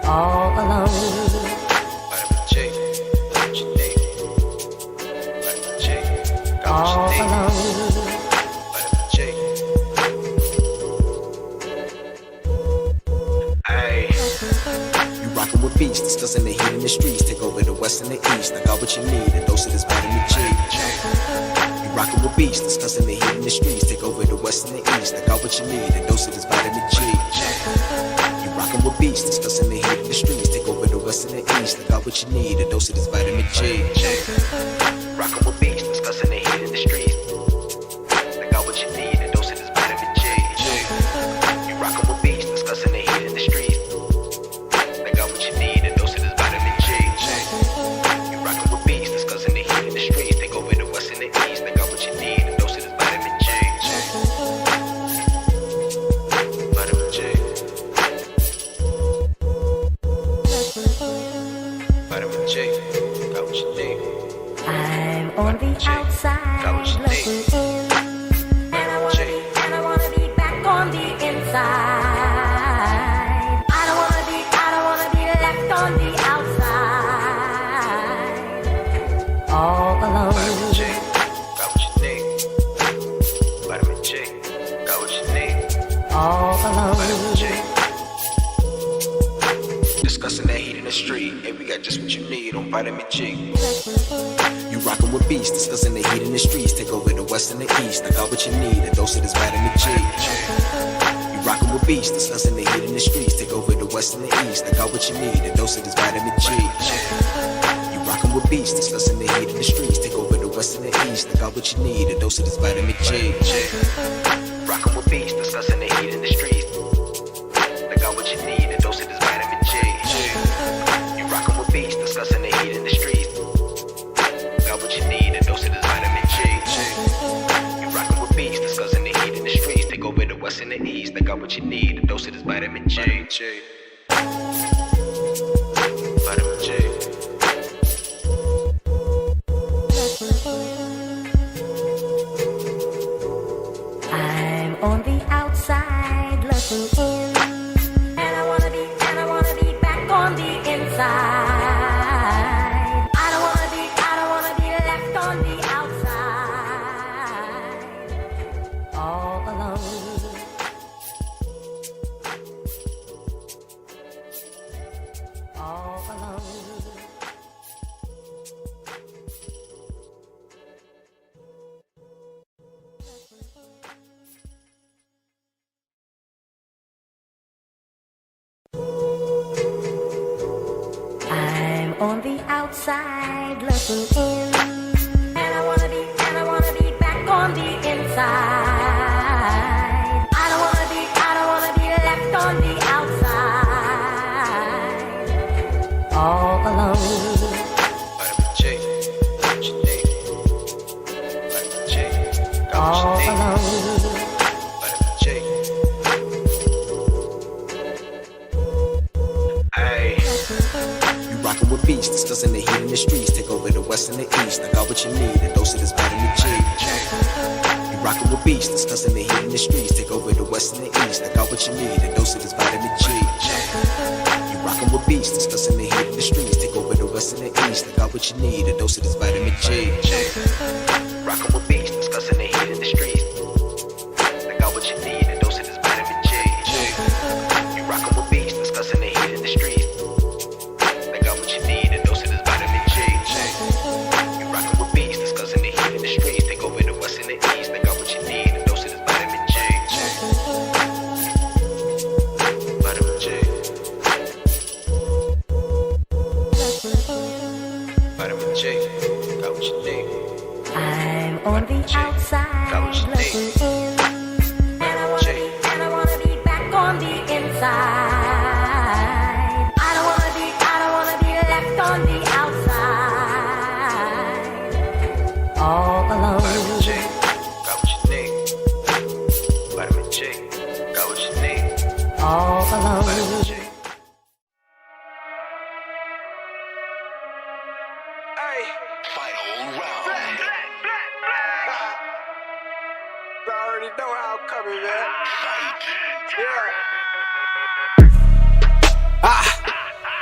all alone. Vitamin J, got what you need. Vitamin J, got what All you need. alone. Vitamin J. Ayy. You rockin' with beats, discussing the heat in the streets. Take over the west and the east. I got what you need, a dose of this vitamin J. You rockin' with beats, discussing the heat in the streets. Take over the west and the east. I got what you need, a dose of this vitamin J. You rockin' with beats, discussing the heat in the streets. Take over the west and the east. I got what you need, a dose of this vitamin J. Rockin' with beats, discussing the heat in the streets. I got what you need, a dose of this vitamin J. You rockin' with beats, discussing the heat in the streets. I got what you need, a dose of this vitamin J. You rockin' with beats, discussing the heat in the streets. Take over the west and the east. I got what you need, a dose of this vitamin J. Vitamin J. Vitamin J. Got what you need. I'm on the outside looking in, and I wanna be back on the inside. I don't wanna be left on the outside, all alone. Vitamin J. Got what you need. Vitamin J. Got what you need. All alone. Vitamin J. Discussing that heat in the street. Hey, we got just what you need on Vitamin J. You rockin' with beats, discussing the heat in the streets. Take over the west and the east. I got what you need, a dose of this vitamin J. You rockin' with beats, discussing the heat in the streets. Take over the west and the east. I got what you need, a dose of this vitamin J. You rockin' with beats, discussing the heat in the streets. Take over the west and the east. I got what you need, a dose of this vitamin J. Rockin' with beats, discussing the heat in the streets. I got what you need, a dose of this vitamin J. You rockin' with beats, discussing the heat in the streets. Got what you need, a dose of this vitamin J. You rockin' with beats, discussing the heat in the streets. Take over the west and the east. I got what you need, a dose of this vitamin J. Vitamin J. I'm on the outside looking in, and I wanna be back on the inside. I don't wanna be left on the outside, all alone. All alone. I'm on the outside looking in, and I wanna be back on the inside. I don't wanna be left on the outside, all alone. Vitamin J. Got what you need. Vitamin J. Got All what you need. alone. Vitamin J. Ayy. You rockin' with beats, discussing the heat in the streets. Take over the west and the east. I got what you need, a dose of this vitamin J. You rockin' with beats, discussing the heat in the streets. Take over the west and the east. I got what you need, a dose of this vitamin J. You rockin' with beats, discussing the heat in the streets. Take over the west and the east. I got what you need, a dose of this vitamin J. Rockin' with beats, discussing the heat in the streets. I got what you need, a dose of this vitamin J. You rockin' with beats, discussing the heat in the streets. I got what you need, a dose of this vitamin J. You rockin' with beats, discussing the heat in the streets. Take over the west and the east. I got what you need, a dose of this vitamin J. Vitamin J. Vitamin J. Got what you need. I'm on the outside looking in, and I wanna be back on the inside. I don't wanna be left on the outside, all alone. Vitamin J. Got what you need. Vitamin J. Got what you need. All alone. Vitamin J. Hey. Final round. I already know how I'm coming, man. Yeah.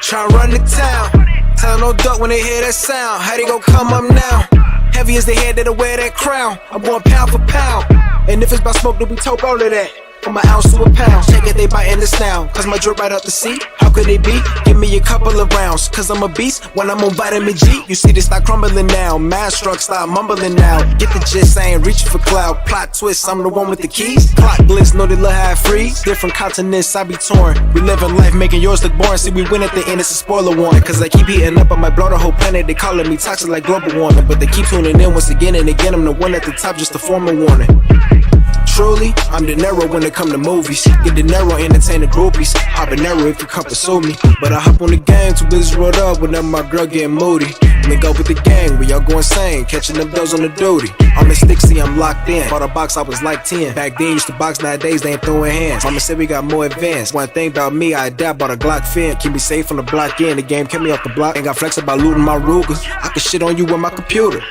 Try run the town. Tell no duck when they hear that sound. How they gon' come up now? Heavy as the head that'll wear that crown. I'm going pound for pound. And if it's about smoke, then we talk all of that. From an ounce to a pound. Take it, they biting this now. Cause my drip right up the seat. How could they be? Give me a couple of rounds. Cause I'm a beast when I'm on vitamin G. You see they start crumbling now. Mad struck, start mumbling now. Get the gist, I ain't reaching for cloud. Plot twist, I'm the one with the keys. Clock blitz, know they love how I freeze. Different continents, I be torn. We living life, making yours look boring. See, we win at the end, it's a spoiler warning. Cause I keep heating up, I might blow the whole planet. They calling me toxic like global warming. But they keep tuning in once again and again. I'm the one at the top, just to form a warning. Truly, I'm De Niro when it come to movies. Get De Niro, entertain the groupies. Habanero if you come pursue me. But I hop on the game, too busy rolled up whenever my girl getting moody. Link up with the gang, we all go insane. Catching them doors on the duty. I'm in Stixie, I'm locked in. Bought a box, I was like 10. Back then, used to box, nowadays they ain't throwing hands. Mama said we got more advanced. One thing about me, I adapt, bought a Glock fin. Keep me safe from the block in. The game kept me off the block. Ain't got flex about looting my Ruger. I can shit on you with my computer.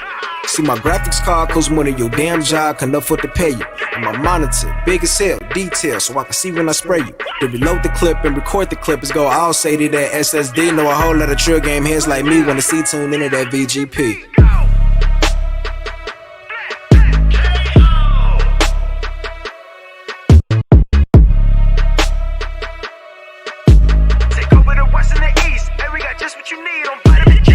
See my graphics card costs more than your damn job can afford to pay you. And my monitor, big as hell, detail, so I can see when I spray you. To reload the clip and record the clip is go all say to that SSD. Know a whole lot of trill game heads like me wanna see tune into that VGP. Take over the west and the east, and we got just what you need on Vitamin G.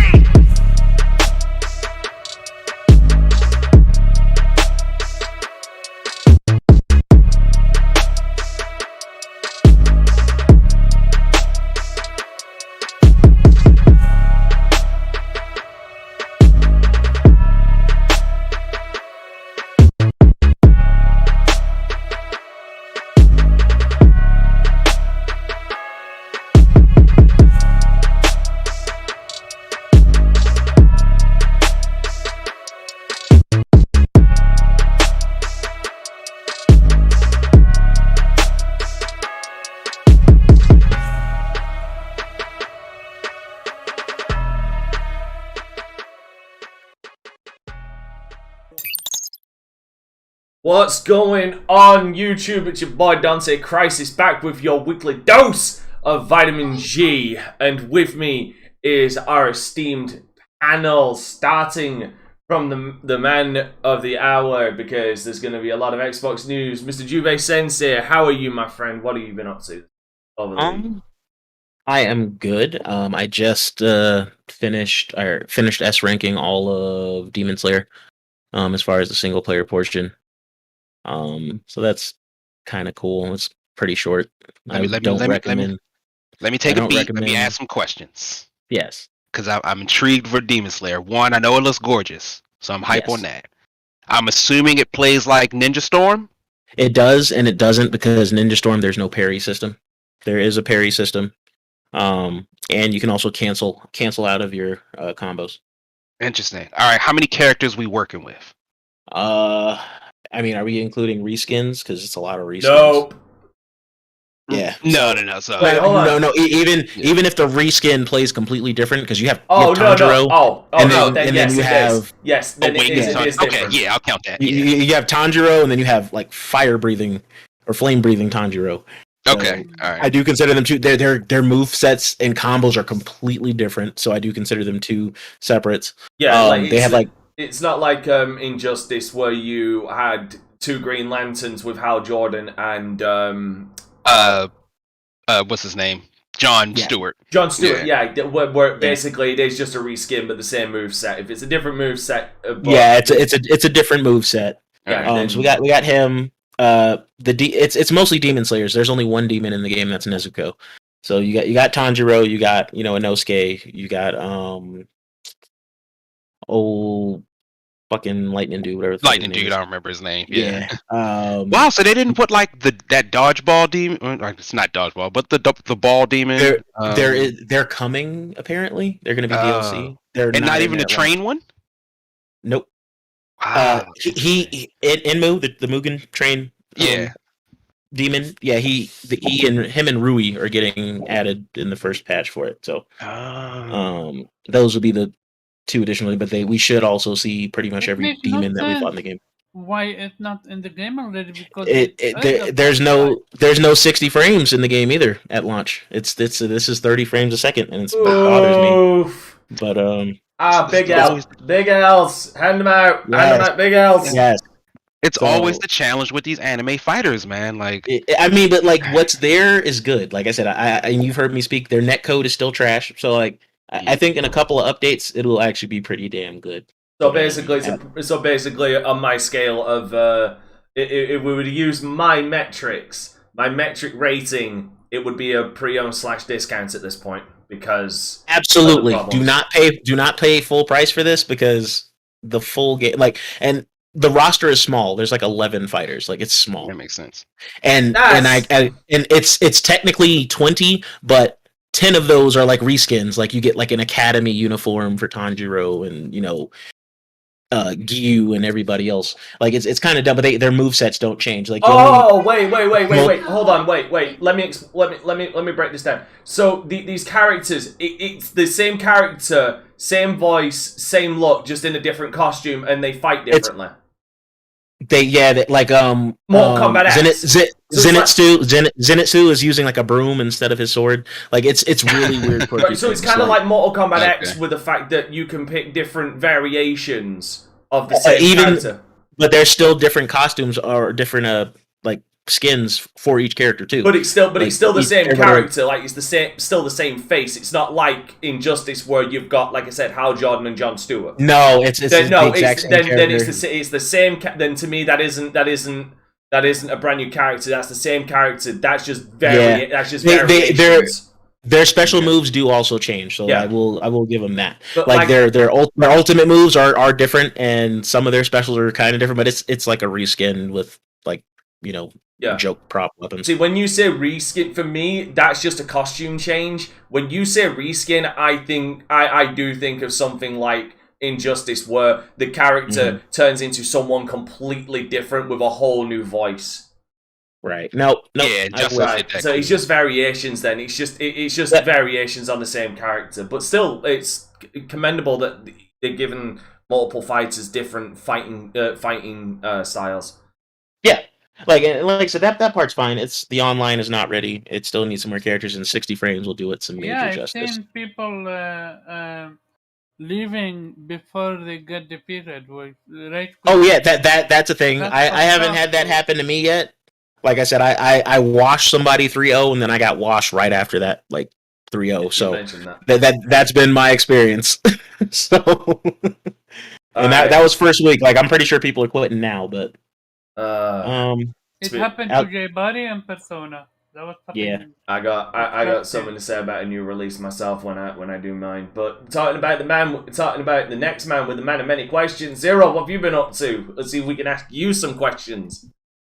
What's going on YouTube? It's your boy Dante Crisis back with your weekly dose of vitamin G, and with me is our esteemed panel, starting from the man of the hour, because there's going to be a lot of Xbox news. Mr. Juve Sensei, how are you, my friend? What have you been up to over the week? I am good. I just finished S ranking all of Demon Slayer, as far as the single player portion. So that's kind of cool. It's pretty short. Let me take a beat. Let me ask some questions. Yes. Because I'm intrigued for Demon Slayer. One, I know it looks gorgeous, so I'm hype on that. I'm assuming it plays like Ninja Storm? It does, and it doesn't, because Ninja Storm, there's no parry system. There is a parry system. And you can also cancel out of your combos. Interesting. All right, how many characters we working with? I mean, are we including reskins? Because it's a lot of reskins. Nope. Yeah. No. So wait, hold on. No. Even if the reskin plays completely different, because you have Tanjiro. Then you have okay, yeah, I'll count that. You have Tanjiro, and then you have like fire breathing or flame breathing Tanjiro. Okay, all right. I do consider them two. Their move sets and combos are completely different, so I do consider them two separates. Yeah, they have like. It's not like Injustice, where you had two Green Lanterns with Hal Jordan and what's his name? John Stewart. John Stewart, where basically it is just a reskin, but the same move set. If it's a different move set, it's a different move set. Yeah, so we got him. It's mostly Demon Slayers. There's only one demon in the game, that's Nezuko. So you got Tanjiro, you got Inosuke, you got fucking Lightning Dude, whatever. Lightning Dude, I don't remember his name. Yeah. Wow, so they didn't put like that dodgeball demon. It's not dodgeball, but the ball demon. They're coming. Apparently, they're going to be DLC. They're not even a train one. Nope. Wow. He Enmu, the Mugen train. Demon. Yeah, him and Rui are getting added in the first patch for it. So, those will be the two additionally, but we should also see pretty much every demon that we fought in the game. why it's not in the game already? Because there's no 60 frames in the game either at launch. This is 30 frames a second, and that bothers me. Oof. But Big L, big L's, hand them out, big L's. Yes. It's always the challenge with these anime fighters, man. Like, I mean, but like, what's there is good. Like I said, and you've heard me speak. Their netcode is still trash. So like, I think in a couple of updates, it'll actually be pretty damn good. So basically, on my scale of, if we were to use my metric rating, it would be a pre-owned / discount at this point because absolutely do not pay full price for this because the full game and the roster is small. There's like 11 fighters. Like, it's small. That makes sense. And it's technically 20, but 10 of those are like reskins. Like, you get like an academy uniform for Tanjiro and Gyu and everybody else. Like, it's kind of dumb, but their movesets don't change. Like, wait, hold on, wait. Let me break this down. So these characters, it's the same character, same voice, same look, just in a different costume, and they fight differently. Mortal Kombat X. Zenitsu is using like a broom instead of his sword. Like, it's really weird. Right, so it's kind of like Mortal Kombat X with the fact that you can pick different variations of the same character. But there's still different costumes or different like skins for each character too. But it's still the same character. Like, it's still the same face. It's not like Injustice where you've got, like I said, Hal Jordan and Jon Stewart. No, it's the exact same character. Then it's the same. Then to me, that isn't a brand new character. That's the same character. That's just variations. Their special moves do also change, so I will give them that. But like their ultimate moves are different, and some of their specials are kind of different. But it's like a reskin with like joke prop weapons. See, when you say reskin, for me, that's just a costume change. When you say reskin, I do think of something like Injustice, where the character turns into someone completely different with a whole new voice. Right. No. Yeah, so it's just variations. Then it's just variations on the same character, but still, it's commendable that they're given multiple fighters different fighting styles. Yeah. Like so that part's fine. It's the online is not ready. It still needs some more characters, and 60 frames will do it some major justice. I've seen people leaving before they get defeated. Right? Oh yeah, that's a thing. I haven't had that happen to me yet. Like I said, I washed somebody 3-0, and then I got washed right after that, like 3-0. So that's been my experience. So and that was first week. Like, I'm pretty sure people are quitting now, but it happened to J Body and Persona. That was happening. I got something to say about a new release myself when I do mine. But talking about the next man with the man of many questions, Zero, what have you been up to? Let's see if we can ask you some questions.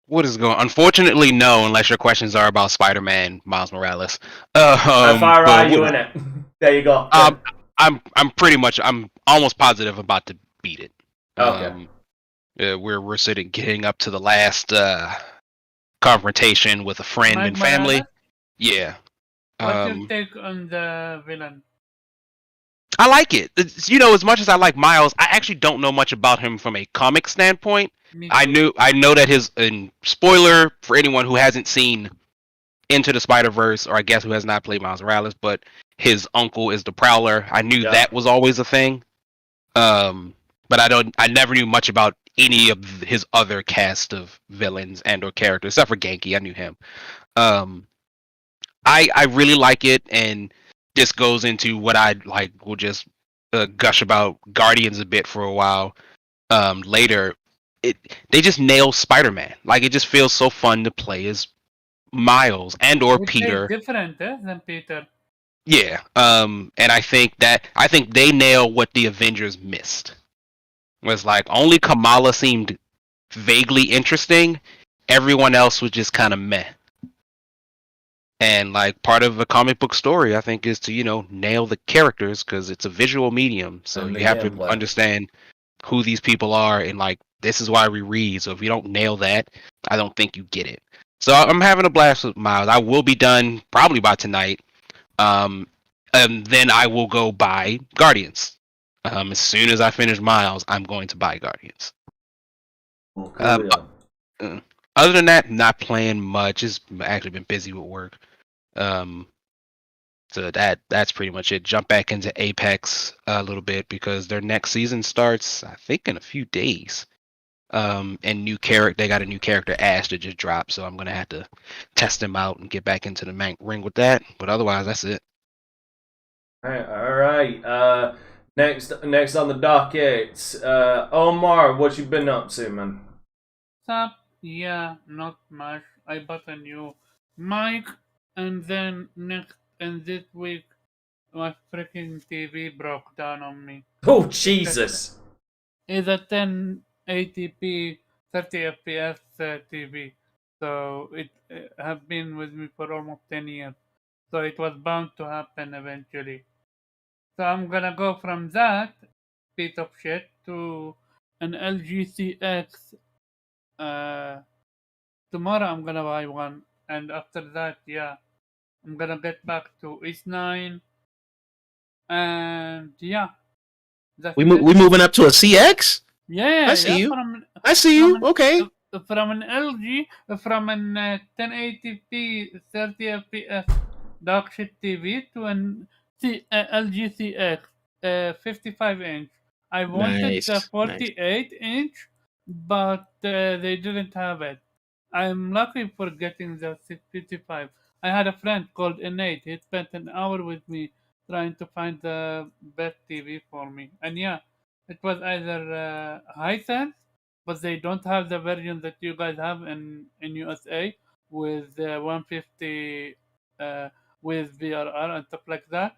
What is going? Unfortunately, no, unless your questions are about Spider-Man, Miles Morales. How far are you in it? There you go. I'm almost positive about to beat it. Okay. We're getting up to the last confrontation with a friend and family. Morales? Yeah. What's your take on the villain? I like it. As much as I like Miles, I actually don't know much about him from a comic standpoint. I know that spoiler for anyone who hasn't seen Into the Spider-Verse, or I guess who has not played Miles Morales, but his uncle is the Prowler. I knew that was always a thing. But I never knew much about any of his other cast of villains and or characters, except for Genki. I knew him. I really like it, and this goes into what I like. We'll just gush about Guardians a bit for a while later. They just nail Spider-Man. Like, it just feels so fun to play as Miles and or Peter. Different than Peter. Yeah. And I think they nail what the Avengers missed. It was like only Kamala seemed vaguely interesting. Everyone else was just kind of meh. And like part of a comic book story, I think, is to nail the characters, because it's a visual medium. So you have to understand who these people are, and like, this is why we read. So if you don't nail that, I don't think you get it. So I'm having a blast with Miles. I will be done probably by tonight. And then I will go buy Guardians. As soon as I finish Miles, I'm going to buy Guardians. Well, clearly Other than that, not playing much. It's actually been busy with work. So that's pretty much it. Jump back into Apex a little bit because their next season starts, I think, in a few days. And they got a new character, Ash, that just dropped. So I'm gonna have to test him out and get back into the ring with that. But otherwise, that's it. All right. Next on the docket, Omar, what you been up to, man? Sup? Yeah, not much. I bought a new mic, and then this week, my freaking TV broke down on me. Oh, Jesus. It's a 1080p 30 FPS TV, so it have been with me for almost 10 years. So it was bound to happen eventually. So I'm gonna go from that piece of shit to an LG CX. Tomorrow I'm gonna buy one, and after that, yeah, I'm gonna get back to S9, and yeah, that's We it. moving up to a CX. Yeah, I see you. From I see you. an, Okay. from an LG, from an 1080p 30 FPS dark shit TV to an LG CX 55 inch. I wanted the Nice. 48 inch, but they didn't have it. I'm lucky for getting the 55. I had a friend called Innate. He spent an hour with me trying to find the best TV for me. And yeah, it was either Hisense, but they don't have the version that you guys have in USA with 150 with VRR and stuff like that.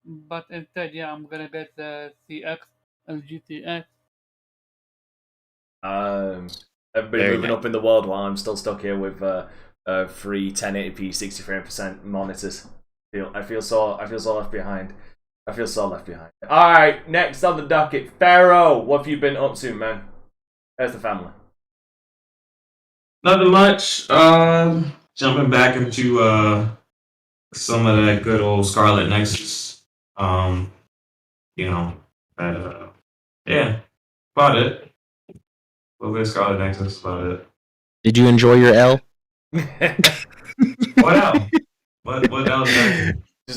But instead, yeah, I'm gonna get the CX, LG CX. Everybody Very moving nice. up in the world while I'm still stuck here with free 1080p 60% monitors. I feel so left behind. I feel so left behind. All right, next on the docket, Pharaoh. What have you been up to, man? There's the family. Nothing much. Jumping back into some of that good old Scarlet Nexus. You know, yeah, about it. A little bit of Scarlet Nexus, about it. Did you enjoy your L? What else? What else?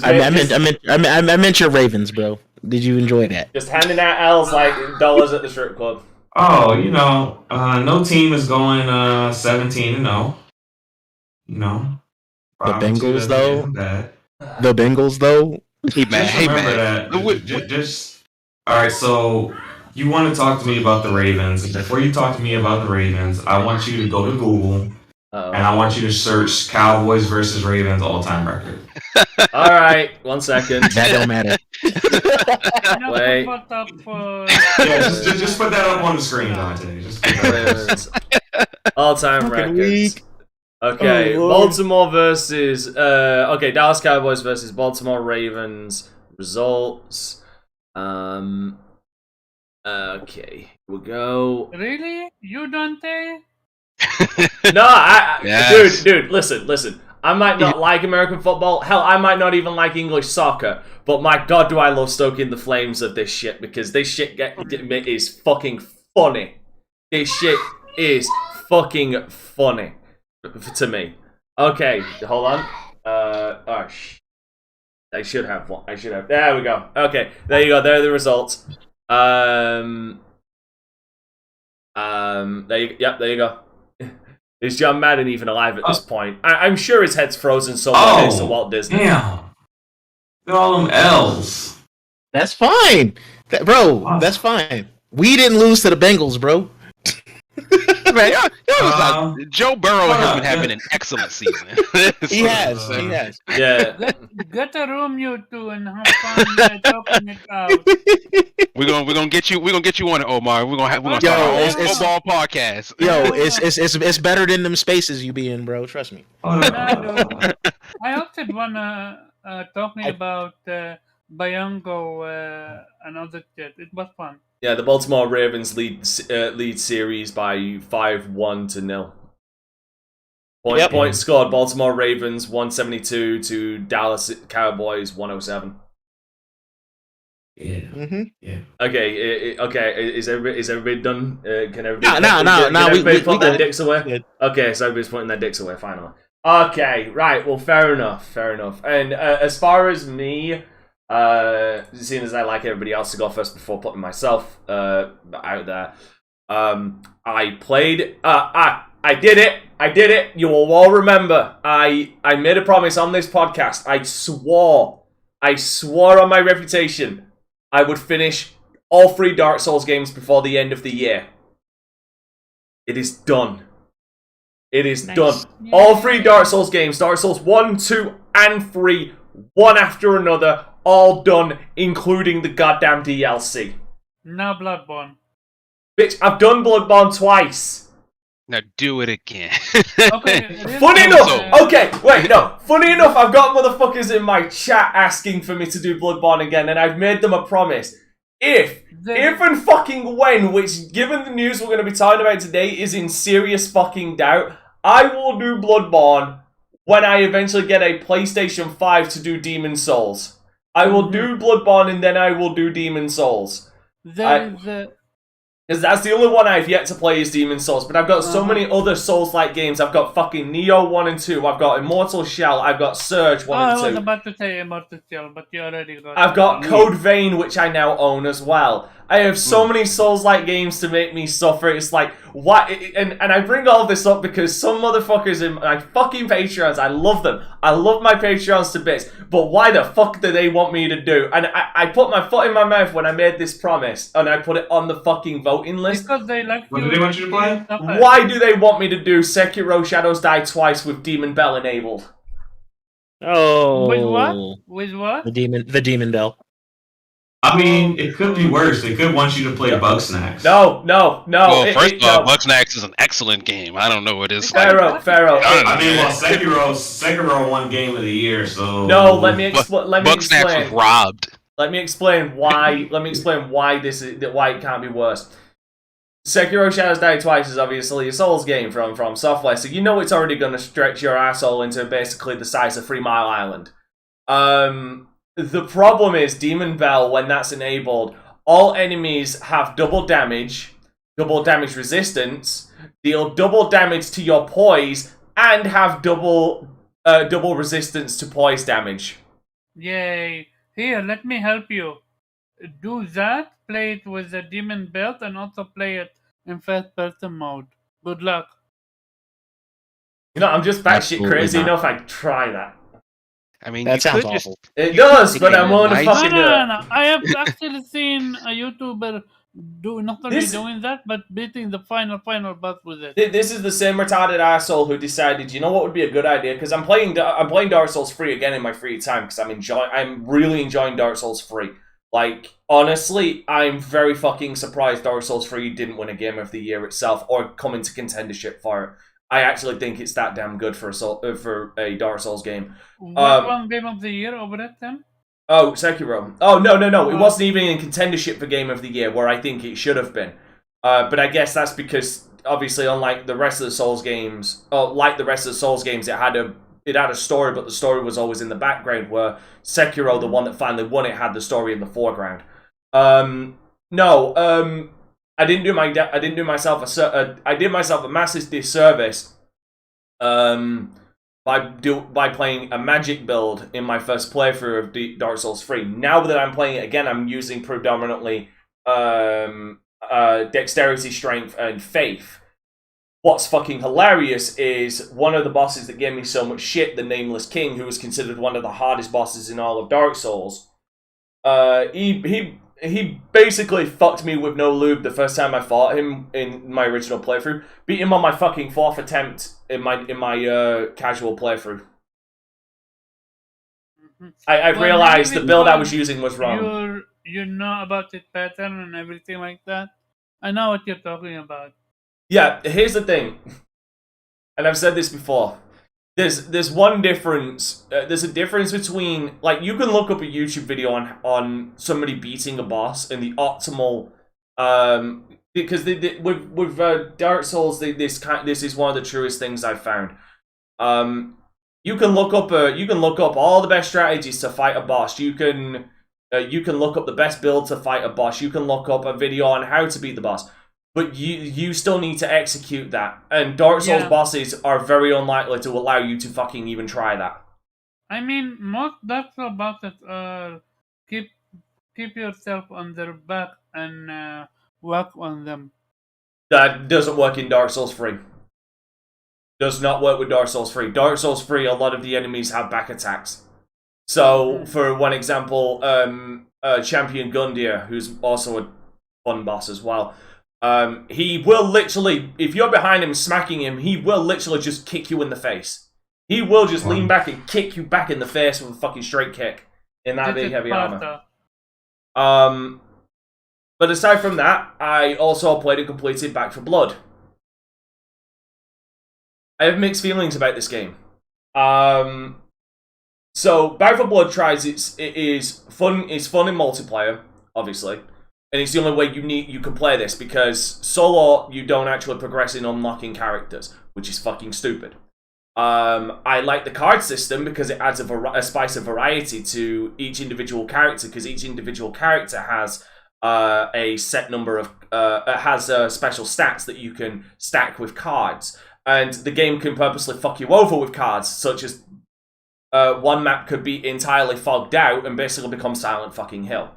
I meant your Ravens, bro. Did you enjoy that? Just handing out L's like dollars at the strip club. Oh, no team is going 17-0. The Bengals, though. The Bengals, though. Just all right. So you want to talk to me about the Ravens? Before you talk to me about the Ravens, I want you to go to Google and I want you to search Cowboys versus Ravens all-time record. All right, 1 second. That don't matter. Wait. Yeah, just put that up on the screen, Dante. Just put that up. All-time records. Okay, Baltimore versus Dallas Cowboys versus Baltimore Ravens results. Okay, here we go. Really? You, Dante? No, Yes. dude, listen. I might not like American football. Hell, I might not even like English soccer. But my God, do I love stoking the flames of this shit, because this shit is fucking funny. This shit is fucking funny to me. Okay, hold on. I should have one. There we go. Okay, there you go. There are the results. There you go. Is John Madden even alive at this point? I'm sure his head's frozen so much next to Walt Disney. Damn. Look at all them L's. That's fine. That's fine. We didn't lose to the Bengals, bro. Man, Joe Burrow has been having an excellent season. He has. Yeah. Get a room, you two, and have fun talking it out. We're gonna get you on it, Omar. We're gonna start our own football podcast. Yo, it's better than them spaces you be in, bro. Trust me. I opted one talking about Bayango and other shit. It was fun. Yeah, the Baltimore Ravens lead series by 5-1-0. Points scored. Baltimore Ravens 172 to Dallas Cowboys 107. Yeah. Mm-hmm. Yeah. Okay, okay. Is everybody done? Can everybody? No. Everybody put We their good. dicks away. Good. Okay, so everybody's putting their dicks away finally. Okay, right. Well, fair enough. Fair enough. And as far as me, seeing as I like everybody else to go first before putting myself out there, I played. I did it. I did it. You will all remember. I made a promise on this podcast. I swore on my reputation I would finish all 3 Dark Souls games before the end of the year. It is done. It is Nice. done. All 3 Dark Souls games, Dark Souls 1, 2, and 3, one after another, all done, including the goddamn DLC. Now Bloodborne. Bitch, I've done Bloodborne twice. Now do it again. Okay. Funny enough, okay, wait, no. Funny enough, I've got motherfuckers in my chat asking for me to do Bloodborne again, and I've made them a promise. If and fucking when, which given the news we're going to be talking about today is in serious fucking doubt, I will do Bloodborne when I eventually get a PlayStation 5 to do Demon Souls. I will do Bloodborne and then I will do Demon Souls. Because that's the only one I've yet to play is Demon Souls. But I've got so many other Souls-like games. I've got fucking Neo 1 and 2. I've got Immortal Shell. I've got Surge 1 and 2. I was about to say Immortal Shell, but you already got I've got Code Vein, which I now own as well. I have so many Souls-like games to make me suffer. It's like, what? And I bring all this up because some motherfuckers in my fucking Patreons, I love them. I love my Patreons to bits. But why the fuck do they want me to do? And I put my foot in my mouth when I made this promise. And I put it on the fucking voting list. Because they like What do they want you to play? Why do they want me to do Sekiro Shadows Die Twice with Demon Bell enabled? Oh. With what? With what? The demon bell. I mean, it could be worse. They could want you to play Bug Snacks. No. Well, first of all, Bugsnax is an excellent game. I don't know what it is. Pharaoh. I mean, well, Sekiro won Game of the Year, so No, let me explain. Bugsnax was robbed. Let me explain why. Why it can't be worse. Sekiro Shadows Die Twice is obviously a Souls game from Software, so you know it's already going to stretch your asshole into basically the size of 3 Mile Island. The problem is Demon Bell, when that's enabled, all enemies have double damage resistance, deal double damage to your poise, and have double resistance to poise damage. Yay. Here, let me help you. Do that, play it with the demon belt, and also play it in first-person mode. Good luck. You know, I'm just batshit Absolutely crazy not. enough I'd try that. I mean, That you sounds could just awful. It does, but I'm willing to Nice. fucking do it. No. I have actually seen a YouTuber not only This- doing that, but beating the final boss with it. This is the same retarded asshole who decided, you know what would be a good idea? Because I'm playing Dark Souls 3 again in my free time because I'm really enjoying Dark Souls 3. Like, honestly, I'm very fucking surprised Dark Souls 3 didn't win a Game of the Year itself or come into contendership for it. I actually think it's that damn good for a Dark Souls game. What won Game of the Year over it then? Oh, Sekiro. Oh, no. It wasn't even in contendership for Game of the Year, where I think it should have been. But I guess that's because, obviously, unlike the rest of the Souls games, it had a story, but the story was always in the background, where Sekiro, the one that finally won it, had the story in the foreground. I did myself a massive disservice by playing a magic build in my first playthrough of Dark Souls 3. Now that I'm playing it again, I'm using predominantly dexterity, strength, and faith. What's fucking hilarious is one of the bosses that gave me so much shit, the Nameless King, who was considered one of the hardest bosses in all of Dark Souls. He basically fucked me with no lube the first time I fought him in my original playthrough. Beat him on my fucking 4th attempt in my casual playthrough. I've realized the build I was using was wrong. You know about its pattern and everything like that. I know what you're talking about. Yeah, here's the thing, and I've said this before. There's one difference. There's a difference between, like, you can look up a YouTube video on somebody beating a boss and the optimal, because with Dark Souls, this is one of the truest things I've found. You can look up all the best strategies to fight a boss. You can You can look up the best build to fight a boss. You can look up a video on how to beat the boss. But you still need to execute that. And Dark Souls bosses are very unlikely to allow you to fucking even try that. I mean, most Dark Souls bosses are keep yourself on their back and work on them. That doesn't work in Dark Souls 3. Does not work with Dark Souls 3. Dark Souls 3, a lot of the enemies have back attacks. So, for one example, Champion Gundyr, who's also a fun boss as well, he will literally, if you're behind him smacking him, he will literally just kick you in the face. He will just lean back and kick you back in the face with a fucking straight kick in that big heavy armor. But aside from that, I also played and completed Back 4 Blood. I have mixed feelings about this game. So Back 4 Blood it is fun. It's fun in multiplayer, obviously, and it's the only way you can play this, because solo you don't actually progress in unlocking characters, which is fucking stupid. I like the card system because it adds a spice of variety to each individual character, because each individual character has a set number of special stats that you can stack with cards, and the game can purposely fuck you over with cards, such as one map could be entirely fogged out and basically become Silent fucking Hill.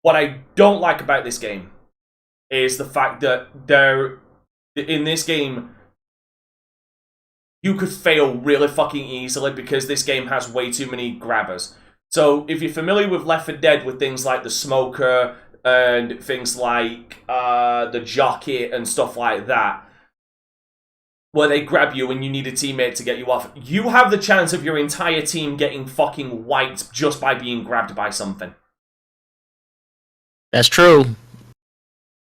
What I don't like about this game is the fact that in this game, you could fail really fucking easily because this game has way too many grabbers. So if you're familiar with Left 4 Dead with things like the smoker and things like the jockey and stuff like that, where they grab you and you need a teammate to get you off, you have the chance of your entire team getting fucking wiped just by being grabbed by something. That's true.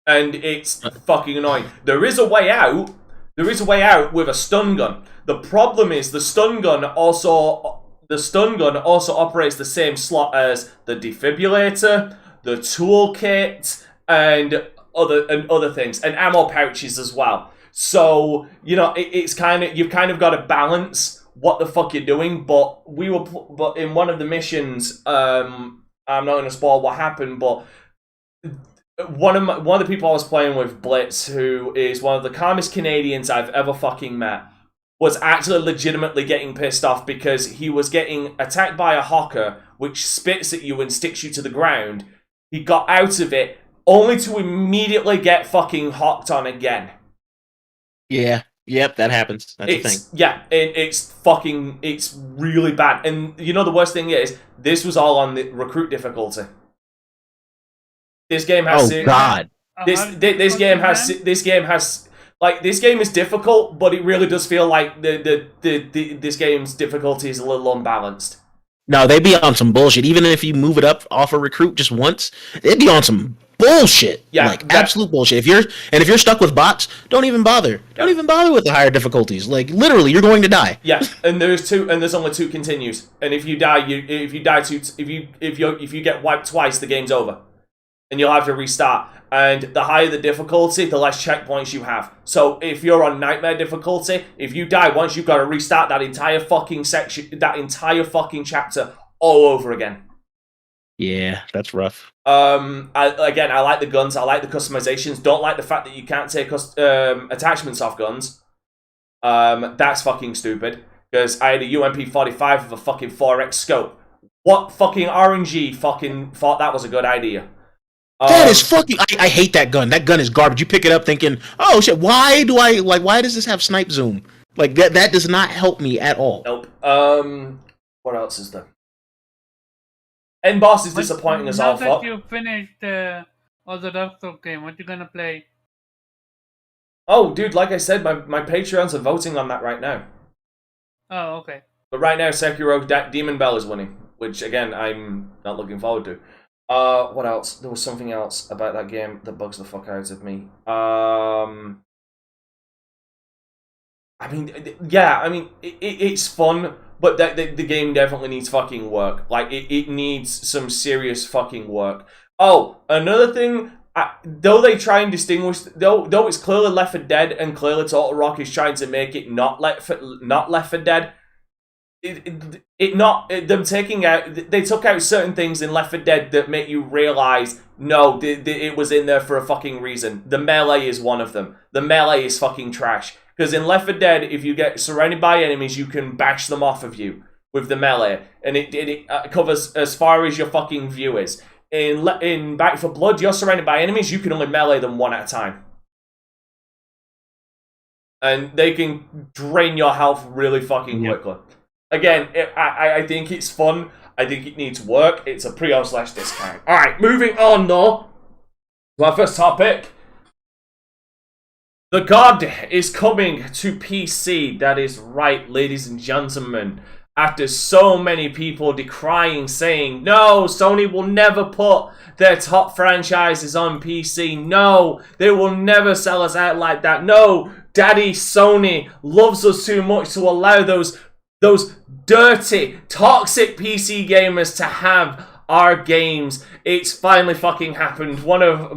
And it's fucking annoying. There is a way out. There is a way out with a stun gun. The problem is the stun gun also operates the same slot as the defibrillator, the toolkit, and other things, and ammo pouches as well. So, you know, it's kind of, you've kind of got to balance what the fuck you're doing. But but in one of the missions, I'm not going to spoil what happened, but one of the people I was playing with, Blitz, who is one of the calmest Canadians I've ever fucking met, was actually legitimately getting pissed off because he was getting attacked by a hawker, which spits at you and sticks you to the ground. He got out of it, only to immediately get fucking hawked on again. Yeah. Yep, that happens. That's the thing. Yeah, it's really bad. And you know the worst thing is, this was all on the recruit difficulty. This game has... Oh, God. This game is difficult, but it really does feel like this game's difficulty is a little unbalanced. No, they be on some bullshit. Even if you move it up off a recruit just once, they'd be on some bullshit. Yeah, like absolute bullshit. If you're stuck with bots, don't even bother. Don't even bother with the higher difficulties. Like literally, you're going to die. Yeah, and there's only 2 continues. And if you die, if you get wiped twice, the game's over, and you'll have to restart. And the higher the difficulty, the less checkpoints you have. So if you're on nightmare difficulty, if you die once, you've got to restart that entire fucking section, that entire fucking chapter all over again. Yeah, that's rough. I like the guns. I like the customizations. Don't like the fact that you can't take attachments off guns. That's fucking stupid. Because I had a UMP-45 with a fucking 4x scope. What fucking RNG fucking thought that was a good idea? That is fucking... I hate that gun. That gun is garbage. You pick it up thinking, oh shit, why does this have snipe zoom? Like, that does not help me at all. Nope. What else is there? End boss is disappointing as all fuck. Now that you finished all the Dark Souls game, what you gonna play? Oh, dude, like I said, my Patreons are voting on that right now. Oh, okay. But right now, Sekiro Demon Bell is winning, which, again, I'm not looking forward to. What else? There was something else about that game that bugs the fuck out of me. It's fun, but the game definitely needs fucking work. Like, it needs some serious fucking work. Oh, another thing, though they try and distinguish, though it's clearly Left 4 Dead and clearly Total Rock is trying to make it not Left 4 Dead, them taking out, they took out certain things in Left 4 Dead that make you realize, no, it was in there for a fucking reason. The melee is one of them. The melee is fucking trash. Because in Left 4 Dead, if you get surrounded by enemies, you can bash them off of you with the melee. And it covers as far as your fucking view is. In Back 4 Blood, you're surrounded by enemies, you can only melee them one at a time. And they can drain your health really fucking quickly. Again, I think it's fun. I think it needs work. It's a pre-owned / discount. Alright, moving on though. To our first topic. The God is coming to PC. That is right, ladies and gentlemen. After so many people decrying, saying, no, Sony will never put their top franchises on PC. No, they will never sell us out like that. No, Daddy Sony loves us too much to allow those dirty, toxic PC gamers to have our games. It's finally fucking happened. One of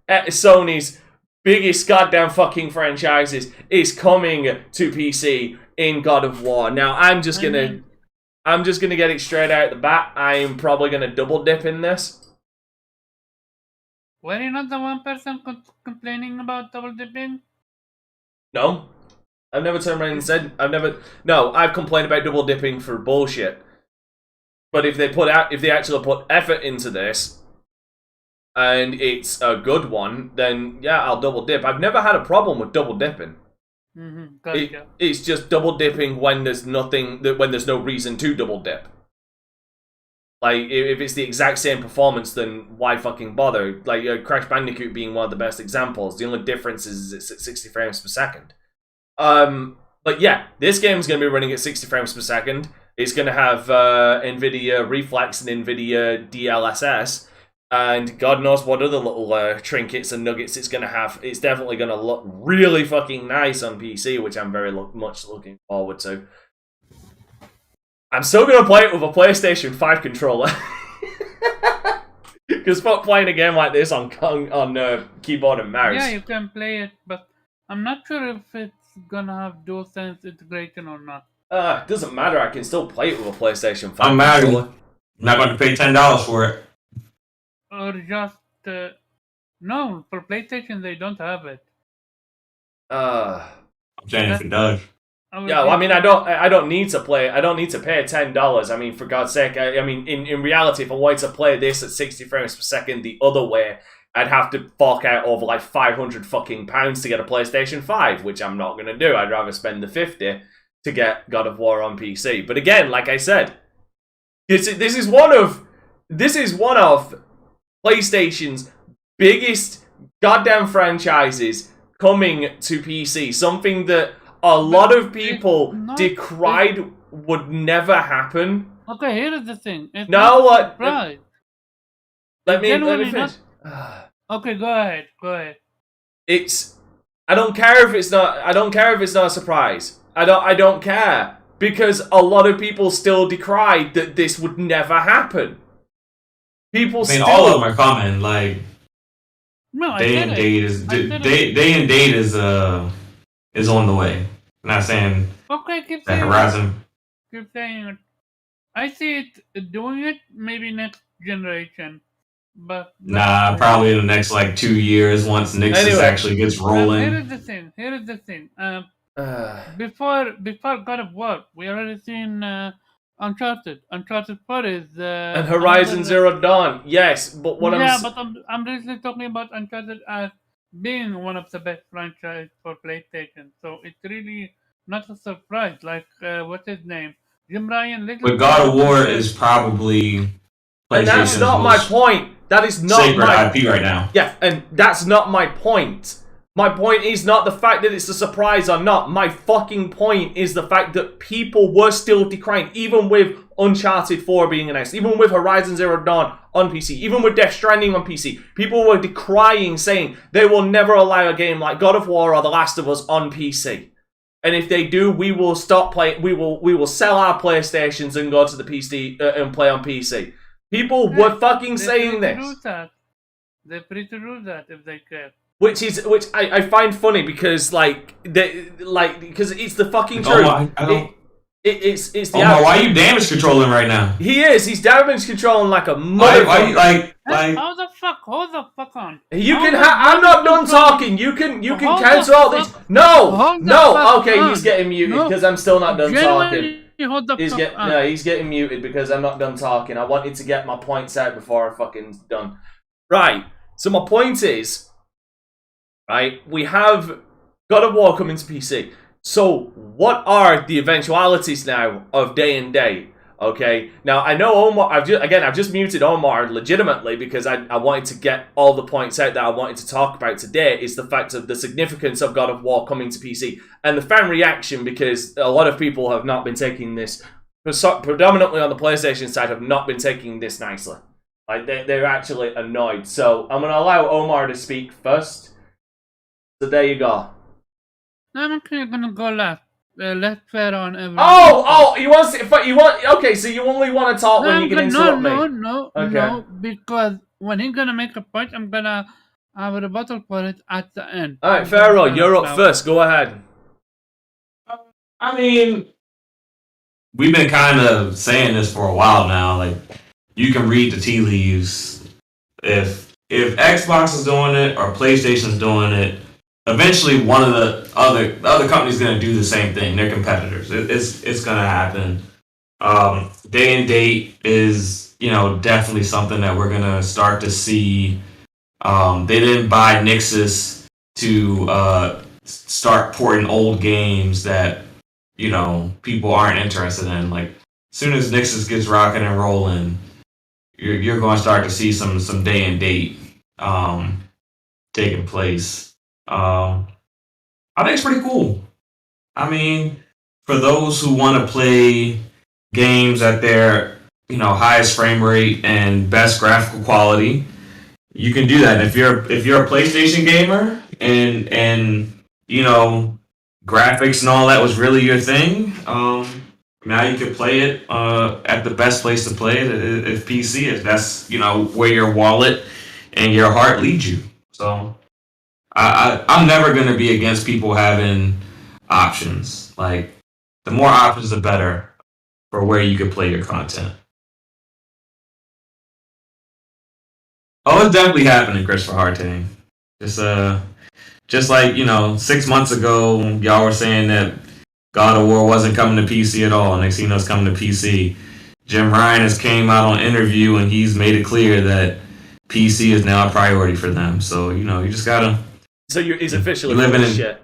Sony's biggest goddamn fucking franchises is coming to PC in God of War. Now, I'm just gonna get it straight out the bat. I'm probably gonna double dip in this. Were you not the one person complaining about double dipping? No. I've never turned around and said, I've complained about double dipping for bullshit. But if they actually put effort into this, and it's a good one, then yeah, I'll double dip. I've never had a problem with double dipping. It's just double dipping when there's no reason to double dip. Like, if it's the exact same performance, then why fucking bother? Like, Crash Bandicoot being one of the best examples. The only difference is it's at 60 frames per second. But yeah, this game's going to be running at 60 frames per second. It's going to have NVIDIA Reflex and NVIDIA DLSS. And God knows what other little trinkets and nuggets it's going to have. It's definitely going to look really fucking nice on PC, which I'm very much looking forward to. I'm still going to play it with a PlayStation 5 controller. Because fuck playing a game like this on keyboard and mouse. Yeah, you can play it, but I'm not sure if it's going to have DualSense integration or not. It doesn't matter. I can still play it with a PlayStation 5 I'm mad. controller. I'm not going to pay $10 for it. Or just no, for PlayStation they don't have it. I'm saying if it does. Yeah, well, I mean, I don't need to play. I don't need to pay $10. I mean, for God's sake, I mean, in reality, if I wanted to play this at 60 frames per second the other way, I'd have to fork out over like £500 fucking pounds to get a PlayStation 5, which I'm not gonna do. I'd rather spend the 50 to get God of War on PC. But again, like I said, this is one of PlayStation's biggest goddamn franchises coming to PC. Something that a lot of people decried would never happen. Okay, here is the thing. It's no, what? Right. Let me finish. Okay, go ahead. I don't care if it's not a surprise. I don't care. Because a lot of people still decried that this would never happen. All of them are coming. Like, no, day and date is on the way. I'm not saying okay, keep that saying Horizon. Keep saying it. I see it doing it maybe next generation, but probably in the next like 2 years once Nixus actually gets rolling. Here is the thing. Before God of War, we already seen Uncharted. Uncharted 4 is and Horizon Zero Dawn. Yes, but what I'm really talking about Uncharted as being one of the best franchise for PlayStation. So it's really not a surprise. Like what's his name, Jim Ryan. But God of War is probably PlayStation's and that's not my point. That is not sacred my IP right now. Yeah, and that's not my point. My point is not the fact that it's a surprise or not. My fucking point is the fact that people were still decrying, even with Uncharted 4 being announced, even with Horizon Zero Dawn on PC, even with Death Stranding on PC. People were decrying, saying they will never allow a game like God of War or The Last of Us on PC. And if they do, we will stop playing. We will sell our PlayStations and go to the PC and play on PC. People were fucking saying this. They're free to do that if they care. Which I find funny because because it's the fucking truth. It's the. Omar, why are you damage controlling right now? He is. He's damage controlling like a Why motherfucker. like Hold the fuck on. You How can. am I I'm not done controlling- talking. You can Hold the cancel all these. fuck- No. hold the No. fuck Okay, on. he's getting muted No. because I'm still not done talking. Genuinely, hold the He's fuck on. No, he's getting muted because I'm not done talking. I wanted to get my points out before I fucking done. Right. So my point is, right, we have God of War coming to PC. So what are the eventualities now of day and date? Okay. Now I know Omar. I've just muted Omar legitimately because I wanted to get all the points out that I wanted to talk about today. Is the fact of the significance of God of War coming to PC and the fan reaction, because a lot of people have not been taking this, predominantly on the PlayStation side, have not been taking this nicely. Like they're actually annoyed. So I'm gonna allow Omar to speak first. So there you go. I'm actually gonna go left. Left fair on everyone. Oh, he wants it. But you want. Okay, so you only want to talk when you can interrupt me. No, Okay. because when he's gonna make a point, I'm gonna have a rebuttal for it at the end. All right, Pharaoh, you're up first. Go ahead. I mean, we've been kind of saying this for a while now. Like, you can read the tea leaves. If Xbox is doing it or PlayStation's doing it, eventually one of the other company's going to do the same thing. They're competitors. It's going to happen. Day and date is, definitely something that we're going to start to see. They didn't buy Nixus to start porting old games that people aren't interested in. Like, as soon as Nixus gets rocking and rolling, you're going to start to see some day and date taking place. I think it's pretty cool. I mean, for those who want to play games at their highest frame rate and best graphical quality, you can do that. If you're a PlayStation gamer and graphics and all that was really your thing, now you can play it at the best place to play it if PC, if that's where your wallet and your heart leads you. So I'm never going to be against people having options. Like, the more options, the better for where you can play your content. Oh, it's definitely happening, Christopher Hartane. Just like 6 months ago, y'all were saying that God of War wasn't coming to PC at all. Next thing you know, it's coming to PC. Jim Ryan has came out on interview and he's made it clear that PC is now a priority for them. So you just gotta. So he's officially living in shit.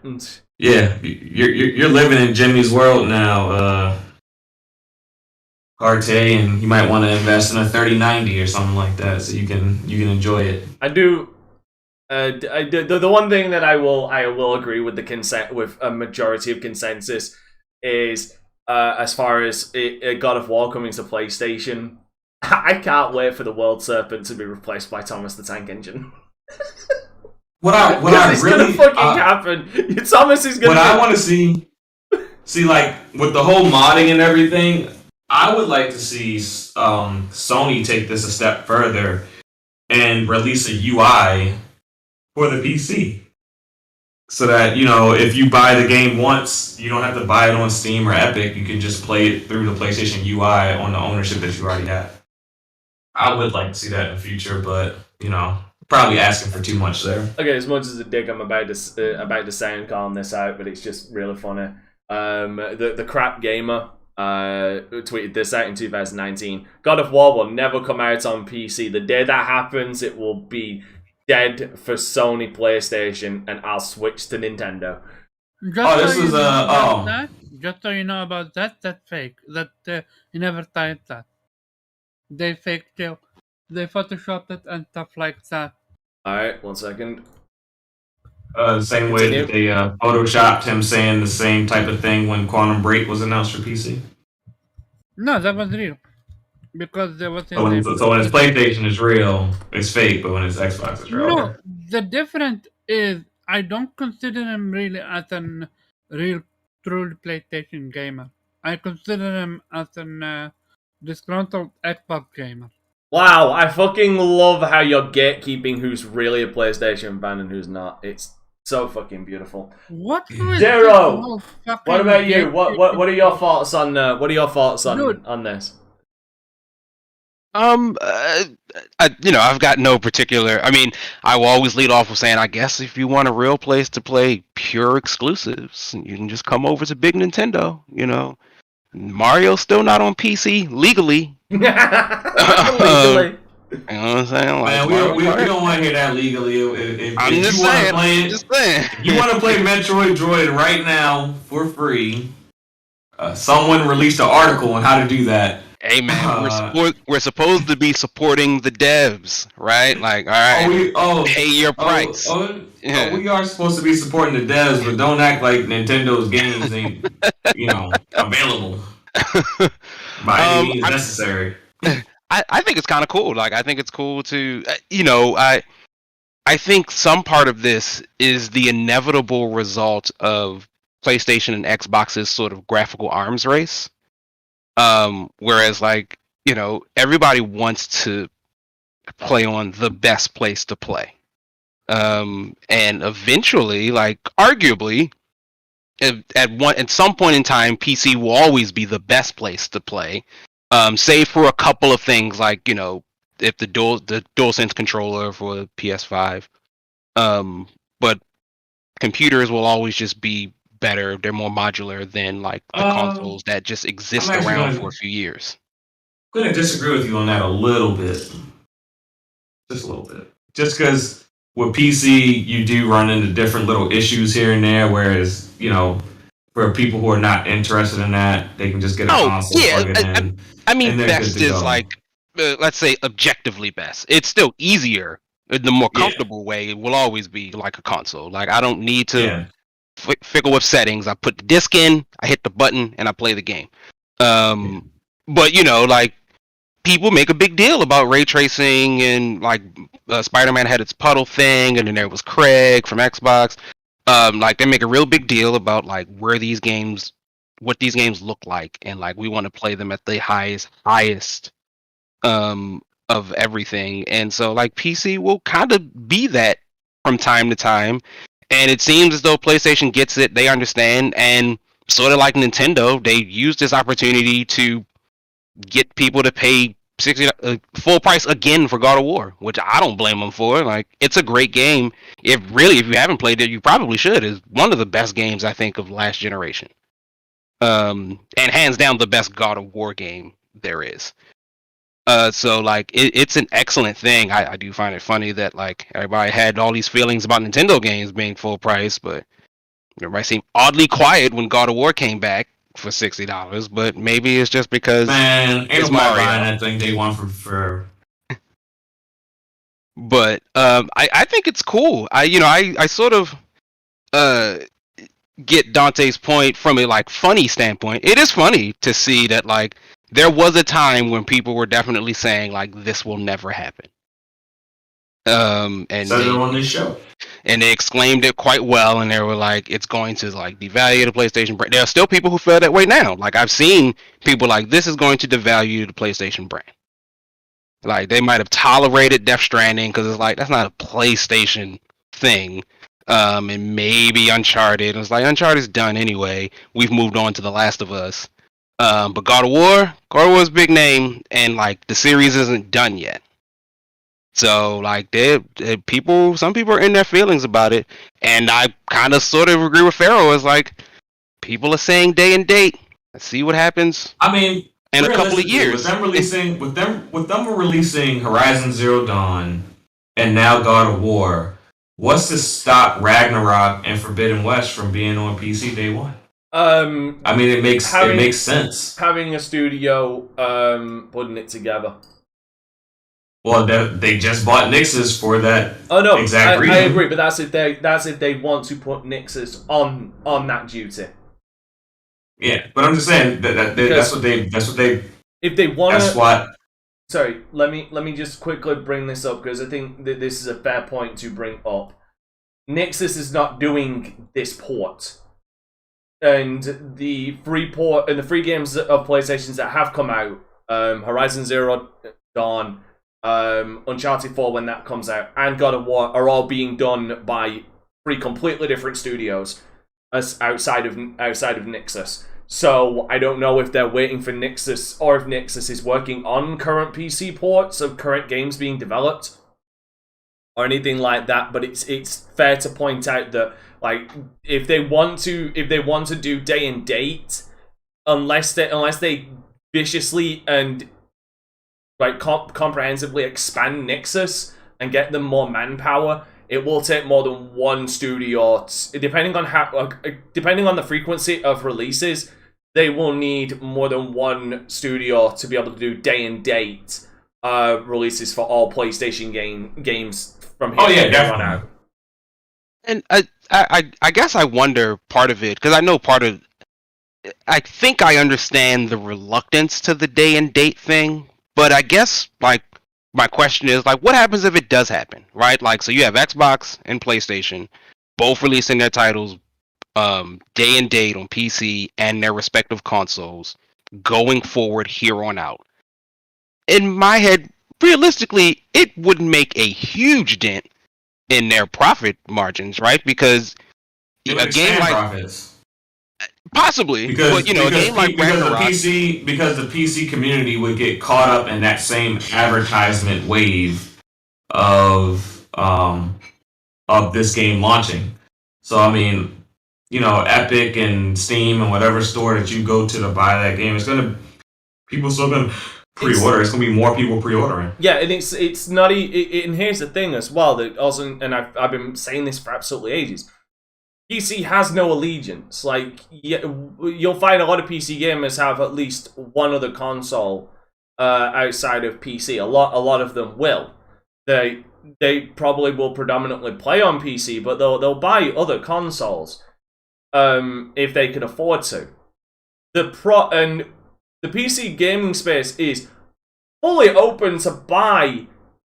Yeah, you're living in Jimmy's world now, Arte, and you might want to invest in a 3090 or something like that so you can enjoy it. I do. The one thing that I will agree with with a majority of consensus is as far as God of War coming to PlayStation, I can't wait for the World Serpent to be replaced by Thomas the Tank Engine. What I it's really gonna fucking happen. Thomas is gonna. What I want to see like with the whole modding and everything, I would like to see Sony take this a step further and release a UI for the PC, so that if you buy the game once, you don't have to buy it on Steam or Epic. You can just play it through the PlayStation UI on the ownership that you already have. I would like to see that in the future, but probably asking for too much there. Okay, as much as a dick I'm about to sound calling this out, but it's just really funny. The crap gamer tweeted this out in 2019. God of War will never come out on PC. The day that happens, it will be dead for Sony PlayStation, and I'll switch to Nintendo. Just so you know about that, that's fake. That he never typed that. They faked it. They photoshopped it and stuff like that. Alright, 1 second. The same way that they photoshopped him saying the same type of thing when Quantum Break was announced for PC. No, that was real. Because there was. So when it's PlayStation, it's real. It's fake, but when it's Xbox, it's real. No, the difference is I don't consider him really as a real, truly PlayStation gamer. I consider him as a disgruntled Xbox gamer. Wow, I fucking love how you're gatekeeping who's really a PlayStation fan and who's not. It's So fucking beautiful. What was Zero. this whole fucking What about you? What are your gatekeeping thoughts on Dude. on this? I've got no particular. I mean, I will always lead off with saying, I guess if you want a real place to play pure exclusives, you can just come over to Big Nintendo. You know, Mario's still not on PC legally. Legally. You know what I'm saying? Like, Man, Mario we Kart. don't want to hear that legally. If I'm you just want to saying. play it, Just saying. if you want to play Metroid Droid right now for free, someone released an article on how to do that. Hey man, we're supposed to be supporting the devs, right? Like, all right, pay your price. We are supposed to be supporting the devs, but don't act like Nintendo's games ain't, available by any means necessary. I think it's kind of cool. Like, I think it's cool to, I think some part of this is the inevitable result of PlayStation and Xbox's sort of graphical arms race. Whereas, like, everybody wants to play on the best place to play. And eventually, like, arguably, at some point in time, PC will always be the best place to play. Save for a couple of things, like, if the DualSense controller for the PS5. But computers will always just be better. They're more modular than, like, the consoles that just exist around for a few years. I'm going to disagree with you on that a little bit. Just a little bit. Just because with PC, you do run into different little issues here and there, whereas, for people who are not interested in that, they can just get a console, plug it in. I mean, best is like, let's say, objectively best. It's still easier. The more comfortable way will always be like a console. Like, I don't need to fickle with settings. I put the disc in, I hit the button, and I play the game. But, like, people make a big deal about ray tracing, and, like, Spider-Man had its puddle thing, and then there was Craig from Xbox. Like, they make a real big deal about, like, what these games look like, and, like, we want to play them at the highest of everything. And so, like, PC will kind of be that from time to time, and it seems as though PlayStation gets it, they understand, and sort of like Nintendo, they use this opportunity to get people to pay full price again for God of War, which I don't blame them for. Like, it's a great game. If you haven't played it, you probably should. It's one of the best games, I think, of last generation. And hands down the best God of War game there is. So, like, it's an excellent thing. I do find it funny that, like, everybody had all these feelings about Nintendo games being full price, but everybody seemed oddly quiet when God of War came back for $60. But maybe it's just because it's Mario. Buying that thing day one for. But I think it's cool. I sort of get Dante's point from a, like, funny standpoint. It is funny to see that, like, there was a time when people were definitely saying, like, this will never happen. And said it on this show. And they exclaimed it quite well, and they were like, it's going to, like, devalue the PlayStation brand. There are still people who feel that way now. Like, I've seen people like, this is going to devalue the PlayStation brand. Like, they might have tolerated Death Stranding because it's like, that's not a PlayStation thing. And maybe Uncharted. It's like, Uncharted's done anyway. We've moved on to The Last of Us. But God of War's big name, and, like, the series isn't done yet. So, like, some people are in their feelings about it, and I kind of sort of agree with Pharaoh. It's like, people are saying day and date. Let's see what happens. I mean, in a couple of years. With them releasing Horizon Zero Dawn and now God of War, what's to stop Ragnarok and Forbidden West from being on PC day one? I mean, it makes sense. Having a studio putting it together. Well, they just bought Nixus for that. Oh no, exact reason. I agree, but that's if they want to put Nixus on that duty. Yeah, but I'm just saying that's what they. If they want, that's what. Sorry, let me just quickly bring this up because I think that this is a fair point to bring up. Nixus is not doing this port, and the free port and the free games of PlayStations that have come out, Horizon Zero Dawn, Uncharted 4 when that comes out, and God of War are all being done by three completely different studios as outside of Nixxes. So I don't know if they're waiting for Nixxes or if Nixxes is working on current PC ports of current games being developed or anything like that. But it's fair to point out that like if they want to do day and date, unless they viciously and like comprehensively expand Nixxes and get them more manpower, it will take more than one studio. Depending on the frequency of releases, they will need more than one studio to be able to do day and date releases for all PlayStation games from here on out. And I guess I wonder part of it, because I think I understand the reluctance to the day and date thing, but I guess like my question is like, what happens if it does happen, right? Like, so you have Xbox and PlayStation both releasing their titles day and date on PC and their respective consoles going forward here on out. In my head, realistically, it wouldn't make a huge dent in their profit margins, right? Because a game like profits. Possibly, but a game like Ragnarok, because the PC community would get caught up in that same advertisement wave of this game launching. So I mean, Epic and Steam and whatever store that you go to buy that game, people still gonna pre-order. It's gonna be more people pre-ordering. Yeah, and it's not. And here's the thing as well that also, and I've been saying this for absolutely ages. PC has no allegiance. Like, you'll find a lot of PC gamers have at least one other console outside of PC. A lot of them will. They probably will predominantly play on PC, but they'll buy other consoles if they can afford to. And the PC gaming space is fully open to buy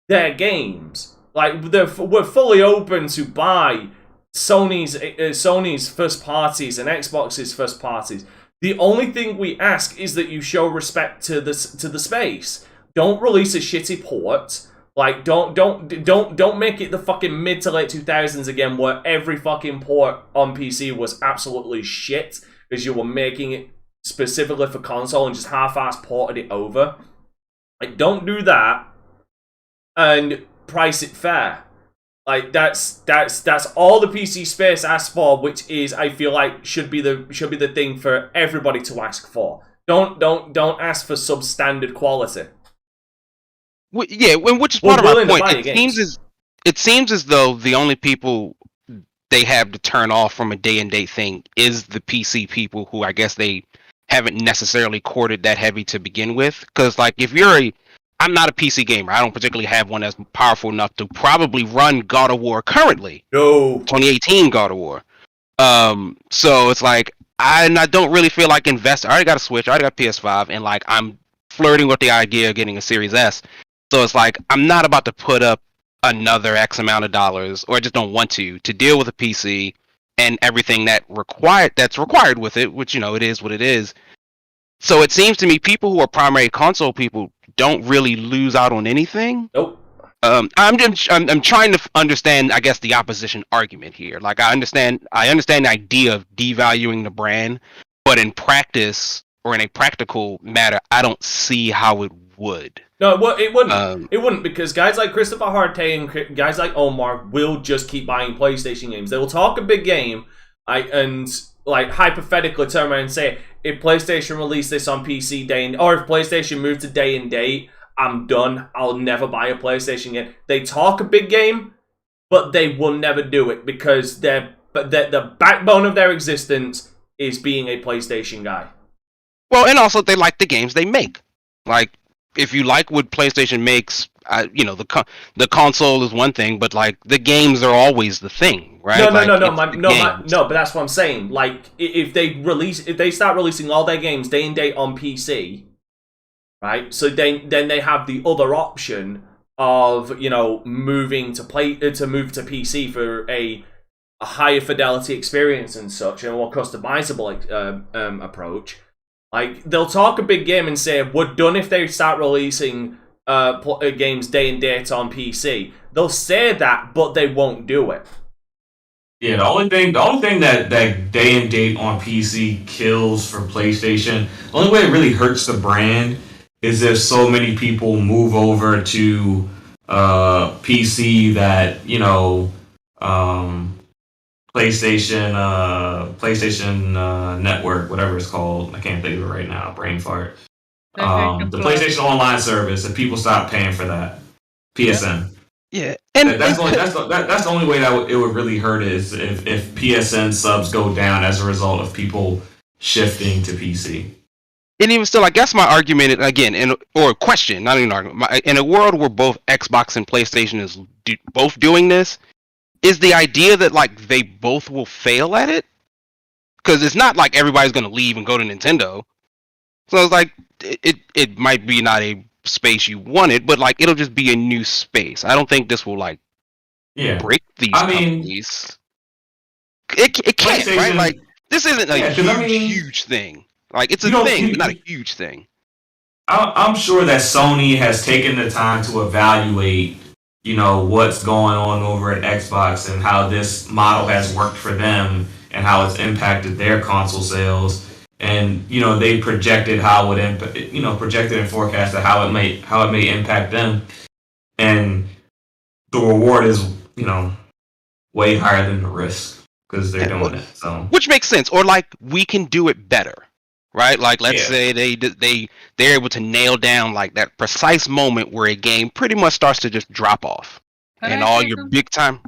their games. Like, we're fully open to buy Sony's first parties and Xbox's first parties. The only thing we ask is that you show respect to the space. Don't release a shitty port. Like, don't make it the fucking mid to late 2000s again, where every fucking port on PC was absolutely shit because you were making it specifically for console and just half-ass ported it over. Like, don't do that and price it fair. Like, that's all the PC space asks for, which is, I feel like, should be the thing for everybody to ask for. Don't ask for substandard quality. Well, yeah, which is part of my point. It seems as though the only people they have to turn off from a day and date thing is the PC people, who I guess they haven't necessarily courted that heavy to begin with. Because like, I'm not a PC gamer. I don't particularly have one that's powerful enough to probably run God of War currently. No. 2018 God of War. So it's like, I don't really feel like investing. I already got a Switch. I already got PS5. And like, I'm flirting with the idea of getting a Series S. So it's like, I'm not about to put up another X amount of dollars, or I just don't want to deal with a PC and everything that's required with it, which, it is what it is. So it seems to me people who are primary console people don't really lose out on anything. Nope. I'm trying to understand, I guess, the opposition argument here. Like, I understand the idea of devaluing the brand, but in practice or in a practical matter, I don't see how it would. No, it wouldn't. It wouldn't, because guys like Christopher Harte and guys like Omar will just keep buying PlayStation games. They will talk a big game, and like hypothetically turn around and say, if PlayStation released this on PC or if PlayStation moved to day and date, I'm done. I'll never buy a PlayStation game. They talk a big game, but they will never do it because the backbone of their existence is being a PlayStation guy. Well, and also they like the games they make. Like, if you like what PlayStation makes, the console is one thing, but like the games are always the thing, right? No, but that's what I'm saying. Like, if they start releasing all their games day and date on PC, right? So then they have the other option of moving to PC for a higher fidelity experience and such, and a more customizable approach. Like, they'll talk a big game and say, we're done if they start releasing games day and date on PC. They'll say that, but they won't do it. Yeah, the only thing that day and date on PC kills for PlayStation, the only way it really hurts the brand is if so many people move over to PC that um, PlayStation Network, whatever it's called. I can't think of it right now. Brain fart. PlayStation The Plus. PlayStation Online service, and people stop paying for that. PSN. Yeah, and That's the only way that it would really hurt is if PSN subs go down as a result of people shifting to PC. and even still, I guess my argument again, or question, not even an argument. In a world where both Xbox and PlayStation is both doing this, is the idea that like they both will fail at it? Because it's not like everybody's gonna leave and go to Nintendo. So it's like it might be not a space you wanted, but like it'll just be a new space. I don't think this will like break these companies. It can't, right? Like this isn't a huge thing. Like it's a thing, but not a huge thing. I'm sure that Sony has taken the time to evaluate, what's going on over at Xbox and how this model has worked for them and how it's impacted their console sales. And they projected how it would projected and forecasted how it may impact them, and the reward is way higher than the risk because they're doing it. So which makes sense. Or like we can do it better, right? Like let's say they're able to nail down like that precise moment where a game pretty much starts to just drop off, and all your big time.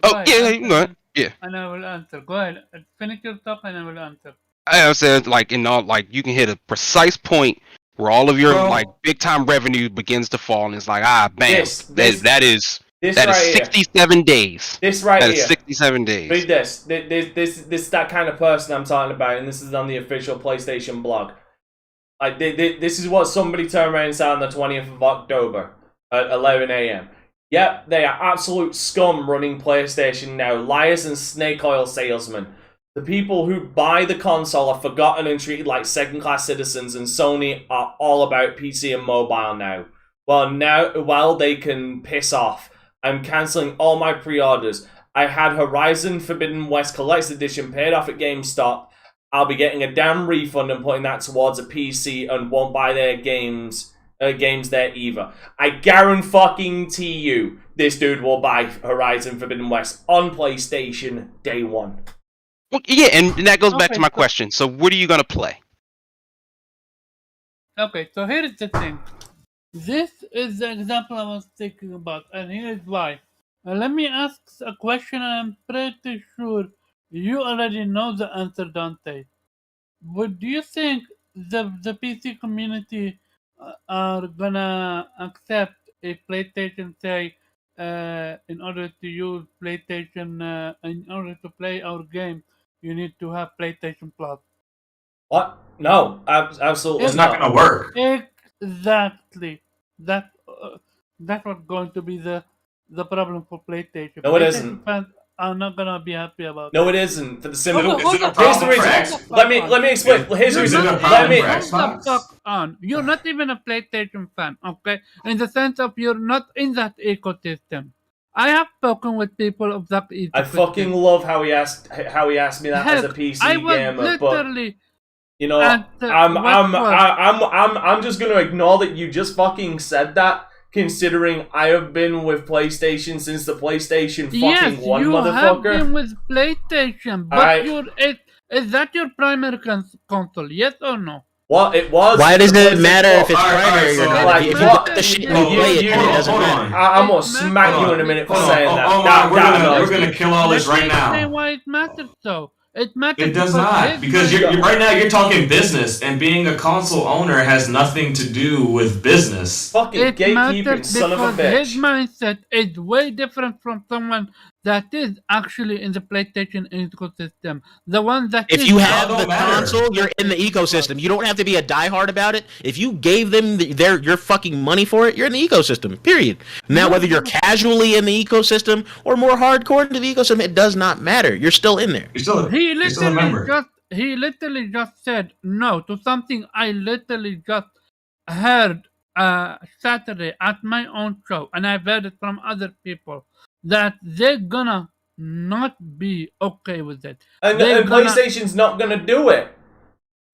Go ahead. Yeah. And I will answer. Go ahead. Finish your talk and I will answer. I said like you can hit a precise point where all of your like big time revenue begins to fall, and it's like bam, that is 67 days. This right that here. Is 67 days. Read this. This is that kind of person I'm talking about, and this is on the official PlayStation blog. This is what somebody turned around and said on the 20th of October at 11 a.m. Yep, they are absolute scum running PlayStation now. Liars and snake oil salesmen. The people who buy the console are forgotten and treated like second-class citizens, and Sony are all about PC and mobile now. Well, they can piss off. I'm cancelling all my pre-orders. I had Horizon Forbidden West Collector's Edition paid off at GameStop. I'll be getting a damn refund and putting that towards a PC and won't buy their games there either. I guarantee you this dude will buy Horizon Forbidden West on PlayStation day one. Well, yeah, and that goes back to my question. So what are you going to play? Okay, so here is the thing. This is the example I was thinking about, and here is why. Let me ask a question I'm pretty sure you already know the answer, Dante. Do you think the PC community are gonna accept a PlayStation, say, in order to use PlayStation, in order to play our game, you need to have PlayStation Plus? What? No, absolutely it's not going to work. Exactly. That's what's going to be the problem for PlayStation. No, it PlayStation isn't. fans are not gonna be happy about No, it. it isn't. For the simple Hold on. here's the reason. Let me explain. Here's the reason. Let me. Hold the fuck on. You're not even a PlayStation fan, okay? In the sense of you're not in that ecosystem. I have spoken with people of that ecosystem. I fucking love how he asked me that as a PC I was gamer, literally. but you know, I'm just gonna ignore that you just fucking said that. Considering I have been with PlayStation since the PlayStation fucking 1, motherfucker. Yes, you have been with PlayStation, but is that your primary console? Yes or no? Well, it was. Why does it matter if it's primary or not? If you put the shit and you play it, then it doesn't matter. I'm gonna smack you in a minute for saying that. We're gonna kill all this right now. Say why it matters though. It matters. It does not, because you're right now you're talking business, and being a console owner has nothing to do with business. Fucking gatekeeping, son of a bitch. His mindset is way different from someone that is actually in the PlayStation ecosystem. The one that if you have the console, you're in the ecosystem. You don't have to be a diehard about it. If you gave them your fucking money for it, you're in the ecosystem. Period. Now, whether you're casually in the ecosystem or more hardcore into the ecosystem, it does not matter. You're still in there. He literally just said no to something I literally just heard Saturday at my own show, and I've heard it from other people that they're gonna not be okay with it. And They're gonna- PlayStation's not gonna do it.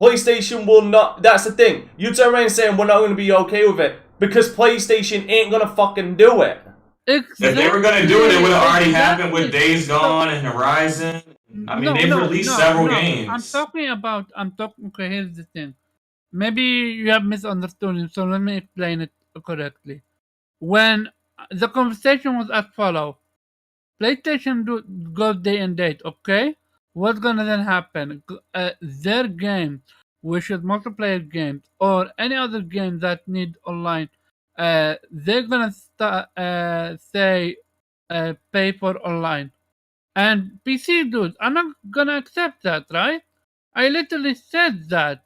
PlayStation will not. That's the thing. You turn around saying we're not gonna be okay with it because PlayStation ain't gonna fucking do it. If they were gonna do it, it would have already happened with Days Gone and Horizon. I mean, they've released several games. I'm talking. Okay, here's the thing. Maybe you have misunderstood it, so let me explain it correctly. When the conversation was as follow, PlayStation goes day and date, okay? What's gonna then happen? Their game, which is multiplayer games or any other game that need online, they're gonna say pay for online. And PC dudes, I'm not gonna accept that, right? I literally said that.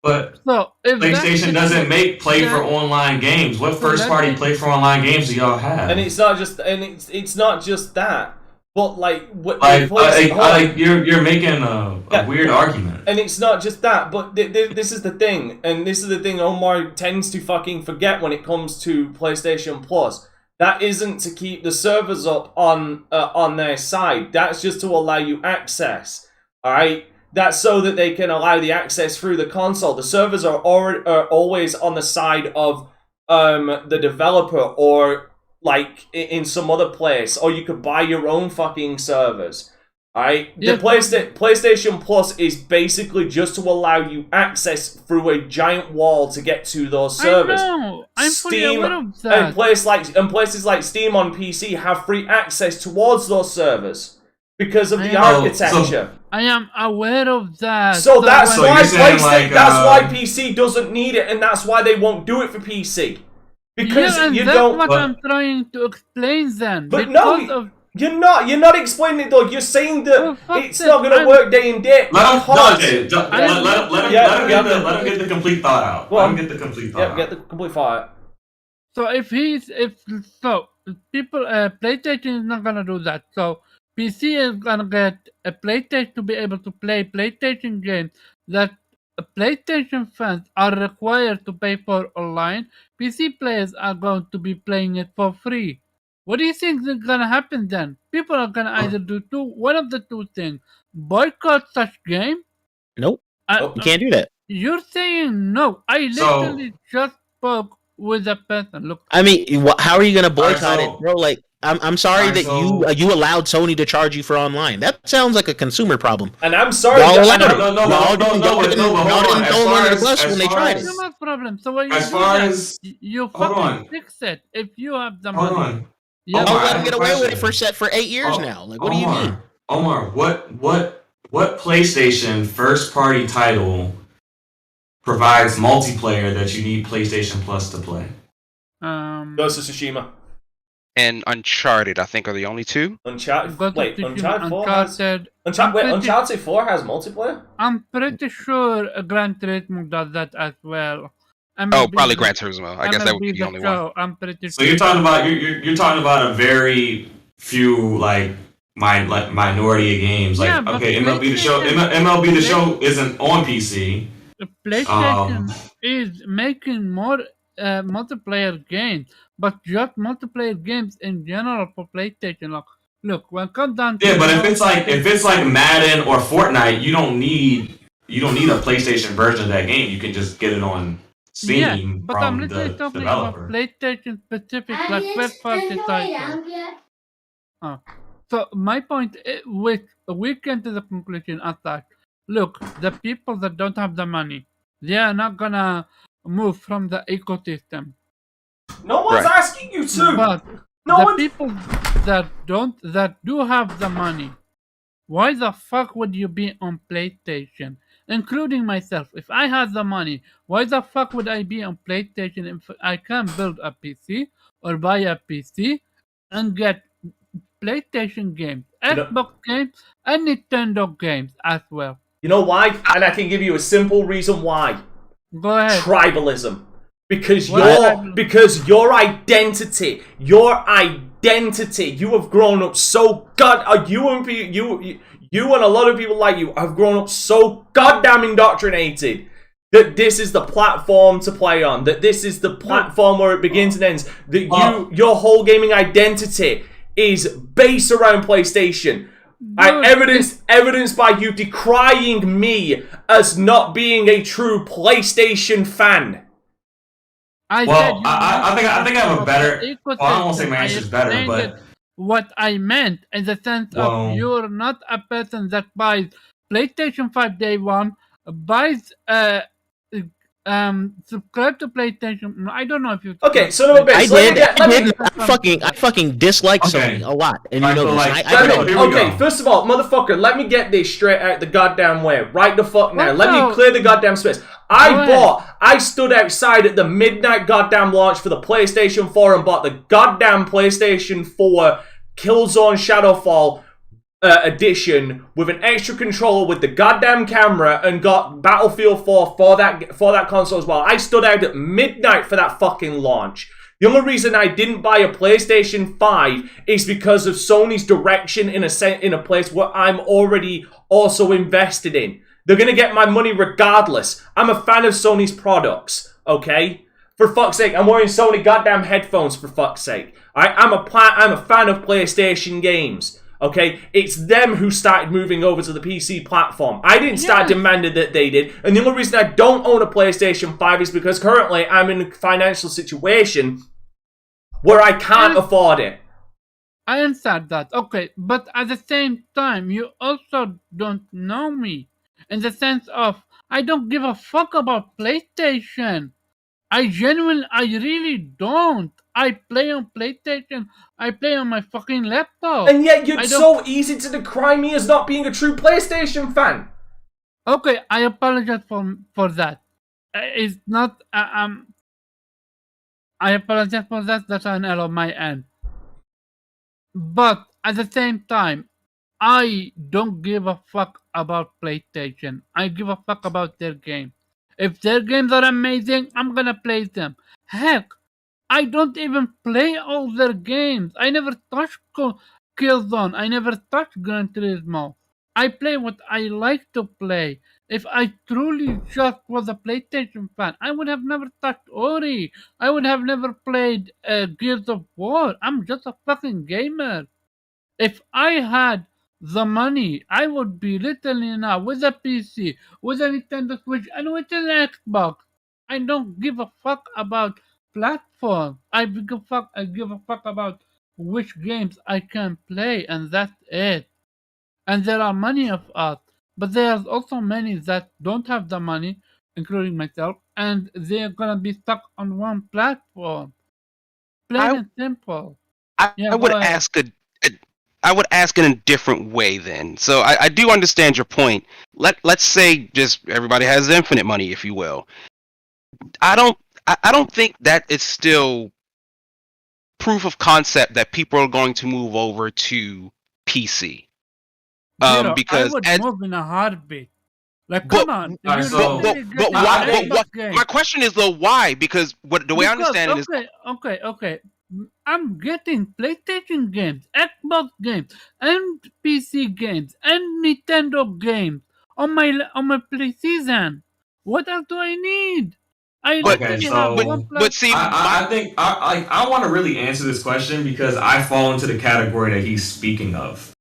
But So if PlayStation doesn't make play for online games. What first party play for online games do y'all have? And it's not just that. But like, you're making a weird argument. And it's not just that, but this is the thing, and this is the thing Omar tends to fucking forget when it comes to PlayStation Plus. That isn't to keep the servers up on their side. That's just to allow you access. All right. That's so that they can allow the access through the console. The servers are always on the side of the developer or like in some other place, or you could buy your own fucking servers. Alright? Yeah. The PlayStation Plus is basically just to allow you access through a giant wall to get to those servers. I know. I'm fully Steam aware of that. and places like Steam on PC have free access towards those servers because of the architecture. I am aware of that. So that's when- why So you're saying, that's why PC doesn't need it, and that's why they won't do it for PC. Because yeah, and you that's don't. what I'm trying to explain then. But because no, of you're not explaining it though. You're saying that Well, fuck it's it, not going to I'm- work day and day. Let him, because- let him get the complete thought out. Go Let on. him get the complete thought Yeah, out. get the complete fire. so people PlayStation is not gonna do that. So PC is gonna get a PlayStation to be able to play PlayStation games that PlayStation fans are required to pay for online. PC players are going to be playing it for free. What do you think is gonna happen then? People are gonna either do one of the two things: boycott such game. Nope, Oh. you can't do that. You're saying no. I So- literally just spoke with a person. Look, I mean, how are you gonna boycott Alright, so- it, bro? Like, I'm sorry Alright, that so- you allowed Sony to charge you for online. That sounds like a consumer problem. And I'm sorry. Y'all that- allowed it. No, Y'all didn't but hold on. As throw them far under the as- bus as when they far tried as- it. no problem. So what you As do far then, as- you hold fucking on. fix it if you have the Hold money. on. Yeah, Omar, Y'all I let have them a get away with it question. for 8 years now. Like, what do you mean? Omar, what PlayStation first party title provides multiplayer that you need PlayStation Plus to play? Ghost of Tsushima. And Uncharted, I think, are the only two. Uncharted. Ghost of Wait, Tsushima, Uncharted 4 has. Uncharted. Uncharted 4 has multiplayer. I'm pretty sure Gran Turismo does that as well. Oh, probably Gran Turismo. I guess that would be the only one. I'm pretty So sure. you're talking about you're talking about a very few minority of games. Like Yeah, but okay, MLB the show. PlayStation- MLB the show isn't on PC. PlayStation is making more multiplayer games, but just multiplayer games in general for PlayStation. Look, when it comes down to Yeah, but if it's like Madden or Fortnite, you don't need a PlayStation version of that game. You can just get it on Steam yeah, but I'm from literally the talking developer. about PlayStation specific, like first party titles. So my point, we came to the conclusion at that. Look, the people that don't have the money, they are not gonna move from the ecosystem. No one's Right. asking you to. But No the one. people that do have the money, why the fuck would you be on PlayStation? Including myself. If I had the money, why the fuck would I be on PlayStation if I can build a PC or buy a PC and get PlayStation games, know- Xbox games, and Nintendo games as well? You know why? And I can give you a simple reason why. Go ahead. Tribalism. Because What? your identity, you have grown up so you and a lot of people like you have grown up so goddamn indoctrinated that this is the platform to play on, that this is the platform where it begins and ends, that your whole gaming identity is based around PlayStation. Evidenced by you decrying me as not being a true PlayStation fan. I think I have a better. Well, I won't say my answer is better, but what I meant in the sense of you're not a person that buys PlayStation 5 day one, buys subscribe to PlayStation. I don't know if you. Okay, so no, I did. I fucking dislike Sony a lot, and you know this. Okay, first of all, motherfucker, let me get this straight out the goddamn way, right the fuck now. Let me clear the goddamn space. I stood outside at the midnight goddamn launch for the PlayStation 4 and bought the goddamn PlayStation 4 Killzone Shadowfall edition with an extra controller with the goddamn camera and got Battlefield 4 for that console as well. I stood out at midnight for that fucking launch. The only reason I didn't buy a PlayStation 5 is because of Sony's direction in a place where I'm already also invested in. They're gonna get my money regardless. I'm a fan of Sony's products, okay? For fuck's sake, I'm wearing Sony goddamn headphones, for fuck's sake. I'm a fan of PlayStation games. Okay, it's them who started moving over to the PC platform. I didn't start demanding that they did. And the only reason I don't own a PlayStation 5 is because currently I'm in a financial situation where I can't afford it. I understand that. Okay, but at the same time, you also don't know me. In the sense of, I don't give a fuck about PlayStation. I really don't. I play on PlayStation. I play on my fucking laptop. And yet it's so easy to decry me as not being a true PlayStation fan. Okay, I apologize for that. It's not... I apologize for that. That's an error on my end. But at the same time, I don't give a fuck about PlayStation. I give a fuck about their game. If their games are amazing, I'm gonna play them. Heck, I don't even play all their games. I never touched Killzone. I never touched Gran Turismo. I play what I like to play. If I truly just was a PlayStation fan, I would have never touched Ori. I would have never played Gears of War. I'm just a fucking gamer. If I had the money, I would be literally now with a PC, with a Nintendo Switch, and with an Xbox. I don't give a fuck about platform. I give a fuck about which games I can play, and that's it. And there are many of us, but there's also many that don't have the money, including myself, and they're gonna be stuck on one platform. Plain and simple. I would ask in a different way then. So I do understand your point. Let's say just everybody has infinite money, if you will. I don't think that it's still proof of concept that people are going to move over to PC. Because I would move in a heartbeat. Like, come on. But why? My question is though, why? Because the way I understand it is. Okay. I'm getting PlayStation games, Xbox games, and PC games, and Nintendo games on my PlayStation. What else do I need? I think I want to really answer this question because I fall into the category that he's speaking of.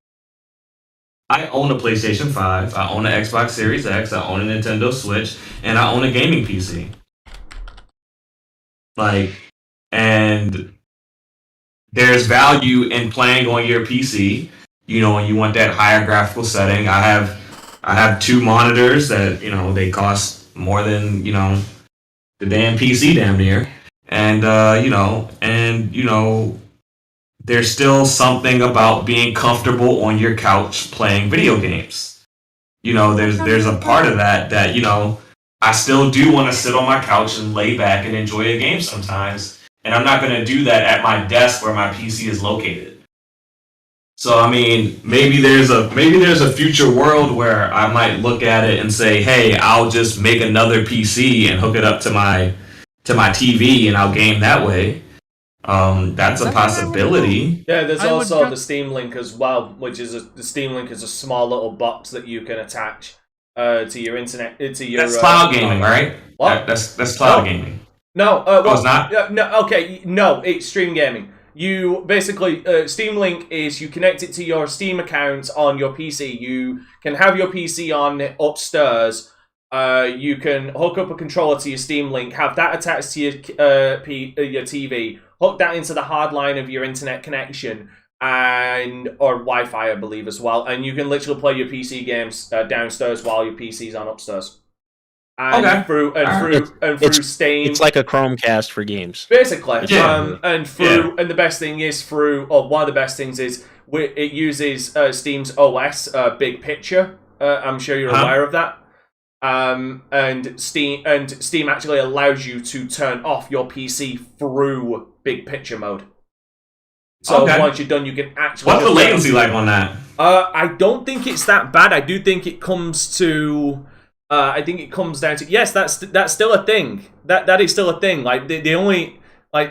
I own a PlayStation 5, I own an Xbox Series X, I own a Nintendo Switch, and I own a gaming PC. And there's value in playing on your PC, and you want that higher graphical setting. I have two monitors that, they cost more than, the damn PC damn near. And, there's still something about being comfortable on your couch playing video games. There's a part of that, I still do want to sit on my couch and lay back and enjoy a game sometimes. And I'm not going to do that at my desk where my PC is located. So, I mean, maybe there's a future world where I might look at it and say, hey, I'll just make another PC and hook it up to my TV and I'll game that way. That's a possibility. Yeah, there's also the Steam Link as well, which is the Steam Link is a small little box that you can attach to your internet. That's cloud gaming, right? What? That's cloud gaming. No, it's not. No, okay, no, it's stream gaming. you basically Steam Link is you connect it to your Steam account on your PC. You can have your PC on upstairs. You can hook up a controller to your Steam Link, have that attached to your TV, hook that into the hard line of your internet connection, or Wi-Fi, I believe, as well, and you can literally play your PC games downstairs while your PC's on upstairs. And through Steam, it's like a Chromecast for games, basically. Yeah. And the best thing is one of the best things is it uses Steam's OS, Big Picture. I'm sure you're aware of that. And Steam actually allows you to turn off your PC through Big Picture mode. So once you're done, you can actually. What's the latency like on that? I don't think it's that bad. I do think it comes to. I think it comes down to that's still a thing. That is still a thing. Like they only. I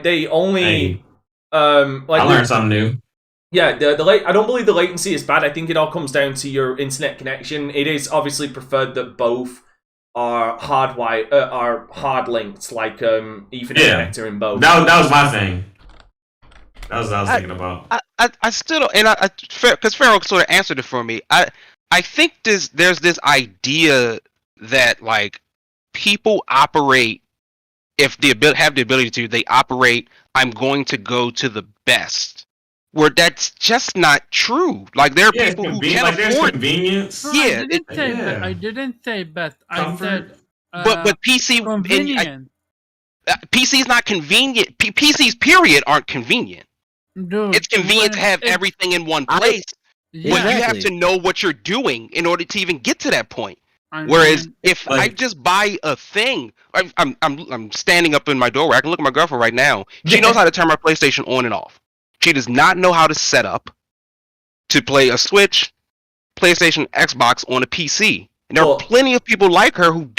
learned something new. Yeah, I don't believe the latency is bad. I think it all comes down to your internet connection. It is obviously preferred that both are hard linked, like Ethernet connector in both. That was my thing. That was what I was thinking about. I still don't, and because Pharaoh sort of answered it for me. I think there's this idea that like people operate have the ability to they operate. I'm going to go to the best. Where that's just not true. Like there are people who can't afford convenience. No, Yeah, I didn't say best. Comfort. I said but PC convenient. PC is not convenient. PCs period aren't convenient. Dude, It's convenient to have everything in one place. But you have to know what you're doing in order to even get to that point. Whereas if I just buy a thing, I'm standing up in my doorway. I can look at my girlfriend right now. She knows how to turn my PlayStation on and off. She does not know how to set up to play a Switch, PlayStation, Xbox on a PC. And there are plenty of people like her who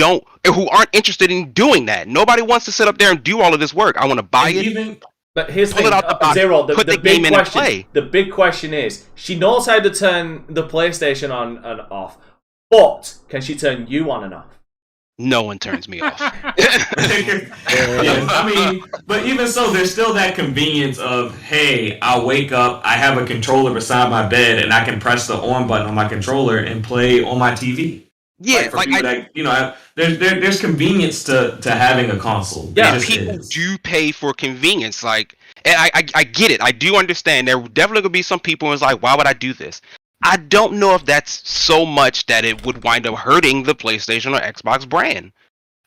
aren't interested in doing that. Nobody wants to sit up there and do all of this work. I want to buy it. But here's the pull thing, it out the box, Zero, put the big game in and play. The big question is, she knows how to turn the PlayStation on and off, but can she turn you on and off? No one turns me off. I mean, but even so, there's still that convenience of, hey, I'll wake up, I have a controller beside my bed, and I can press the on button on my controller and play on my TV. Yeah, there's convenience to having a console. Yeah, people do pay for convenience. Like, and I get it. I do understand. There definitely gonna be some people who's like, why would I do this? I don't know if that's so much that it would wind up hurting the PlayStation or Xbox brand.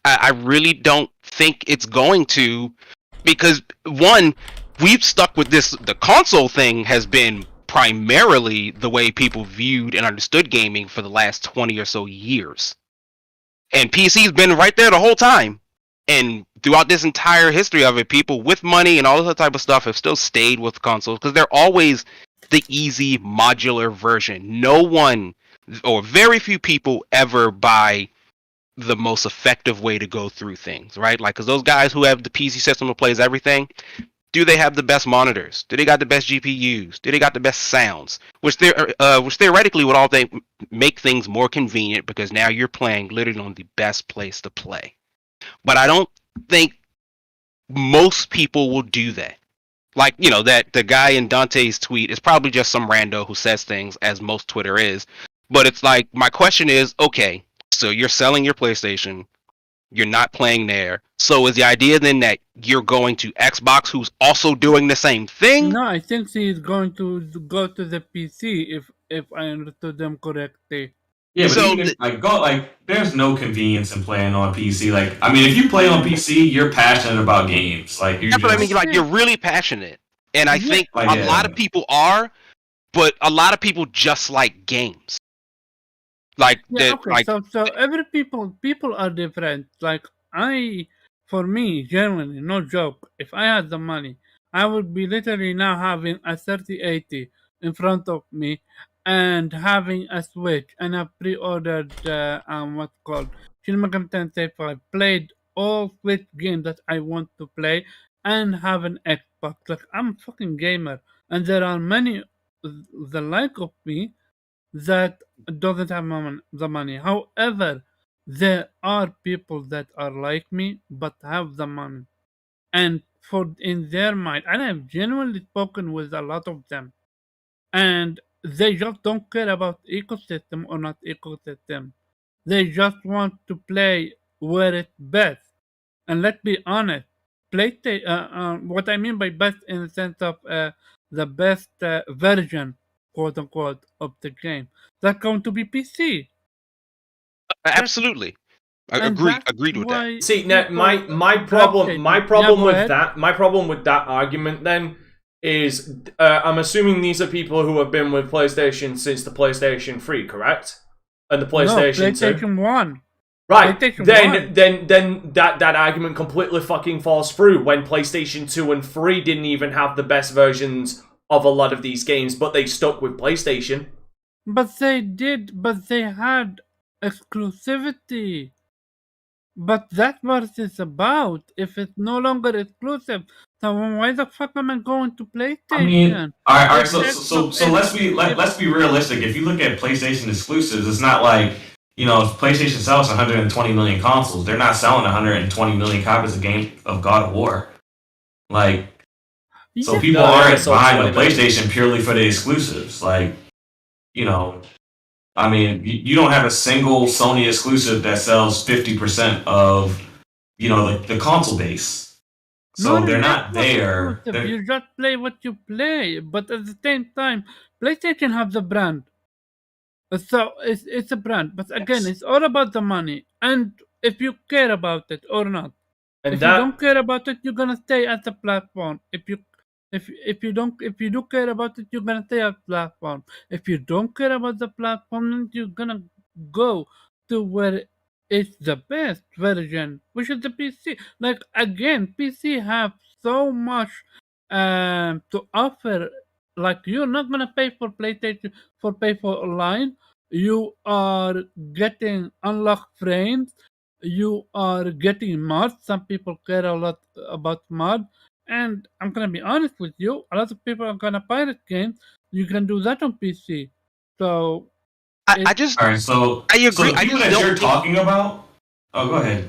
I really don't think it's going to, because one, we've stuck with this. The console thing has been primarily the way people viewed and understood gaming for the last 20 or so years. And PC's been right there the whole time. And throughout this entire history of it, people with money and all that type of stuff have still stayed with consoles because they're always the easy modular version. No one or very few people ever buy the most effective way to go through things, right? Like, because those guys who have the PC system that plays everything, do they have the best monitors? Do they got the best GPUs? Do they got the best sounds? Which theoretically would all make things more convenient because now you're playing literally on the best place to play. But I don't think most people will do that. Like, you know, that the guy in Dante's tweet is probably just some rando who says things, as most Twitter is. But it's like, my question is, okay, so you're selling your PlayStation, you're not playing there. So is the idea then that you're going to Xbox, who's also doing the same thing? No, I think he's going to go to the PC if I understood them correctly. Yeah, but there's no convenience in playing on PC. Like, I mean, if you play on PC, you're passionate about games. Like, that's what I mean. Like, you're really passionate, and I think a lot of people are, but a lot of people just like games. Like, so every people are different. Like, for me, genuinely, no joke. If I had the money, I would be literally now having a 3080 in front of me. And having a Switch, and I pre-ordered what's called Shin Megami Tensei 5, played all Switch games that I want to play, and have an Xbox. Like, I'm a fucking gamer, and there are many the like of me that doesn't have the money. However, there are people that are like me but have the money, and for in their mind, and I've genuinely spoken with a lot of them, and they just don't care about ecosystem or not ecosystem. They just want to play where it's best. And let's be honest, what I mean by best in the sense of the best version, quote unquote, of the game, that's going to be PC. Absolutely. And Agreed. that's Agreed with that. why See, now people my problem go with ahead. that argument then is I'm assuming these are people who have been with PlayStation since the PlayStation 3, correct? And the PlayStation 2. PlayStation 1. Right. PlayStation 1. Then that argument completely fucking falls through when PlayStation 2 and 3 didn't even have the best versions of a lot of these games, but they stuck with PlayStation. But they had exclusivity. But that's what it's about. If it's no longer exclusive, then why the fuck am I going to PlayStation? I mean, all right. So It's- let's be realistic. If you look at PlayStation exclusives, it's not like, you know, if PlayStation sells 120 million consoles, they're not selling 120 million copies of God of War. Like, so Yeah. people No, aren't it's also buying a 20 million. PlayStation purely for the exclusives. Like, you know, I mean, you don't have a single Sony exclusive that sells 50% of, you know, the console base. So they're not there. Exclusive. You just play what you play, but at the same time, PlayStation has the brand. So it's a brand, but again, Yes. it's all about the money, and if you care about it or not. And If that you don't care about it, you're gonna stay at the platform. If you do care about it, you're gonna stay at platform. If you don't care about the platform, then you're gonna go to where it's the best version, which is the PC. Like again, PC have so much to offer. Like you're not gonna pay for PlayStation pay for online. You are getting unlocked frames. You are getting mods. Some people care a lot about mod. And I'm gonna be honest with you, a lot of people are gonna pirate games. You can do that on PC. So I just All right. So I agree. So the I people just that you're don't think- talking about. Oh, go ahead.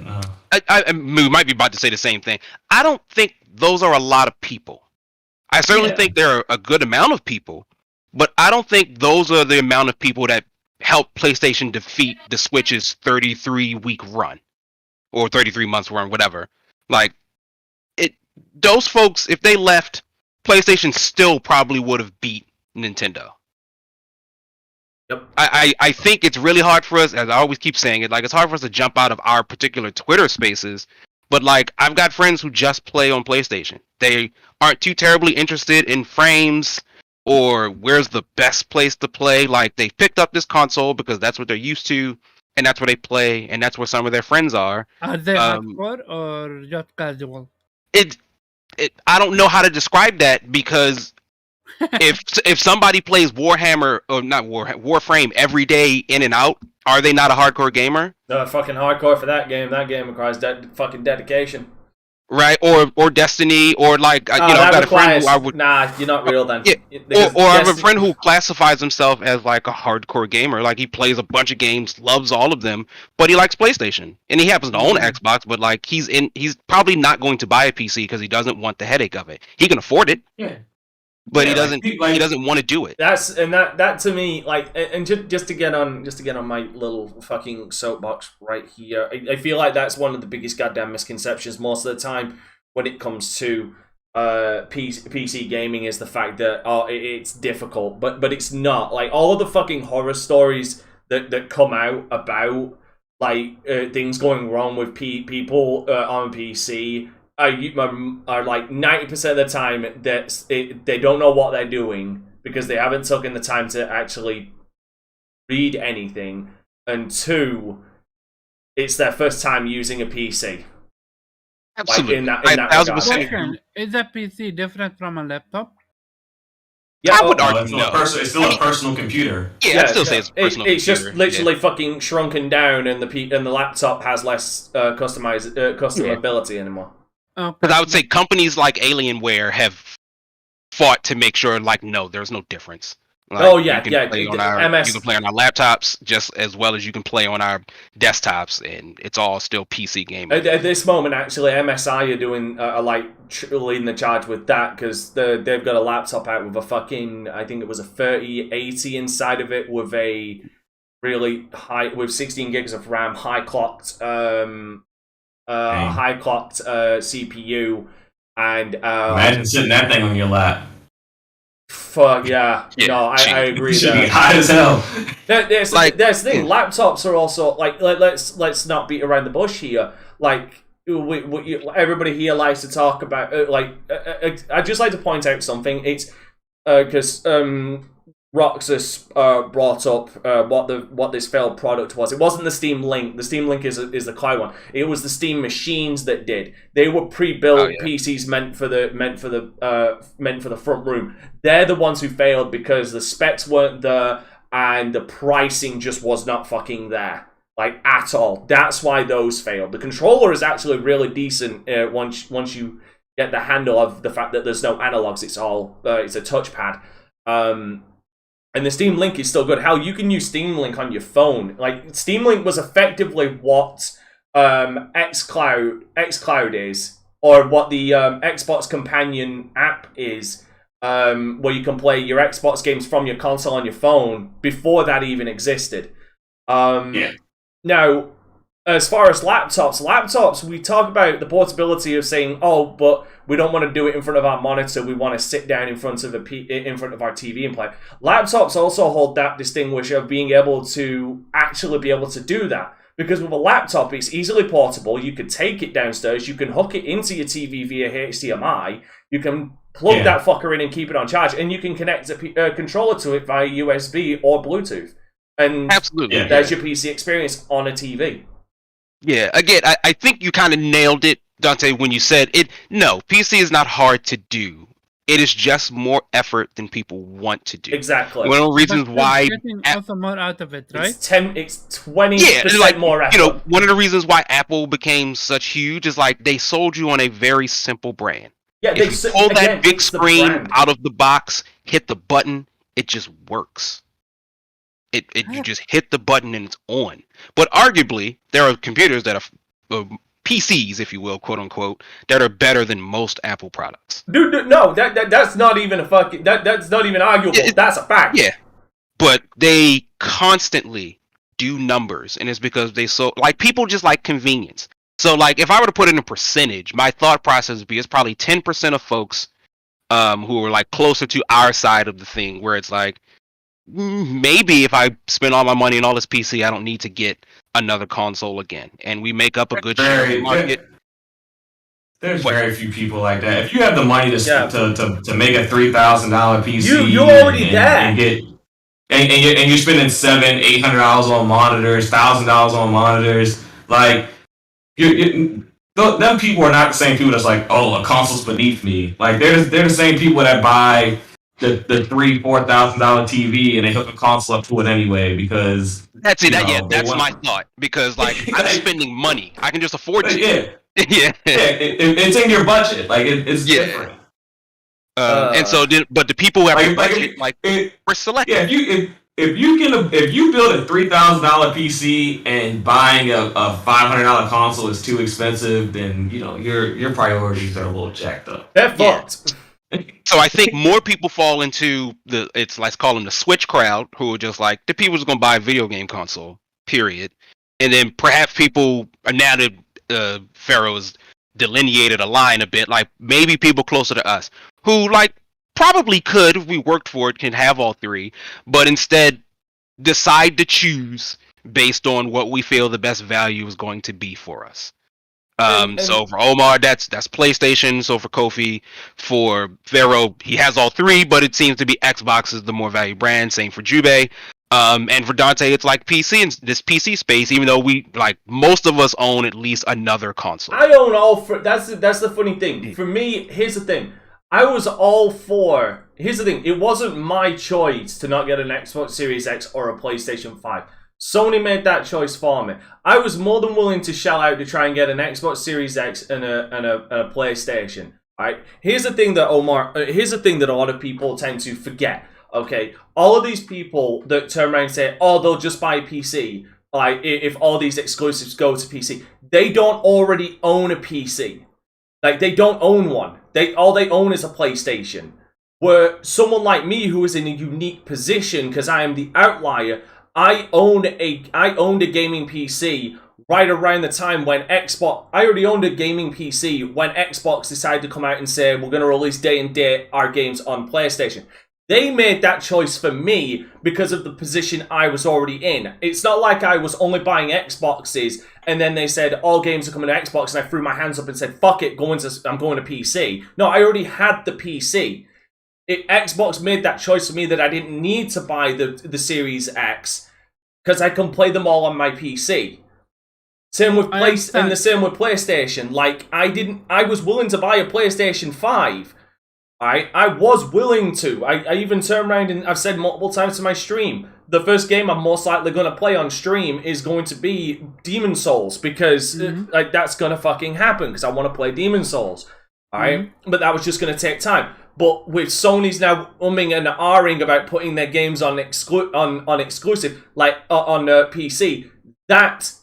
We might be about to say the same thing. I don't think those are a lot of people. I certainly Yeah. think there are a good amount of people, but I don't think those are the amount of people that helped PlayStation defeat the Switch's 33-week run or 33 months run, whatever. Like those folks, if they left, PlayStation still probably would have beat Nintendo. Yep. I think it's really hard for us, as I always keep saying it, like it's hard for us to jump out of our particular Twitter spaces. But like I've got friends who just play on PlayStation. They aren't too terribly interested in frames or where's the best place to play. Like they picked up this console because that's what they're used to, and that's where they play, and that's where some of their friends are. are they hardcore or just casual? I don't know how to describe that because if somebody plays Warhammer or not Warframe every day in and out, are they not a hardcore gamer? No, fucking hardcore for that game. That game requires fucking dedication. Right, or Destiny, or like I've that got a friend requires, who I would Nah, you're not real then. Yeah, Because or I have a Destiny- friend who classifies himself as like a hardcore gamer. Like he plays a bunch of games, loves all of them, but he likes PlayStation, and he happens to own an Xbox. But like he's probably not going to buy a PC because he doesn't want the headache of it. He can afford it, Yeah. but Yeah, he doesn't. like- he doesn't want to do it. That to me, like, and just to get on my little fucking soapbox right here, I feel like that's one of the biggest goddamn misconceptions most of the time when it comes to PC gaming is the fact that it's difficult, but it's not. Like all of the fucking horror stories that come out about like things going wrong with people on PC are like 90% of the time that they don't know what they're doing because they haven't taken the time to actually read anything, and two, it's their first time using a PC. Absolutely, in that I regard. 1000% Question: is a PC different from a laptop? Yeah, I would No, argue it's, no. it's still a personal computer. Yeah, I'd still say it's a personal It's just computer. literally fucking shrunken down, and the laptop has less customability anymore. Because I would say companies like Alienware have fought to make sure, like, no, there's no difference. Like, yeah, you can yeah. play on MS. you can play on our laptops just as well as you can play on our desktops, and it's all still PC gaming. At this moment, actually, MSI are doing leading the charge with that because they've got a laptop out with a fucking, I think it was a 3080 inside of it with a really high, with 16 gigs of RAM, high clocked CPU, and Imagine sitting that thing on your lap. fuck yeah, Yeah, no, I agree. Should be There. hot as hell. There's the thing. Laptops are also like let's not beat around the bush here. Like everybody here likes to talk about. I'd just like to point out something. It's because Roxas brought up what this failed product was. It wasn't the Steam Link. The Steam Link is the cloud one. It was the Steam machines that did. They were pre-built PCs meant for the front room. They're the ones who failed because the specs weren't there and the pricing just was not fucking there, like at all. That's why those failed. The controller is actually really decent once you get the handle of the fact that there's no analogs. It's all it's a touchpad. And the Steam Link is still good. Hell, you can use Steam Link on your phone. Like, Steam Link was effectively what xCloud is, or what the Xbox Companion app is, where you can play your Xbox games from your console on your phone before that even existed. Now, as far as laptops, we talk about the portability of saying, oh, but we don't want to do it in front of our monitor. We want to sit down in front of our TV and play. Laptops also hold that distinguish of being able to actually be able to do that. Because with a laptop, it's easily portable. You can take it downstairs. You can hook it into your TV via HDMI. You can plug that fucker in and keep it on charge. And you can connect a controller to it via USB or Bluetooth. And Absolutely. there's your PC experience on a TV. Yeah, again, I think you kind of nailed it, Dante, when you said it. No, PC is not hard to do. It is just more effort than people want to do. Exactly. One of the reasons why getting also more out of it, right? It's 20% more effort. You know, one of the reasons why Apple became such huge is like they sold you on a very simple brand. Yeah, if you pull that big screen out of the box, hit the button, it just works. You just hit the button and it's on. But arguably, there are computers that are PCs, if you will, quote unquote, that are better than most Apple products. Dude, no, that's not even a fucking that's not even arguable. That's a fact. Yeah, but they constantly do numbers, and it's because people just like convenience. So, like, if I were to put it in a percentage, my thought process would be it's probably 10% of folks who are like closer to our side of the thing, where it's like, maybe if I spend all my money on all this PC, I don't need to get another console again. And we make up a good share of the market. There's very few people like that. If you have the money to make a $3,000 PC, you already there. And you're spending $700-800 on monitors, $1,000 on monitors, like them people are not the same people that's like, oh, a console's beneath me. Like they're the same people that buy the $3,000-4,000 TV and they hook a console up to it anyway because that's it. That's my thought, because like I'm spending money, I can just afford to. It's in your budget. Like it's different. And so, but the people who have a budget, we're selective. Yeah, if you build a $3,000 PC and buying a $500 console is too expensive, then your priorities are a little jacked up. They're fucked. So I think more people fall into let's call them the Switch crowd, who are just like the people who's gonna buy a video game console, period. And then perhaps people are now that Pharaoh has delineated a line a bit, like maybe people closer to us who like probably could, if we worked for it, can have all three, but instead decide to choose based on what we feel the best value is going to be for us. So for Omar, that's PlayStation. So for Kofi, for Pharaoh, he has all three, but it seems to be Xbox is the more value brand. Same for Jube. And for Dante, it's like PC in this PC space, even though we like most of us own at least another console. I own all for that's the funny thing. For me, here's the thing. I was all for. Here's the thing. It wasn't my choice to not get an Xbox Series X or a PlayStation 5. Sony made that choice for me. I was more than willing to shell out to try and get an Xbox Series X and a PlayStation. All right. Here's the thing that a lot of people tend to forget. Okay, all of these people that turn around and say, "Oh, they'll just buy a PC." Like if all these exclusives go to PC, they don't already own a PC. Like they don't own one. All they own is a PlayStation. Where someone like me, who is in a unique position because I am the outlier, I owned a gaming PC right around the time when Xbox. I already owned a gaming PC when Xbox decided to come out and say we're going to release day and date our games on PlayStation. They made that choice for me because of the position I was already in. It's not like I was only buying Xboxes and then they said all games are coming to Xbox and I threw my hands up and said fuck it, I'm going to PC. No, I already had the PC. Xbox made that choice for me that I didn't need to buy the Series X because I can play them all on my PC. Same with and the same with PlayStation. Like I was willing to buy a PlayStation 5. I was willing to. I even turned around and I've said multiple times to my stream, the first game I'm most likely going to play on stream is going to be Demon Souls because like that's going to fucking happen because I want to play Demon Souls. Alright? But that was just going to take time. But with Sony's now umming and ahhing about putting their games on exclusive, like on PC, that's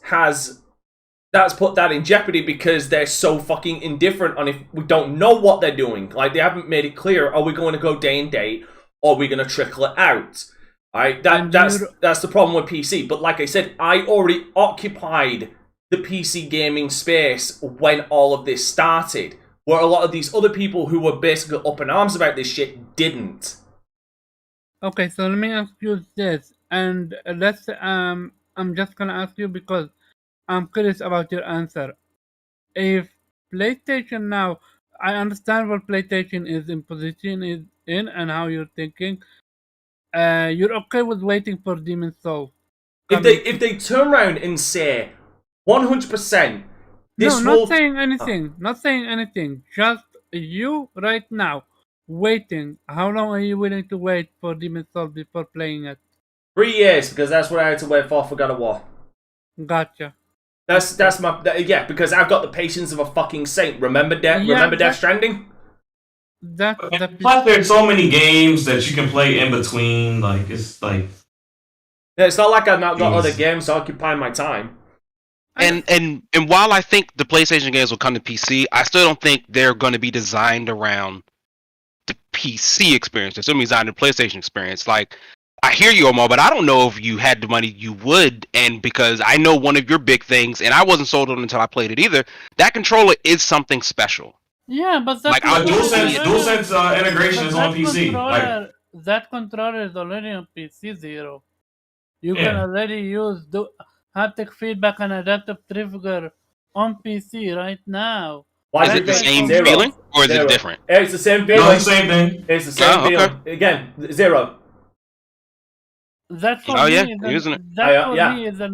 put that in jeopardy because they're so fucking indifferent on if we don't know what they're doing. Like, they haven't made it clear, are we going to go day and date, or are we going to trickle it out? Alright, that's the problem with PC. But like I said, I already occupied the PC gaming space when all of this started, where a lot of these other people who were basically up in arms about this shit didn't. Okay, so let me ask you this, and I'm just gonna ask you because I'm curious about your answer. If PlayStation now, I understand what PlayStation is in position is in and how you're thinking. You're okay with waiting for Demon Souls? If they turn around and say 100%, not saying anything. Not saying anything. Just you right now waiting. How long are you willing to wait for Demon Souls before playing it? 3 years, because that's what I had to wait for God of War. Gotcha. That's my because I've got the patience of a fucking saint. Remember Death Stranding? Plus, there's so many games that you can play in between. Like it's like it's not like I've not got other games to occupy my time. And while I think the PlayStation games will come to PC, I still don't think they're going to be designed around the PC experience. They're still designed the PlayStation experience. Like, I hear you, Omar, but I don't know if you had the money you would. And because I know one of your big things, and I wasn't sold on it until I played it either, that controller is something special. Yeah, but that like DualSense integration is on PC. That controller is already on PC Zero. You can already use haptic feedback and adaptive trigger on PC right now. Is it the same feeling, or is it different? It's the same feeling. No, it's the same thing. It's the same feeling. Okay. Again, Zero. That for me is a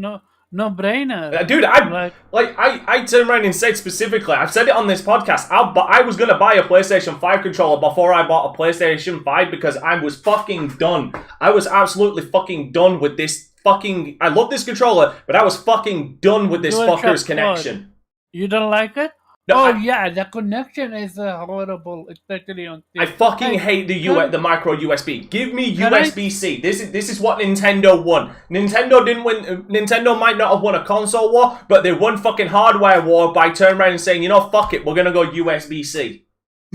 no-brainer. Dude, I turned around and said specifically, I've said it on this podcast, I was going to buy a PlayStation 5 controller before I bought a PlayStation 5 because I was fucking done. I was absolutely fucking done with this fucking... I love this controller, but I was fucking done with this fucker's connection. You don't like it? No, the connection is horrible, especially on. I fucking hate the micro USB. Give me USB-C. This is what Nintendo won. Nintendo didn't win. Nintendo might not have won a console war, but they won fucking hardware war by turning around and saying, you know, fuck it, we're gonna go USB-C.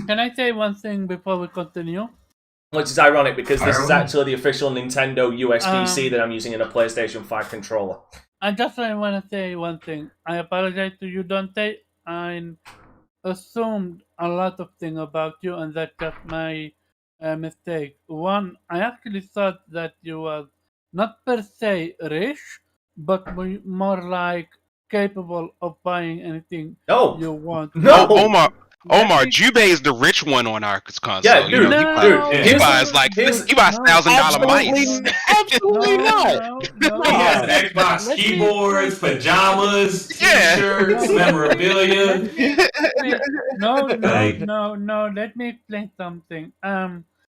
Can I say one thing before we continue? Which is ironic because this is actually the official Nintendo USB-C that I'm using in a PlayStation 5 controller. I just want to say one thing. I apologize to you, Dante. I assumed a lot of things about you, and that's just my mistake. One, I actually thought that you were not per se rich, but more like capable of buying anything you want. No, Omar, Jubei is the rich one on our console. Yeah, dude, he buys $1,000 mice. Absolutely not. He has Xbox keyboards, pajamas, t-shirts, memorabilia. No. Let me explain something.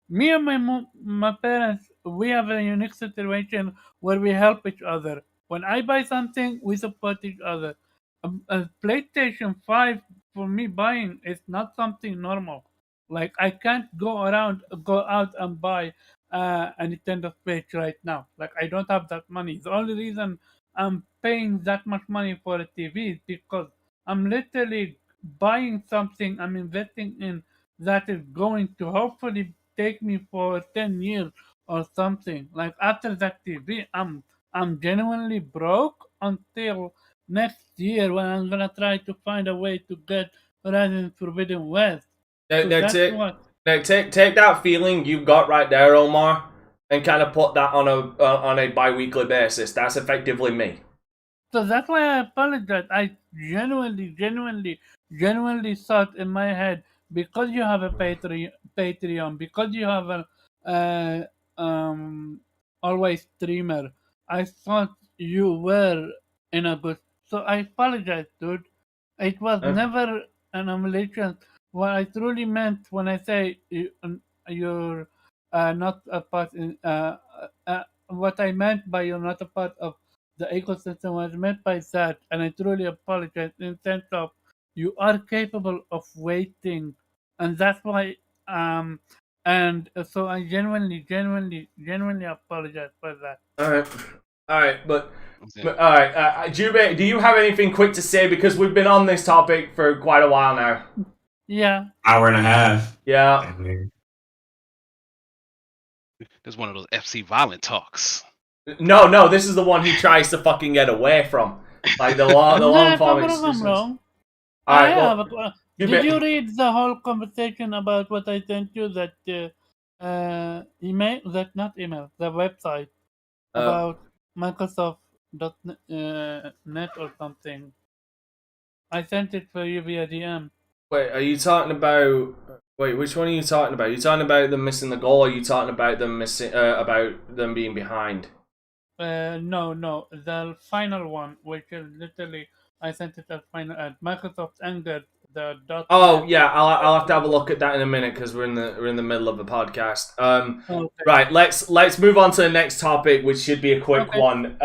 Me and my parents, we have a unique situation where we help each other. When I buy something, we support each other. A PlayStation 5 for me buying is not something normal. Like, I can't go out and buy a Nintendo Switch right now. Like I don't have that money. The only reason I'm paying that much money for a TV is because I'm literally buying something I'm investing in that is going to hopefully take me for 10 years or something. Like after that TV, I'm genuinely broke until next year when I'm gonna try to find a way to get Horizon Forbidden West. Now, So now, that's take, what. now take that feeling you've got right there, Omar, and kind of put that on a bi-weekly basis. That's effectively me. So that's why I apologize. I genuinely thought in my head because you have a Patreon, because you have a always streamer. I thought you were in a good. So I apologize, dude. It was Okay. never an emulation. What I truly meant when I say you're not a part in what I meant by you're not a part of the ecosystem was meant by that, and I truly apologize in sense of you are capable of waiting, and that's why and so I genuinely apologize for that. All right, but all right, Jube, do you have anything quick to say because we've been on this topic for quite a while now? Yeah. Hour and a half. Yeah. There's one of those FC violent talks. No, this is the one he tries to fucking get away from, like the long form existence. Wrong. All right, I have well, did you read the whole conversation about what I sent you? That email, that not email, the website about Microsoft.net or something. I sent it for you via DM. Wait, are you talking about? Wait, which one are you talking about? Are you talking about them missing the goal? Or are you talking about them missing? About them being behind? No, the final one, which is literally I sent it as final at Microsoft Anger. The dot. Oh yeah, I'll have to have a look at that in a minute because we're in the middle of the podcast. Okay. Right, let's move on to the next topic, which should be a quick Okay. one.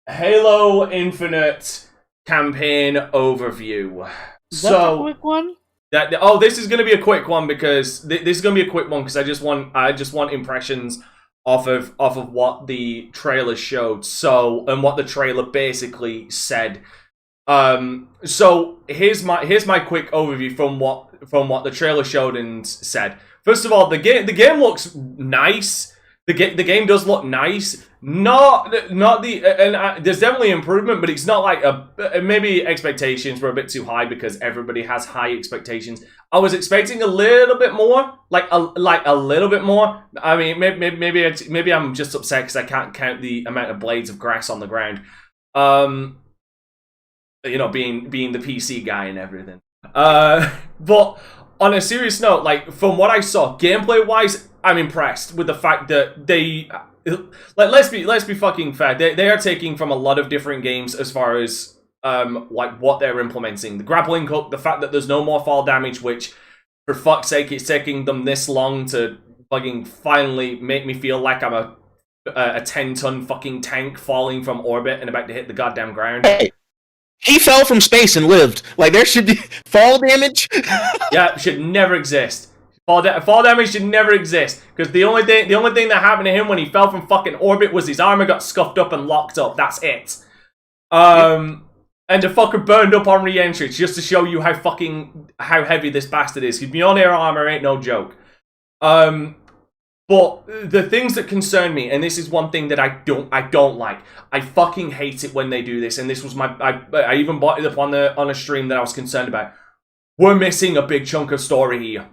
Halo Infinite campaign overview. That's a quick one. This is going to be a quick one because this is going to be a quick one because I just want impressions off of what the trailer showed. So and what the trailer basically said. So here's my quick overview from what the trailer showed and said. First of all, the game looks nice. The game does look nice. Not the there's definitely improvement, but it's not like maybe expectations were a bit too high because everybody has high expectations. I was expecting a little bit more, like a little bit more. I mean, maybe I'm just upset because I can't count the amount of blades of grass on the ground. You know, being the PC guy and everything. But on a serious note, like from what I saw, gameplay wise, I'm impressed with the fact that they, like, let's be fucking fair. They are taking from a lot of different games as far as like what they're implementing. The grappling hook, the fact that there's no more fall damage, which for fuck's sake, it's taking them this long to fucking finally make me feel like I'm a 10-ton fucking tank falling from orbit and about to hit the goddamn ground. Hey, he fell from space and lived. Like, there should be fall damage. Yeah, should never exist. Fall damage should never exist because the only thing that happened to him when he fell from fucking orbit was his armor got scuffed up and locked up. That's it. And the fucker burned up on re-entry just to show you how heavy this bastard is. His Mjolnir armor ain't no joke. But the things that concern me, and this is one thing that I don't like. I fucking hate it when they do this, and this was I even brought it up on a stream that I was concerned about. We're missing a big chunk of story here.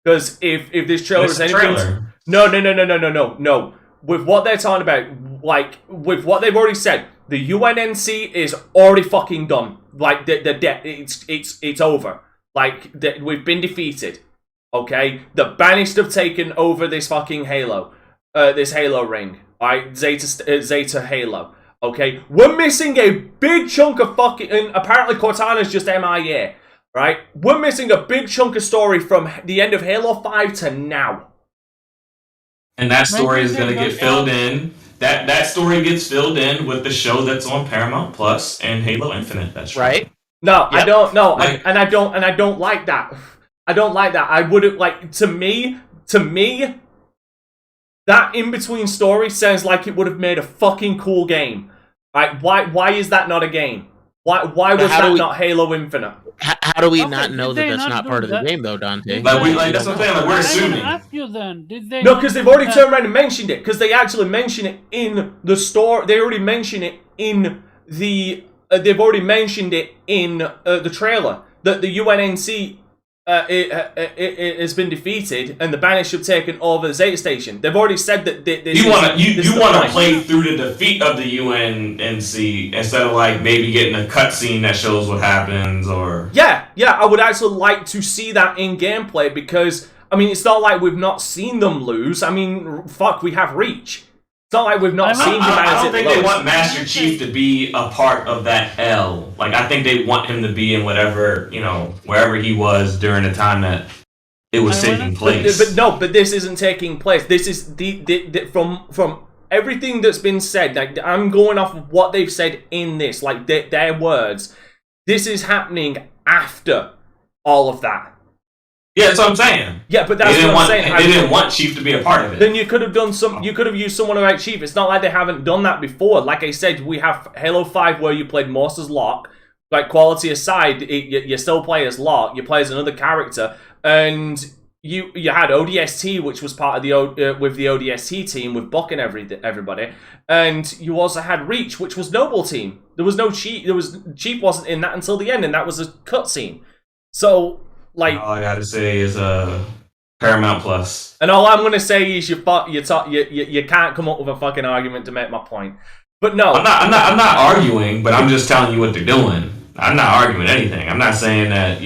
Because if this trailer is anything... No. With what they're talking about, like, with what they've already said, the UNNC is already fucking done. Like, it's over. Like, we've been defeated. Okay? The Banished have taken over this fucking Halo. This Halo ring. Alright? Zeta Halo. Okay? We're missing a big chunk of fucking... And apparently Cortana's just MIA. Right? We're missing a big chunk of story from the end of Halo 5 to now. And that story is going to get filled in. That story gets filled in with the show that's on Paramount Plus and Halo Infinite. That's right. No, yep. I don't know. Like, I don't like that. I don't like that. I wouldn't like to me That in-between story sounds like it would have made a fucking cool game. Right? Why is that not a game? Why was that not Halo Infinite? How do we not know that that's not part of the game, though, Dante? That's what I'm saying. Like, we're assuming. Ask you then. Did they? No, because they've already turned around and mentioned it. Because they actually mention it in the store. They already mention it in the. They've already mentioned it in the trailer that the UNNC it has been defeated and the Banished have taken over the Zeta Station. They've already said that. You want to play through the defeat of the UNNC instead of like maybe getting a cutscene that shows what happens or. Yeah, I would actually like to see that in gameplay because I mean it's not like we've not seen them lose. I mean, fuck, we have Reach. It's not like we've not seen the I don't think they want Master Chief to be a part of that L. Like, I think they want him to be in whatever, wherever he was during the time that it was taking place. But this isn't taking place. This is from everything that's been said. Like, I'm going off of what they've said in this, like their words. This is happening after all of that. Yeah, that's what I'm saying. Yeah, but that's what I'm saying. They didn't want Chief to be a part of it. Then you could have done you could have used someone like Chief. It's not like they haven't done that before. Like I said, we have Halo 5 where you played most as Locke. Like, quality aside, you still play as Locke. You play as another character. And you had ODST, which was part of the with the ODST team, with Buck and everybody. And you also had Reach, which was Noble Team. There was no Chief. Chief wasn't in that until the end, and that was a cutscene. So... like, all I gotta say is Paramount Plus. And all I'm gonna say is you can't come up with a fucking argument to make my point. But no, I'm not arguing, but I'm just telling you what they're doing. I'm not arguing anything. I'm not saying that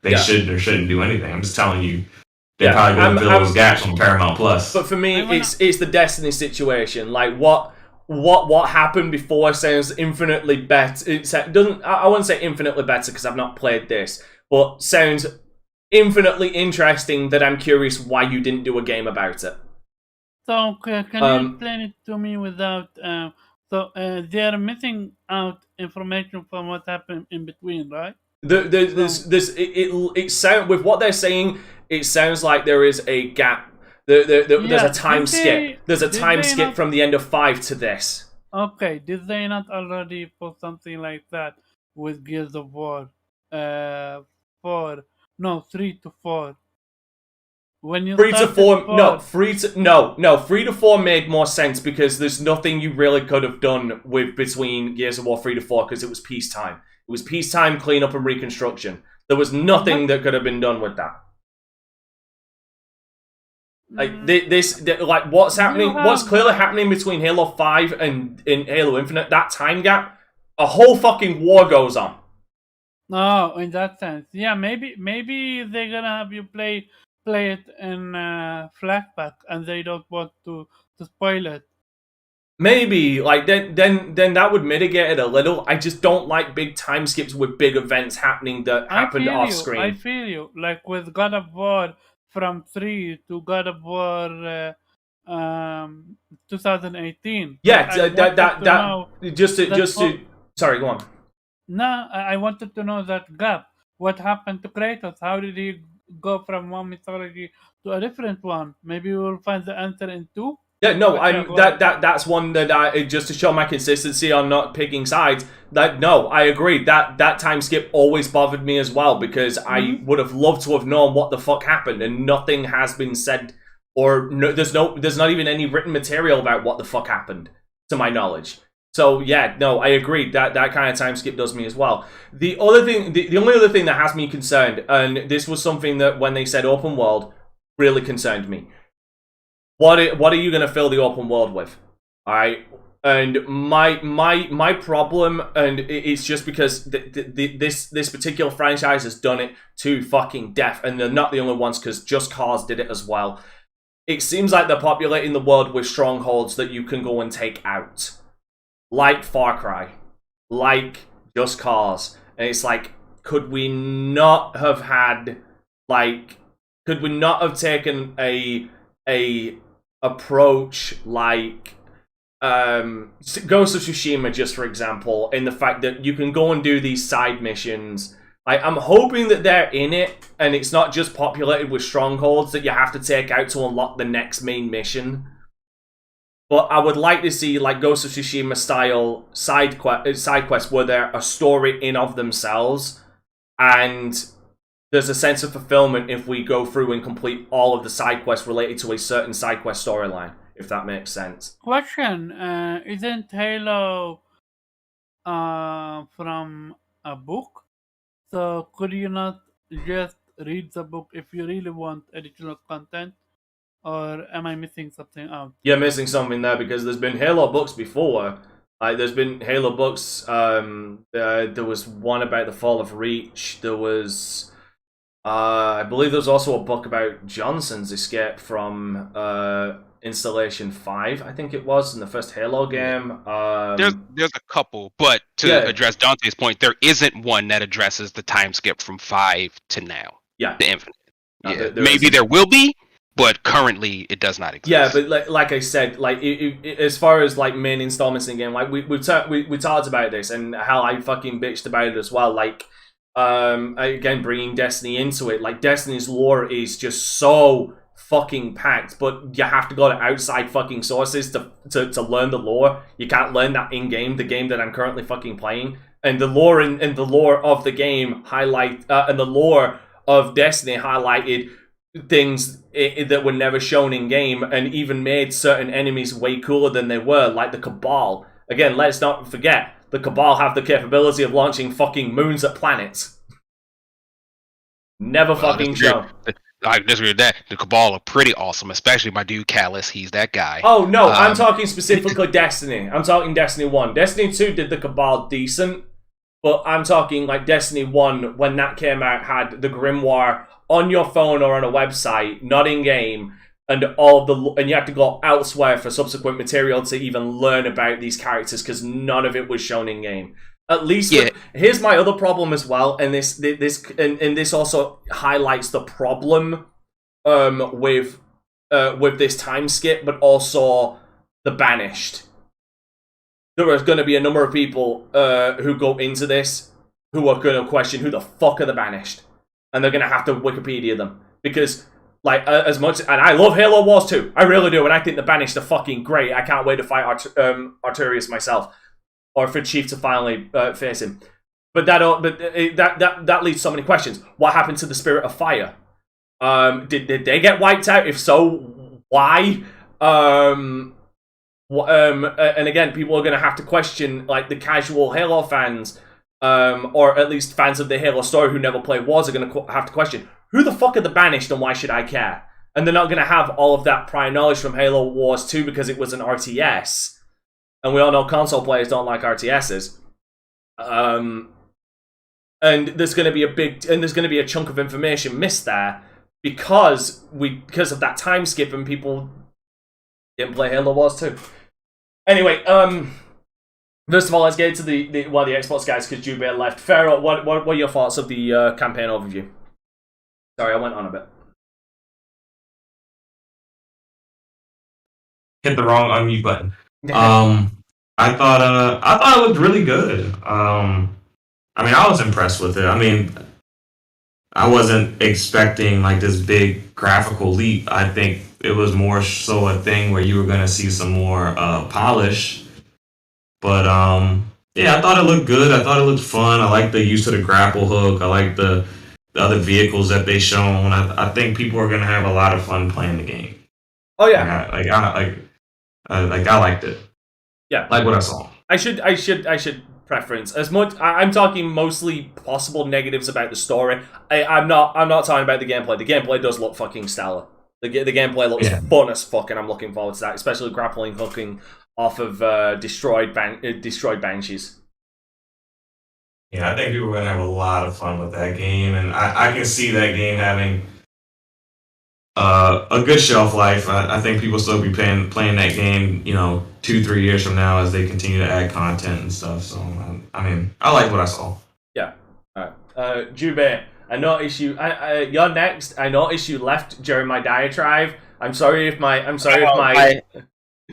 they should or shouldn't do anything. I'm just telling you they're probably gonna fill those gaps on Paramount Plus. But for me, it's the Destiny situation. Like what happened before sounds infinitely better. I wouldn't say infinitely better because I've not played this. But sounds infinitely interesting that I'm curious why you didn't do a game about it. So can you explain it to me without... they're missing out information from what happened in between, right? It sound with what they're saying, it sounds like there is a gap. There's a time skip. There's a time skip from the end of 5 to this. Okay, did they not already put something like that with Gears of War? 3 to 4. When you 3 to 4, 3 to 4 made more sense because there's nothing you really could have done with between Gears of War 3 to 4 because it was peacetime. It was peacetime cleanup and reconstruction. There was nothing that could have been done with that. Like what's happening? What's clearly happening between Halo 5 and in Halo Infinite? That time gap, a whole fucking war goes on. No, in that sense, yeah. Maybe they're gonna have you play it in flashback, and they don't want to spoil it. Maybe then that would mitigate it a little. I just don't like big time skips with big events happening that happened off screen. I feel you. Like with God of War from 3 to God of War 2018. Yeah, sorry, go on. No, I wanted to know that gap. What happened to Kratos? How did he go from one mythology to a different one? Maybe we'll find the answer in 2. Yeah, no, that's one that I just to show my consistency on not picking sides. I agree. That time skip always bothered me as well because I would have loved to have known what the fuck happened, and nothing has been said, or there's not even any written material about what the fuck happened to my knowledge. So yeah, no, I agree that kind of time skip does me as well. The only other thing that has me concerned, and this was something that when they said open world really concerned me. What are you going to fill the open world with? All right, and my problem, and it's just because this particular franchise has done it to fucking death, and they're not the only ones because Just Cause did it as well. It seems like they're populating the world with strongholds that you can go and take out. Like Far Cry, like Just Cause, and it's like, could we not have taken a approach like Ghost of Tsushima, just for example, in the fact that you can go and do these side missions. I'm hoping that they're in it, and it's not just populated with strongholds that you have to take out to unlock the next main mission. But I would like to see like Ghost of Tsushima style side quests where they're a story in of themselves, and there's a sense of fulfillment if we go through and complete all of the side quests related to a certain side quest storyline, if that makes sense. Question: Isn't Halo from a book? So could you not just read the book if you really want additional content? Or am I missing something out? You're missing something there because there's been Halo books before. Like, there's been Halo books. There was one about the Fall of Reach. There was, I believe, there was also a book about Johnson's escape from Installation 5. I think it was in the first Halo game. There's a couple, but to address Dante's point, there isn't one that addresses the time skip from 5 to now. Yeah, the Infinite. Maybe there will be. But currently, it does not exist. Yeah, but like I said, like as far as like main installments in the game, like we talked about this and how I fucking bitched about it as well. Like, again, bringing Destiny into it, like Destiny's lore is just so fucking packed, but you have to go to outside fucking sources to learn the lore. You can't learn that in game, the game that I'm currently fucking playing, and the lore and the lore of the game and the lore of Destiny highlighted things that were never shown in game, and even made certain enemies way cooler than they were, like the Cabal. Again, let's not forget, the Cabal have the capability of launching fucking moons at planets. Never fucking shown. I disagree with that. The Cabal are pretty awesome, especially my dude Callus. He's that guy. Oh no, I'm talking specifically Destiny. I'm talking Destiny 1. Destiny 2 did the Cabal decent, but I'm talking like Destiny 1, when that came out, had the Grimoire on your phone or on a website, not in game, and you have to go elsewhere for subsequent material to even learn about these characters because none of it was shown in game. At least, here's my other problem as well, and this also highlights the problem with this time skip, but also the Banished. There is going to be a number of people who go into this who are going to question who the fuck are the Banished. And they're going to have to Wikipedia them. Because, like, as much... And I love Halo Wars 2. I really do. And I think the Banished are fucking great. I can't wait to fight Arturius myself. Or for Chief to finally face him. But that leads to so many questions. What happened to the Spirit of Fire? Did they get wiped out? If so, why? And again, people are going to have to question, like, the casual Halo fans... or at least fans of the Halo story who never played Wars are going to have to question, who the fuck are the Banished and why should I care? And they're not going to have all of that prior knowledge from Halo Wars 2 because it was an RTS. And we all know console players don't like RTSs. And there's going to be a chunk of information missed there because of that time skip and people didn't play Halo Wars 2. Anyway, first of all, let's get into the one of the Xbox guys because Jubei left. Pharaoh, what are your thoughts of the campaign overview? Sorry, I went on a bit. Hit the wrong unmute button. I thought it looked really good. I mean, I was impressed with it. I mean, I wasn't expecting like this big graphical leap. I think it was more so a thing where you were going to see some more polish. But yeah, I thought it looked good. I thought it looked fun. I like the use of the grapple hook. I like the other vehicles that they shown. I think people are gonna have a lot of fun playing the game. Oh yeah, I liked it. Yeah, like what I saw. I should preference as much. I'm talking mostly possible negatives about the story. I'm not talking about the gameplay. The gameplay does look fucking stellar. The gameplay looks fun as fuck, and I'm looking forward to that, especially grappling hooking off of destroyed Banshees. Yeah, I think people are going to have a lot of fun with that game, and I can see that game having a good shelf life. I think people still be playing that game, 2-3 years from now as they continue to add content and stuff. So, I mean, I like what I saw. Yeah. All right. Jubei, I noticed you. You're next. I noticed you left during my diatribe. I'm sorry if my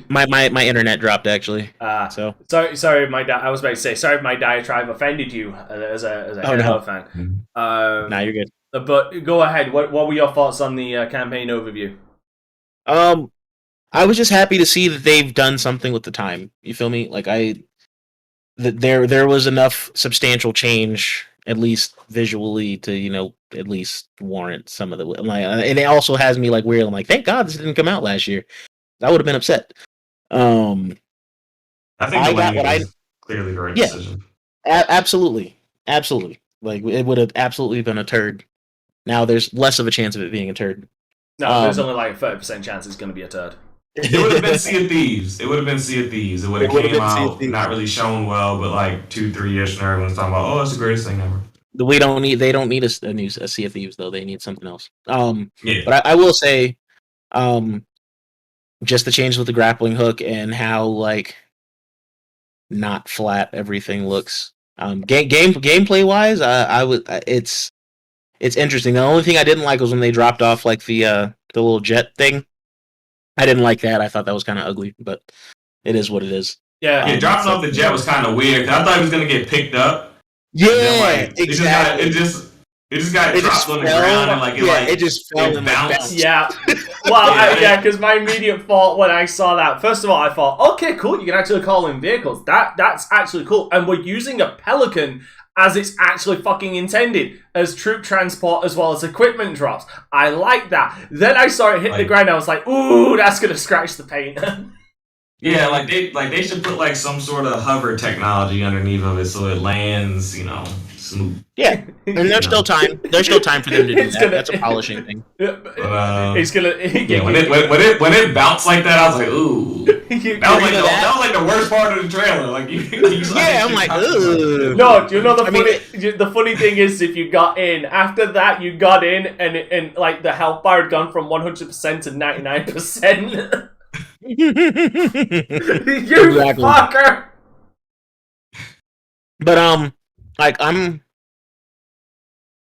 My internet dropped actually. So sorry. I was about to say sorry if my diatribe offended you as a Halo fan. Nah, you're good. But go ahead. What were your thoughts on the campaign overview? I was just happy to see that they've done something with the time. You feel me? Like there was enough substantial change, at least visually, to at least warrant some of the like. And it also has me like weird. I'm like, thank God this didn't come out last year. I would have been upset. I think I the got landing what I was clearly the right yeah, decision. absolutely. Like it would have absolutely been a turd. Now there's less of a chance of it being a turd. No, there's only like a 30% chance it's going to be a turd. It would have been Sea of Thieves. It would have been Sea of Thieves. It would have came out not really shown well, but like 2-3 years from now, everyone's talking about, oh, it's the greatest thing ever. They don't need a Sea of Thieves though. They need something else. Yeah. But I will say, just the change with the grappling hook and how like not flat everything looks. Gameplay wise, it's interesting. The only thing I didn't like was when they dropped off like the little jet thing. I didn't like that. I thought that was kind of ugly, but it is what it is. Yeah, dropping off the jet was kind of weird. I thought he was gonna get picked up. Yeah, then, exactly. It just got dropped on the ground and it just fell and bounced. Yeah. Well, because my immediate thought when I saw that, first of all, I thought, okay, cool, you can actually call in vehicles. That's actually cool. And we're using a Pelican as it's actually fucking intended, as troop transport as well as equipment drops. I like that. Then I saw it hit the ground, I was like, ooh, that's gonna scratch the paint. Yeah, they should put like some sort of hover technology underneath of it so it lands, smooth. Yeah, and there's still time. There's still time for them to do that. That's a polishing thing. It's gonna. When it bounced like that, I was like, ooh. That was like the worst part of the trailer. Like I'm like, ooh. No, do you know the funny thing is if you got in after that, you got in and like the health bar had gone from 100% to 99%. You exactly. fucker. But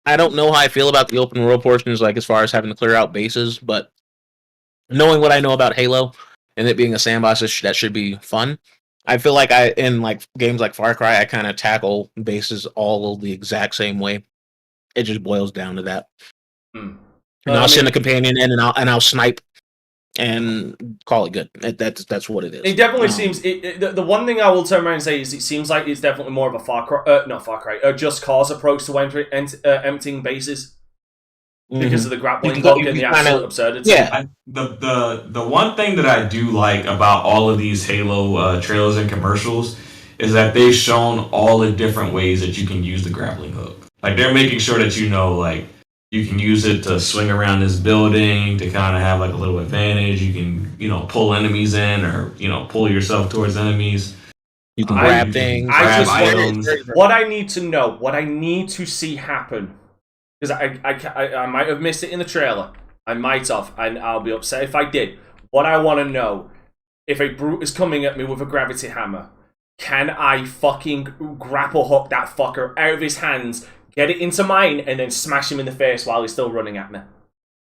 I don't know how I feel about the open world portions, like as far as having to clear out bases, but knowing what I know about Halo and it being a sandbox, that should be fun. I feel like in like games like Far Cry, I kind of tackle bases all the exact same way. It just boils down to that. And I'll send a companion in and I'll snipe and call it good. That's what it is. It definitely seems. The one thing I will turn around and say is it seems like it's definitely more of a not Far Cry, Just Cause approach to emptying bases because of the grappling hook and the absolute absurdity. Yeah. The one thing that I do like about all of these Halo trailers and commercials is that they've shown all the different ways that you can use the grappling hook. Like they're making sure that you can use it to swing around this building to kind of have like a little advantage. You can, pull enemies in or, pull yourself towards enemies. You can grab things. What I need to know, what I need to see happen, because I might have missed it in the trailer. I might have, and I'll be upset if I did. What I want to know, if a brute is coming at me with a gravity hammer, can I fucking grapple hook that fucker out of his hands, get it into mine, and then smash him in the face while he's still running at me?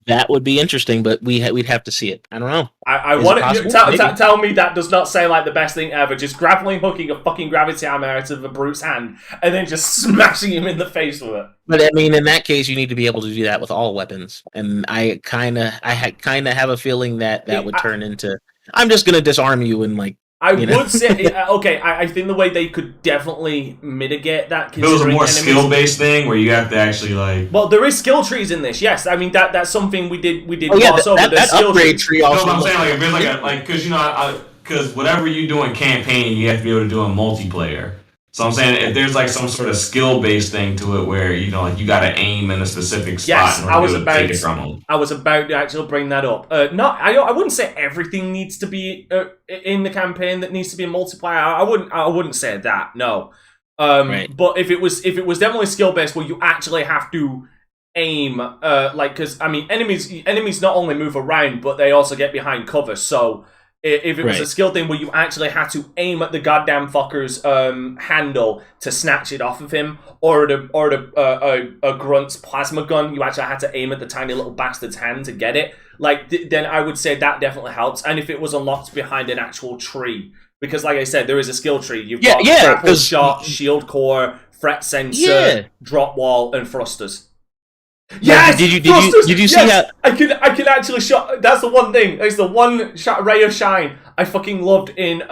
That would be interesting, but we'd have to see it. I don't know. I want to tell me that does not sound like the best thing ever. Just grappling hooking a fucking gravity hammer out of a brute's hand and then just smashing him in the face with it. But I mean, in that case, you need to be able to do that with all weapons, and I kind of have a feeling that would turn into I'm just gonna disarm you and like. I would say, okay, I think the way they could definitely mitigate that... If it was a more skill-based thing where you have to actually, like... Well, there is skill trees in this, yes. I mean, that's something we did gloss over. That upgrade tree also... No, but I'm saying, like, if there's like because, because whatever you do in campaign, you have to be able to do in multiplayer. So I'm saying, if there's, like, some sort of skill-based thing to it where, like, you gotta aim in a specific spot yes, in order to take it from them. I was about to actually bring that up. I wouldn't say everything needs to be in the campaign that needs to be in multiplayer. I wouldn't say that, no. Right. But if it was definitely skill-based where you actually have to aim, because, I mean, enemies not only move around, but they also get behind cover, so... If it was a skill thing where you actually had to aim at the goddamn fucker's handle to snatch it off of him, or a grunt's plasma gun, you actually had to aim at the tiny little bastard's hand to get it. Like, then I would say that definitely helps. And if it was unlocked behind an actual tree, because like I said, there is a skill tree. You've got grapple shot, shield core, threat sensor, drop wall, and thrusters. Yes, did you see yes! how I can actually shot. That's the one thing. It's the one ray of shine I fucking loved in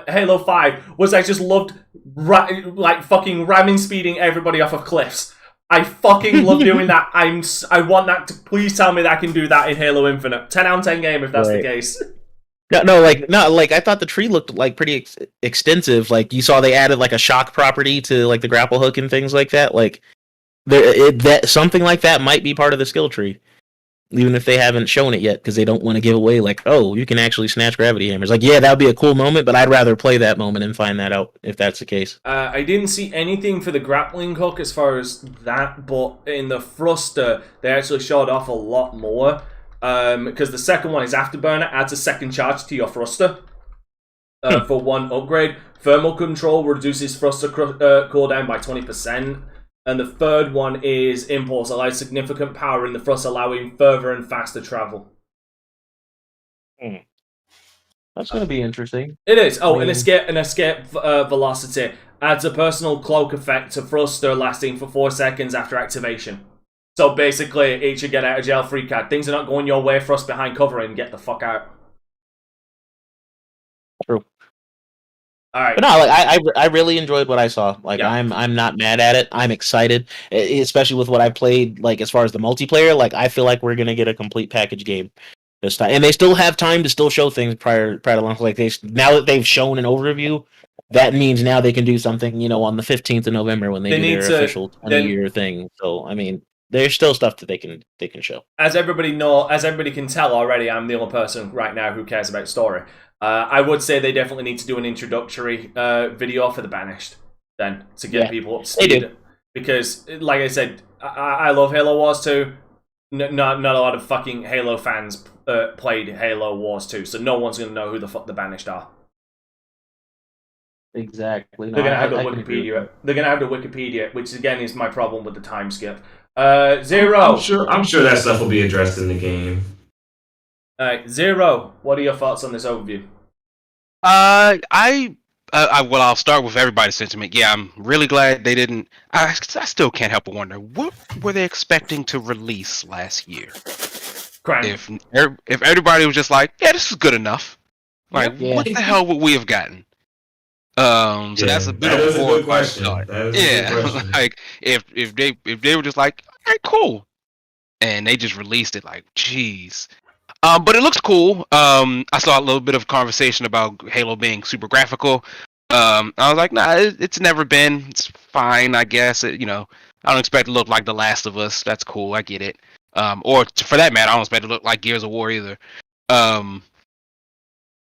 Halo 5 was I just loved like fucking ramming speeding everybody off of cliffs. I fucking love doing that. I want that to please tell me that I can do that in Halo Infinite. 10 out of 10 game if that's the case. No, I thought the tree looked like pretty extensive. Like you saw they added like a shock property to like the grapple hook and things like that. Like that something like that might be part of the skill tree, even if they haven't shown it yet because they don't want to give away like, oh, you can actually snatch gravity hammers. Like, yeah, that would be a cool moment, but I'd rather play that moment and find that out if that's the case. I didn't see anything for the grappling hook as far as that, but in the thruster they actually showed off a lot more. Because the second one is Afterburner, adds a second charge to your thruster for one upgrade. Thermal Control reduces thruster cooldown by 20%. And the third one is Impulse, allows significant power in the thrust, allowing further and faster travel. That's going to be interesting. It is. Oh, an escape velocity adds a personal cloak effect to thruster lasting for 4 seconds after activation. So basically, it should get out of jail free card. Things are not going your way, thrust behind cover and get the fuck out. True. All right. But no, like I really enjoyed what I saw. Like Yeah. I'm not mad at it. I'm excited, especially with what I played. Like as far as the multiplayer, like I feel like we're gonna get a complete package game this time, and they still have time to still show things prior to launch. Like now that they've shown an overview, that means now they can do something. You know, on the 15th of November when they do their official 20-year thing. So I mean, there's still stuff that they can show. As everybody can tell already, I'm the only person right now who cares about story. I would say they definitely need to do an introductory video for the Banished then to get people up to speed. Because, like I said, I love Halo Wars 2. Not a lot of fucking Halo fans played Halo Wars 2, so no one's going to know who the fuck the Banished are. Exactly. No, They're going to have the Wikipedia. They're going to have the Wikipedia, which again is my problem with the time skip. Zero. I'm sure that stuff will be addressed in the game. Alright, Zero, what are your thoughts on this overview? I'll start with everybody's sentiment. Yeah, I'm really glad they didn't. I still can't help but wonder what were they expecting to release last year. Crime. If everybody was just like, yeah, this is good enough. Like, what the hell would we have gotten? So that's a bit of a good question. Like if they were just like, all right, cool, and they just released it, like, jeez. But it looks cool. I saw a little bit of conversation about Halo being super graphical. I was like, nah, it's never been. It's fine, I guess. I don't expect it to look like The Last of Us. That's cool. I get it. Or for that matter, I don't expect it to look like Gears of War either.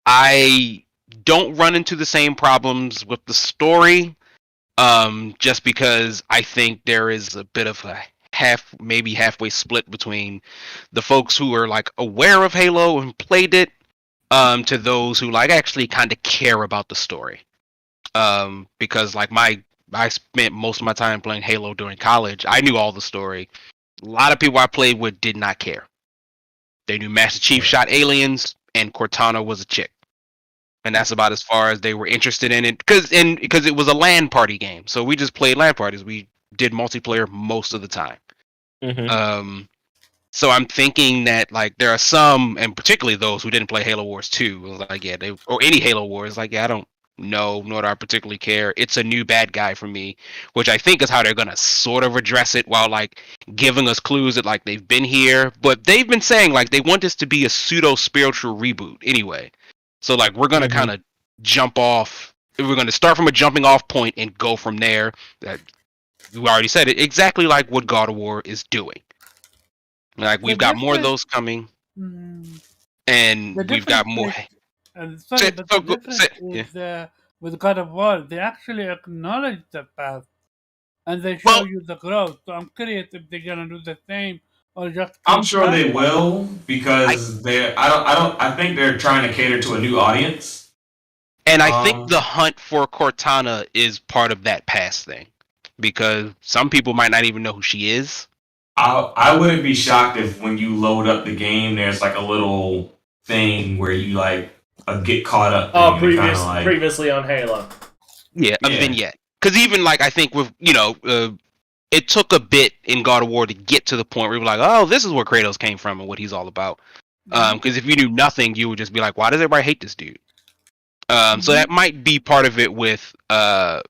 I don't run into the same problems with the story. Just because I think there is a bit of a maybe halfway split between the folks who are like aware of Halo and played it, to those who like actually kind of care about the story. Because like I spent most of my time playing Halo during college. I knew all the story. A lot of people I played with did not care. They knew Master Chief shot aliens and Cortana was a chick. And that's about as far as they were interested in it, because it was a LAN party game. So we just played LAN parties. We did multiplayer most of the time. Mm-hmm. So I'm thinking that like there are some, and particularly those who didn't play Halo Wars 2, like or any Halo Wars, like I don't know, nor do I particularly care. It's a new bad guy for me, which I think is how they're gonna sort of address it, while like giving us clues that like they've been here, but they've been saying like they want this to be a pseudo spiritual reboot anyway. So like we're gonna kind of jump off. We're gonna start from a jumping off point and go from there. That you already said it exactly like what God of War is doing. Like we've got more of those coming, and we've got more. With God of War, they actually acknowledge the path, and they show you the growth. So I'm curious if they're gonna do the same. I'm sure they will, because I think they're trying to cater to a new audience. And I think the hunt for Cortana is part of that past thing, because some people might not even know who she is. I wouldn't be shocked if when you load up the game, there's like a little thing where you like get caught up. Oh, previously on Halo. Yeah, a vignette. Because even like I think with it took a bit in God of War to get to the point where we were like, oh, this is where Kratos came from and what he's all about. Because if you knew nothing, you would just be like, why does everybody hate this dude? So that might be part of it with Halo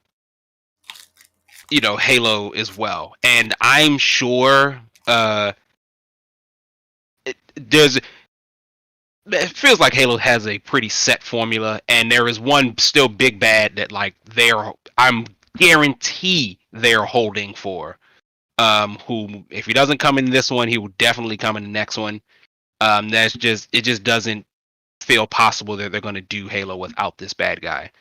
as well. And I'm sure it feels like Halo has a pretty set formula, and there is one still big bad that I'm guarantee they're holding for. Who, if he doesn't come in this one, he will definitely come in the next one. It just doesn't feel possible that they're going to do Halo without this bad guy.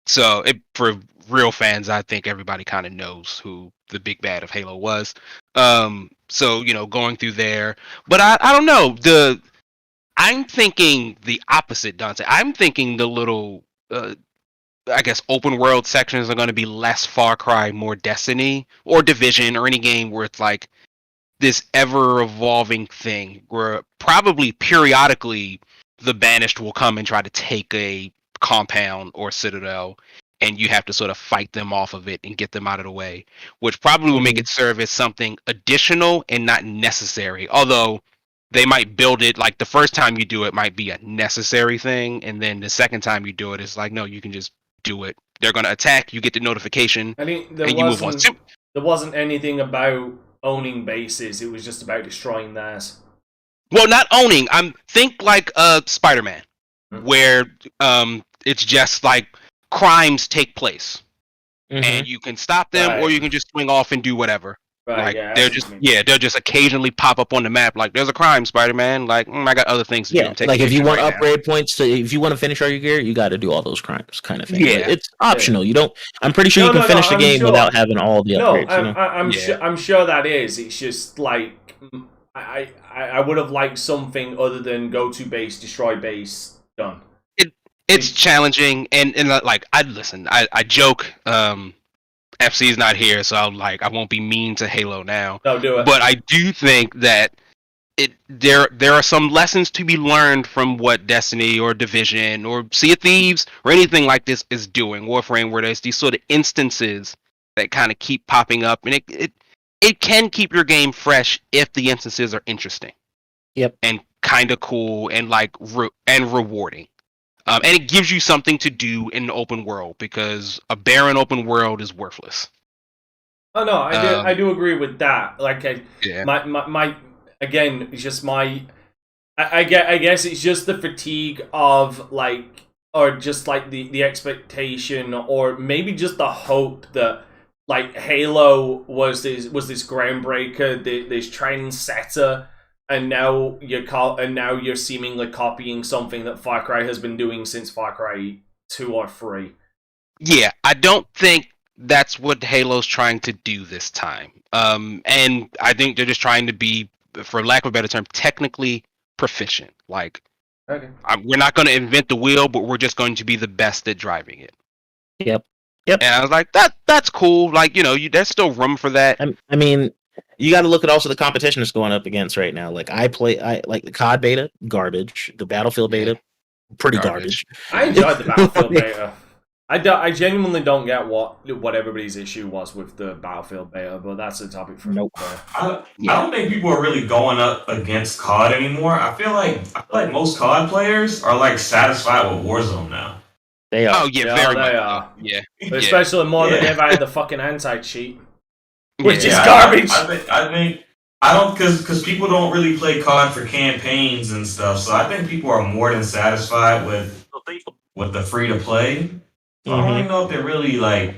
So for real fans, I think everybody kind of knows who the big bad of Halo was. So going through there, but I don't know. I'm thinking the opposite, Dante. I'm thinking the little, I guess, open world sections are going to be less Far Cry, more Destiny or Division or any game where it's like this ever evolving thing where probably periodically the Banished will come and try to take a compound or citadel, and you have to sort of fight them off of it and get them out of the way, which probably will make it serve as something additional and not necessary. Although they might build it like the first time you do it might be a necessary thing, and then the second time you do it, it's like, no, you can just do it. They're going to attack, you get the notification, I think and you move on. There wasn't anything about owning bases, it was just about destroying theirs. Well, not owning. Think like Spider-Man, where it's just like crimes take place, and you can stop them, or you can just swing off and do whatever. Right, like they'll just occasionally pop up on the map. Like there's a crime, Spider-Man. Like I got other things to do. Yeah, like if you want upgrade points, if you want to finish all your gear, you got to do all those crimes, kind of thing. Yeah, but it's optional. You don't. I'm pretty sure you can finish the game without having all the upgrades. I'm sure that is. It's just like I would have liked something other than go to base, destroy base, done. It's challenging, and like I joke. FC's not here, so I won't be mean to Halo now. No, do it. But I do think that there are some lessons to be learned from what Destiny or Division or Sea of Thieves or anything like this is doing. Warframe, where there's these sort of instances that kind of keep popping up, and it can keep your game fresh if the instances are interesting. Yep. And kind of cool and and rewarding. And it gives you something to do in the open world, because a barren open world is worthless. Oh no, I do agree with that. Like, my again, it's just my. I guess it's just the fatigue of like, or just like the expectation, or maybe just the hope that like Halo was this groundbreaker, this trendsetter. And now you're seemingly copying something that Far Cry has been doing since Far Cry 2 or 3. Yeah, I don't think that's what Halo's trying to do this time. And I think they're just trying to be, for lack of a better term, technically proficient. Like, we're not going to invent the wheel, but we're just going to be the best at driving it. Yep. And I was like, that's cool. Like, there's still room for that. I mean, you got to look at also the competition it's going up against right now. Like I like the COD beta, garbage. The Battlefield beta, pretty garbage. I enjoyed the Battlefield beta. I genuinely don't get what everybody's issue was with the Battlefield beta, but that's a topic for I don't think people are really going up against COD anymore. I feel like most COD players are like satisfied with Warzone now. They are. Oh yeah, very much. They are. Yeah, especially more than they've had the fucking anti-cheat. Which is garbage. I don't because people don't really play COD for campaigns and stuff. So I think people are more than satisfied with the free to play. So I don't even know if they're really like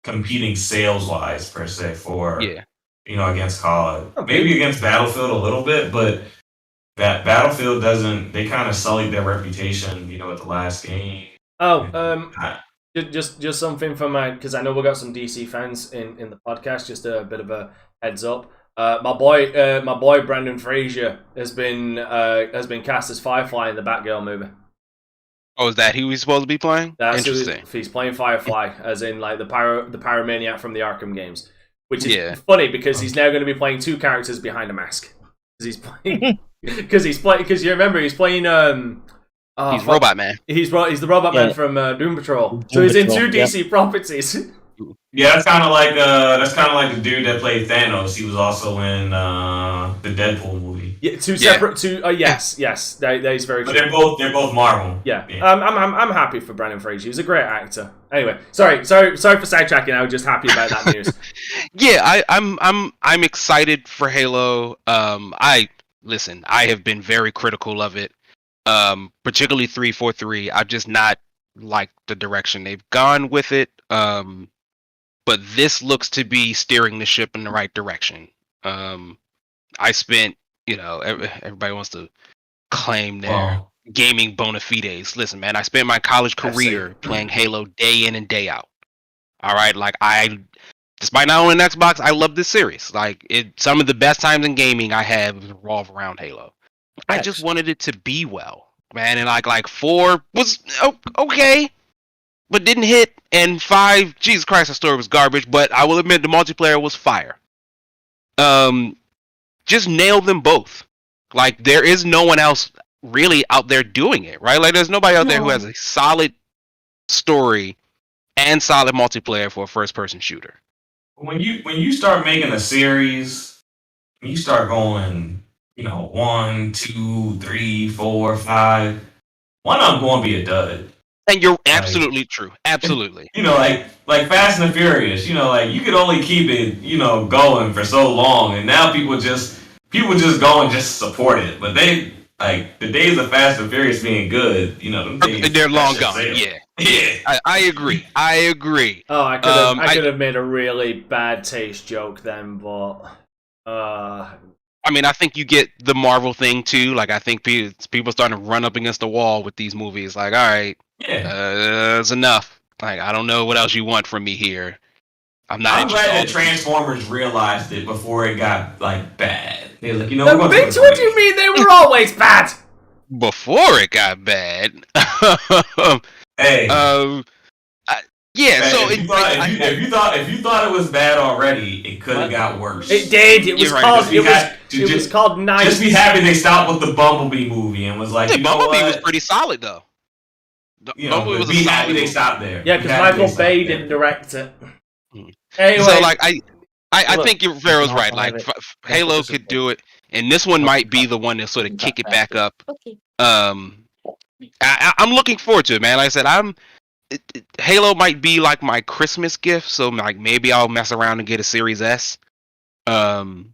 competing sales wise per se for against COD. Okay. Maybe against Battlefield a little bit, but that Battlefield doesn't. They kind of sullied their reputation, at the last game. Just something from because I know we got some DC fans in the podcast. Just a bit of a heads up. My boy Brendan Fraser has been cast as Firefly in the Batgirl movie. Oh, is that who he's supposed to be playing? That's interesting. He's playing Firefly, as in like the pyromaniac from the Arkham games, which is funny because he's now going to be playing two characters behind a mask. Because you remember he's playing he's Robot Man. He's the Robot Man from Doom Patrol. So he's in two DC properties. Yeah, that's kind of like the dude that played Thanos. He was also in the Deadpool movie. Yeah, two Yeah. separate. Yes, that is very But true. they're both Marvel. Yeah, I'm happy for Brendan Fraser. He's a great actor. Anyway, sorry for sidetracking. I was just happy about that news. Yeah, I'm excited for Halo. I have been very critical of it. Particularly 343. I've just not liked the direction they've gone with it. But this looks to be steering the ship in the right direction. I spent, everybody wants to claim their gaming bona fides. Listen, man, I spent my college career playing Halo day in and day out. All right, like despite not owning an Xbox, I love this series. Like some of the best times in gaming I have revolve around Halo. I just wanted it to be well, man, and like 4 was okay, but didn't hit, and 5, Jesus Christ, the story was garbage. But I will admit the multiplayer was fire. Just nailed them both. Like there is no one else really out there doing it, right? Like there's nobody out there who has a solid story and solid multiplayer for a first-person shooter. When you start making a series, when you start going, 1, 2, 3, 4, 5, one of them going to be a dud. And you're absolutely true. Absolutely. Like Fast and the Furious. You could only keep it, going for so long, and now people just go and just support it. But they the days of Fast and Furious being good, they're long gone. Yeah. Yeah. I agree. Oh, I could have made a really bad taste joke then, but I mean, I think you get the Marvel thing too. Like, I think people starting to run up against the wall with these movies. Like, all right, that's enough. Like, I don't know what else you want from me here. I'm glad that Transformers realized it before it got bad. They were like, bitch, what do you mean they were always bad? Before it got bad. Hey. Yeah, man, so if you thought it was bad already, it could have got worse. It did. It was called Nice. Just be happy they stopped with the Bumblebee movie and was like, Bumblebee was pretty solid though. Bumblebee was be happy they stopped there. Yeah, because Michael Bay didn't direct it. Anyway, so I think Pharaoh's right. Like Halo could do it, and this one might be the one to sort of kick it back up. I'm looking forward to it, man. Like I said, Halo might be like my Christmas gift, so like maybe I'll mess around and get a Series S. But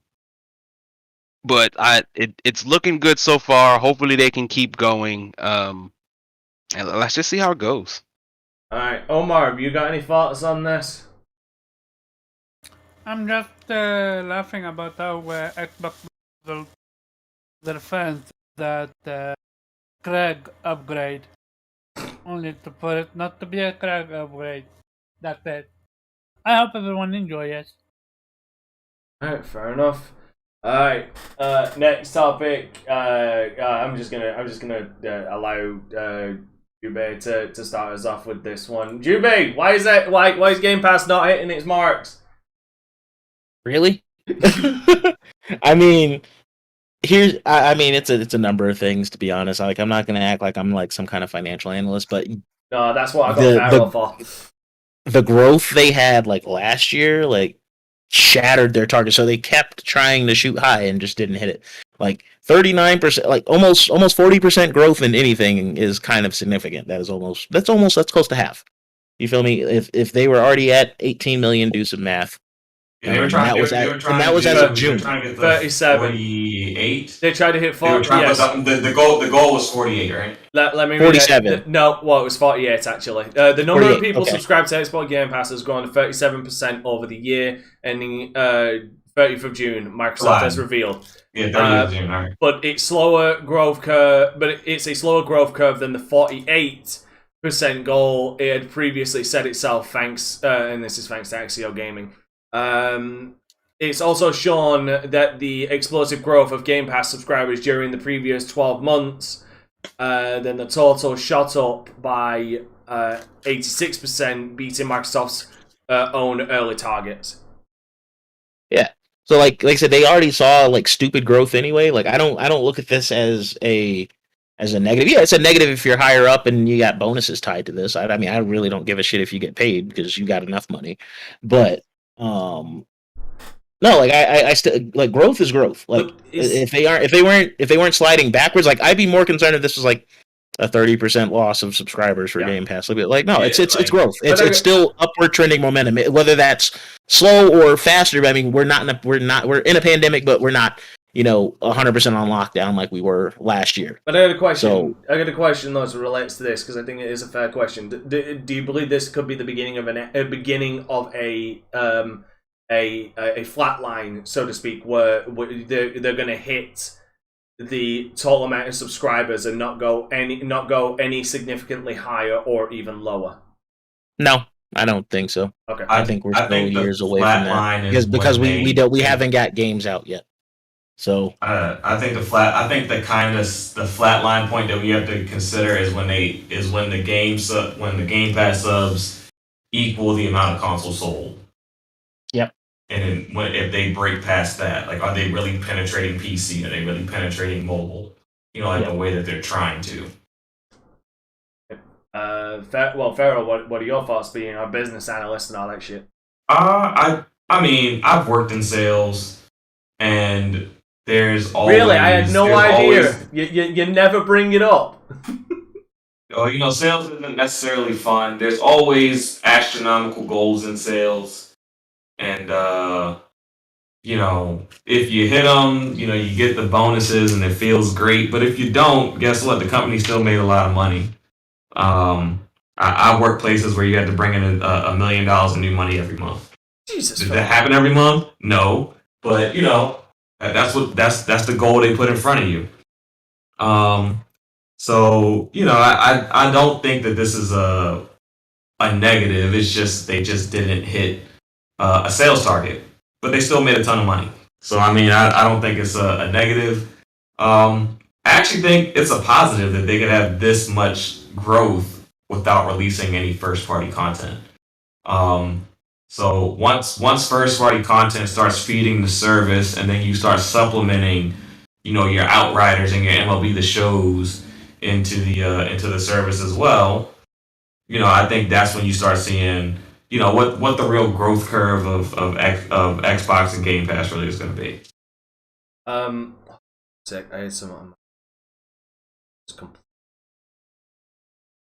it's looking good so far. Hopefully they can keep going. And let's just see how it goes. All right, Omar, have you got any thoughts on this? I'm just laughing about how Xbox will their fans that Craig upgrade, only for it not to be a Craig upgrade. That's it. I hope everyone enjoys. Alright, fair enough. Alright, next topic. I'm just gonna allow Jubei to start us off with this one. Jubei, why is Game Pass not hitting its marks? Really? I mean, it's a number of things, to be honest. I'm not gonna act like I'm like some kind of financial analyst, but no, that's what I got Farrell for. The growth they had last year shattered their target, so they kept trying to shoot high and just didn't hit it. 39%, almost 40% growth in anything is kind of significant. That's close to half. You feel me? If they were already at 18 million, do some math. Yeah, they were trying. That was as of June. 37. 48. They tried to hit 40. Yes. The goal was 48, right? Let me 47. It it was 48 actually. The number of people subscribed to Xbox Game Pass has grown 37% over the year, ending 30th of June. Microsoft has revealed. Yeah, 30th of June. All right. But it's slower growth curve. But it's a slower growth curve than the 48% goal it had previously set itself. Thanks, and this is thanks to Axio Gaming. It's also shown that the explosive growth of Game Pass subscribers during the previous 12 months, then the total shot up by 86%, beating Microsoft's own early targets. Yeah. So like I said, they already saw stupid growth anyway. I don't look at this as a as a negative. Yeah, it's a negative if you're higher up and you got bonuses tied to this. I mean, I really don't give a shit if you get paid because you got enough money. But no, like I still like growth is growth. Like if they weren't sliding backwards, like I'd be more concerned if this was like a 30% loss of subscribers for Game Pass. Like no, it's growth. It's still upward trending momentum. Whether that's slow or faster. I mean, we're in a pandemic, but we're not 100% on lockdown like we were last year. But I got a question. I got a question though that relates to this because I think it is a fair question. Do you believe this could be the beginning of a flat line, so to speak, where they're going to hit the total amount of subscribers and not go any significantly higher or even lower? No, I don't think so. Okay, I think we're still years away from that because we haven't got games out yet. So I think the flat line point that we have to consider is when the Game Pass subs equal the amount of consoles sold. Yep. And then if they break past that, like, are they really penetrating PC? Are they really penetrating mobile? The way that they're trying to. Pharaoh, what are your thoughts being a business analyst and all that shit? I mean, I've worked in sales, and there's always... Really? I had no idea. You never bring it up. Sales isn't necessarily fun. There's always astronomical goals in sales. And, if you hit them, you get the bonuses and it feels great. But if you don't, guess what? The company still made a lot of money. I work places where you had to bring in $1 million in new money every month. Jesus. Did that happen every month? No. But, that's the goal they put in front of you. So, I don't think that this is a negative. It's just they just didn't hit a sales target, but they still made a ton of money. So I mean, I don't think it's a negative. I actually think it's a positive that they could have this much growth without releasing any first-party content. So once first-party content starts feeding the service, and then you start supplementing, your Outriders and your MLB The Shows into the service as well. I think that's when you start seeing. What the real growth curve of Xbox and Game Pass really is going to be. Sec, I had some.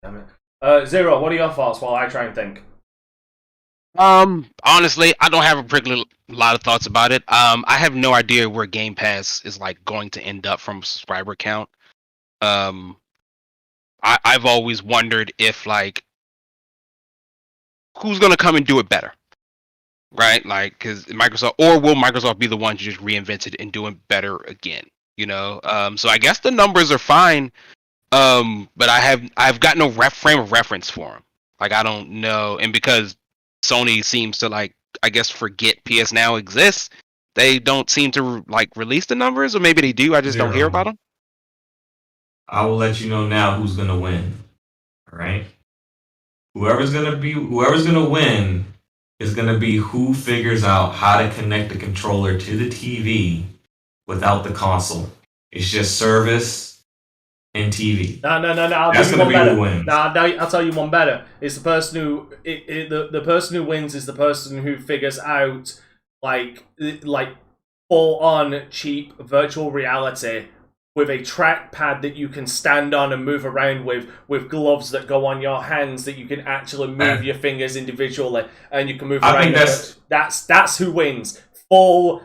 Damn it. Zero, what are your thoughts while I try and think? Honestly, I don't have a particular lot of thoughts about it. I have no idea where Game Pass is going to end up from a subscriber count. I've always wondered if who's going to come and do it better, right? Because Microsoft, or will Microsoft be the one to just reinvent it and do it better again? So I guess the numbers are fine, but I've got no frame of reference for them. I don't know, and because Sony seems to I guess forget PS Now exists, they don't seem to release the numbers, or maybe they do. I just don't hear about them. I will let you know now who's going to win. All right. Whoever's gonna win is gonna be who figures out how to connect the controller to the TV without the console. It's just service and TV. No. That's gonna be who wins. No, I'll tell you one better. It's the person who the person who wins is the person who figures out full on cheap virtual reality with a trackpad that you can stand on and move around with gloves that go on your hands that you can actually move your fingers individually and you can move around. I think that's who wins. That's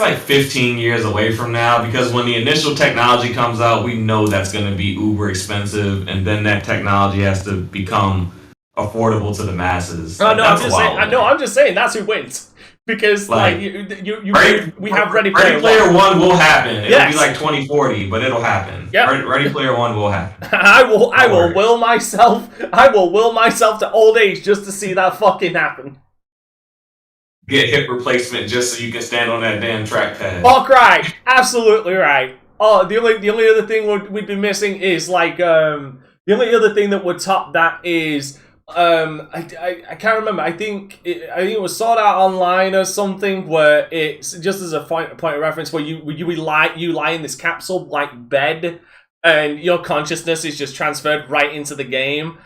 like 15 years away from now, because when the initial technology comes out, we know that's going to be uber expensive, and then that technology has to become affordable to the masses. I'm just saying that's who wins. Because we have Ready Player One will happen. It'll be like 2040, but it'll happen. Yep. Ready Player One will happen. I will will myself to old age just to see that fucking happen. Get hip replacement just so you can stand on that damn trackpad. Fuck right, absolutely right. Oh, the only other thing we'd be missing is the only other thing that would top that is I can't remember. I think it was Sword Art Online or something where it's just as a point of reference where you lie in this capsule like bed, and your consciousness is just transferred right into the game.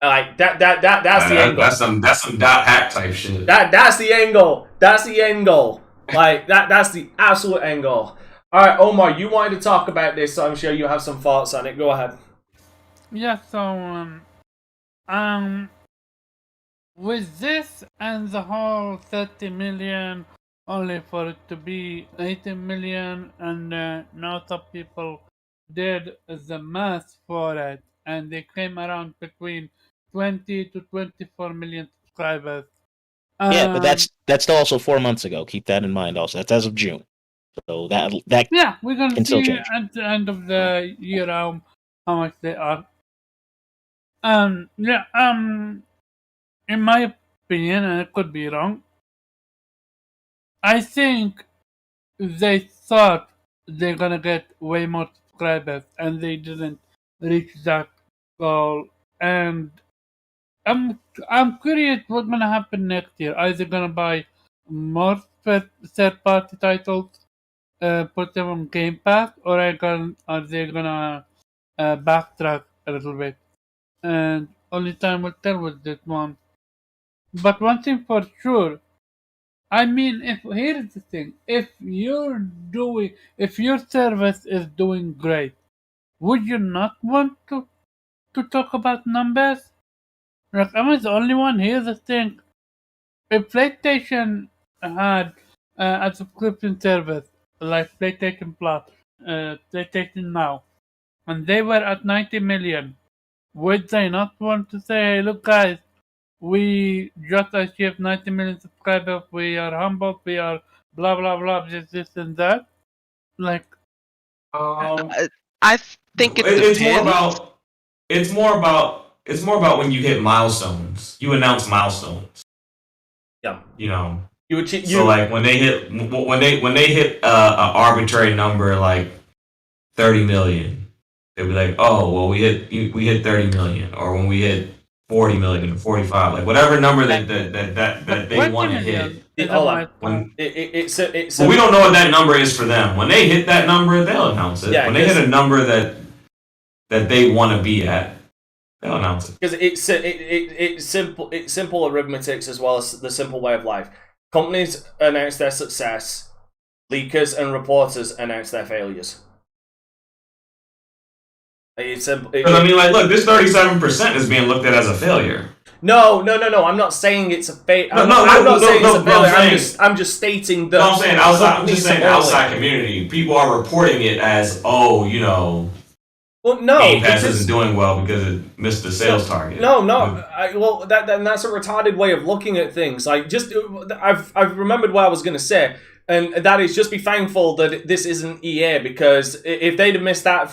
Like that's the angle. That's some dot hack type shit. That's the angle. That's the end goal. Like that's the absolute end goal. All right, Omar, you wanted to talk about this, so I'm sure you have some thoughts on it. Go ahead. Yeah, so with this and the whole 30 million only for it to be 80 million, and now some people did the math for it, and they came around between 20 to 24 million subscribers. Yeah, but that's also 4 months ago. Keep that in mind. Also, that's as of June. So that yeah, we're gonna can still see change. at the end of the year how much they are. Yeah, in my opinion, and I could be wrong, I think they thought they're gonna get way more subscribers, and they didn't reach that goal. And I'm curious what's gonna happen next year. Are they gonna buy more third-party titles, put them on Game Pass, or are they gonna backtrack a little bit? And only time will tell with this one. But one thing for sure, I mean, here's the thing: if your service is doing great, would you not want to talk about numbers? Like, am I the only one? Here's the thing: if PlayStation had a subscription service like PlayStation Plus, PlayStation Now, and they were at 90 million, would they not want to say, "Hey, look, guys, we just achieved 90 million subscribers. We are humble. We are blah blah blah. This and that." Like, I think it It's more depends. about it's more about when you hit milestones. You announce milestones. Yeah. You know. You So like when they hit an arbitrary number like 30 million, they'll be like, oh well, we hit 30 million, or when we hit 40 million or 45, like whatever number that they want to hit. Hold on. When It's Well, we don't know what that number is for them. When they hit that number, they'll announce it. Yeah, when they hit a number that they want to be at, they'll announce it. Because it's simple arithmetic as well as the simple way of life. Companies announce their success, leakers and reporters announce their failures. It's simple. I mean, like, look, this 37% is being looked at as a failure. No. I'm not saying it's a failure. I'm not saying it's a failure. I'm just stating that. No, I'm saying outside. I'm just saying the outside community. People are reporting it as, oh, you know. Well, no, Game Pass isn't doing well because it missed the sales target. No. That's a retarded way of looking at things. Like, I've remembered what I was going to say, and that is just be thankful that this isn't EA, because if they'd have missed that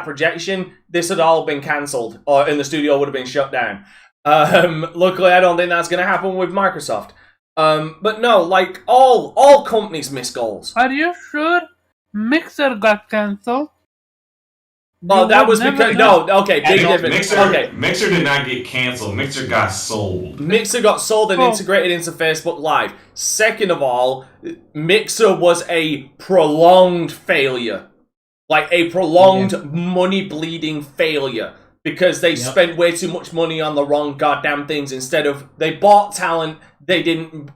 projection, this had all been cancelled, and the studio would have been shut down. Luckily, I don't think that's going to happen with Microsoft. But no, like all companies miss goals. Are you sure Mixer got cancelled? Oh, that was because big difference. Mixer did not get canceled. Mixer got sold. Mixer got sold and integrated into Facebook Live. Second of all, Mixer was a prolonged failure, like a prolonged money bleeding failure, because they spent way too much money on the wrong goddamn things. Instead of they bought talent, they didn't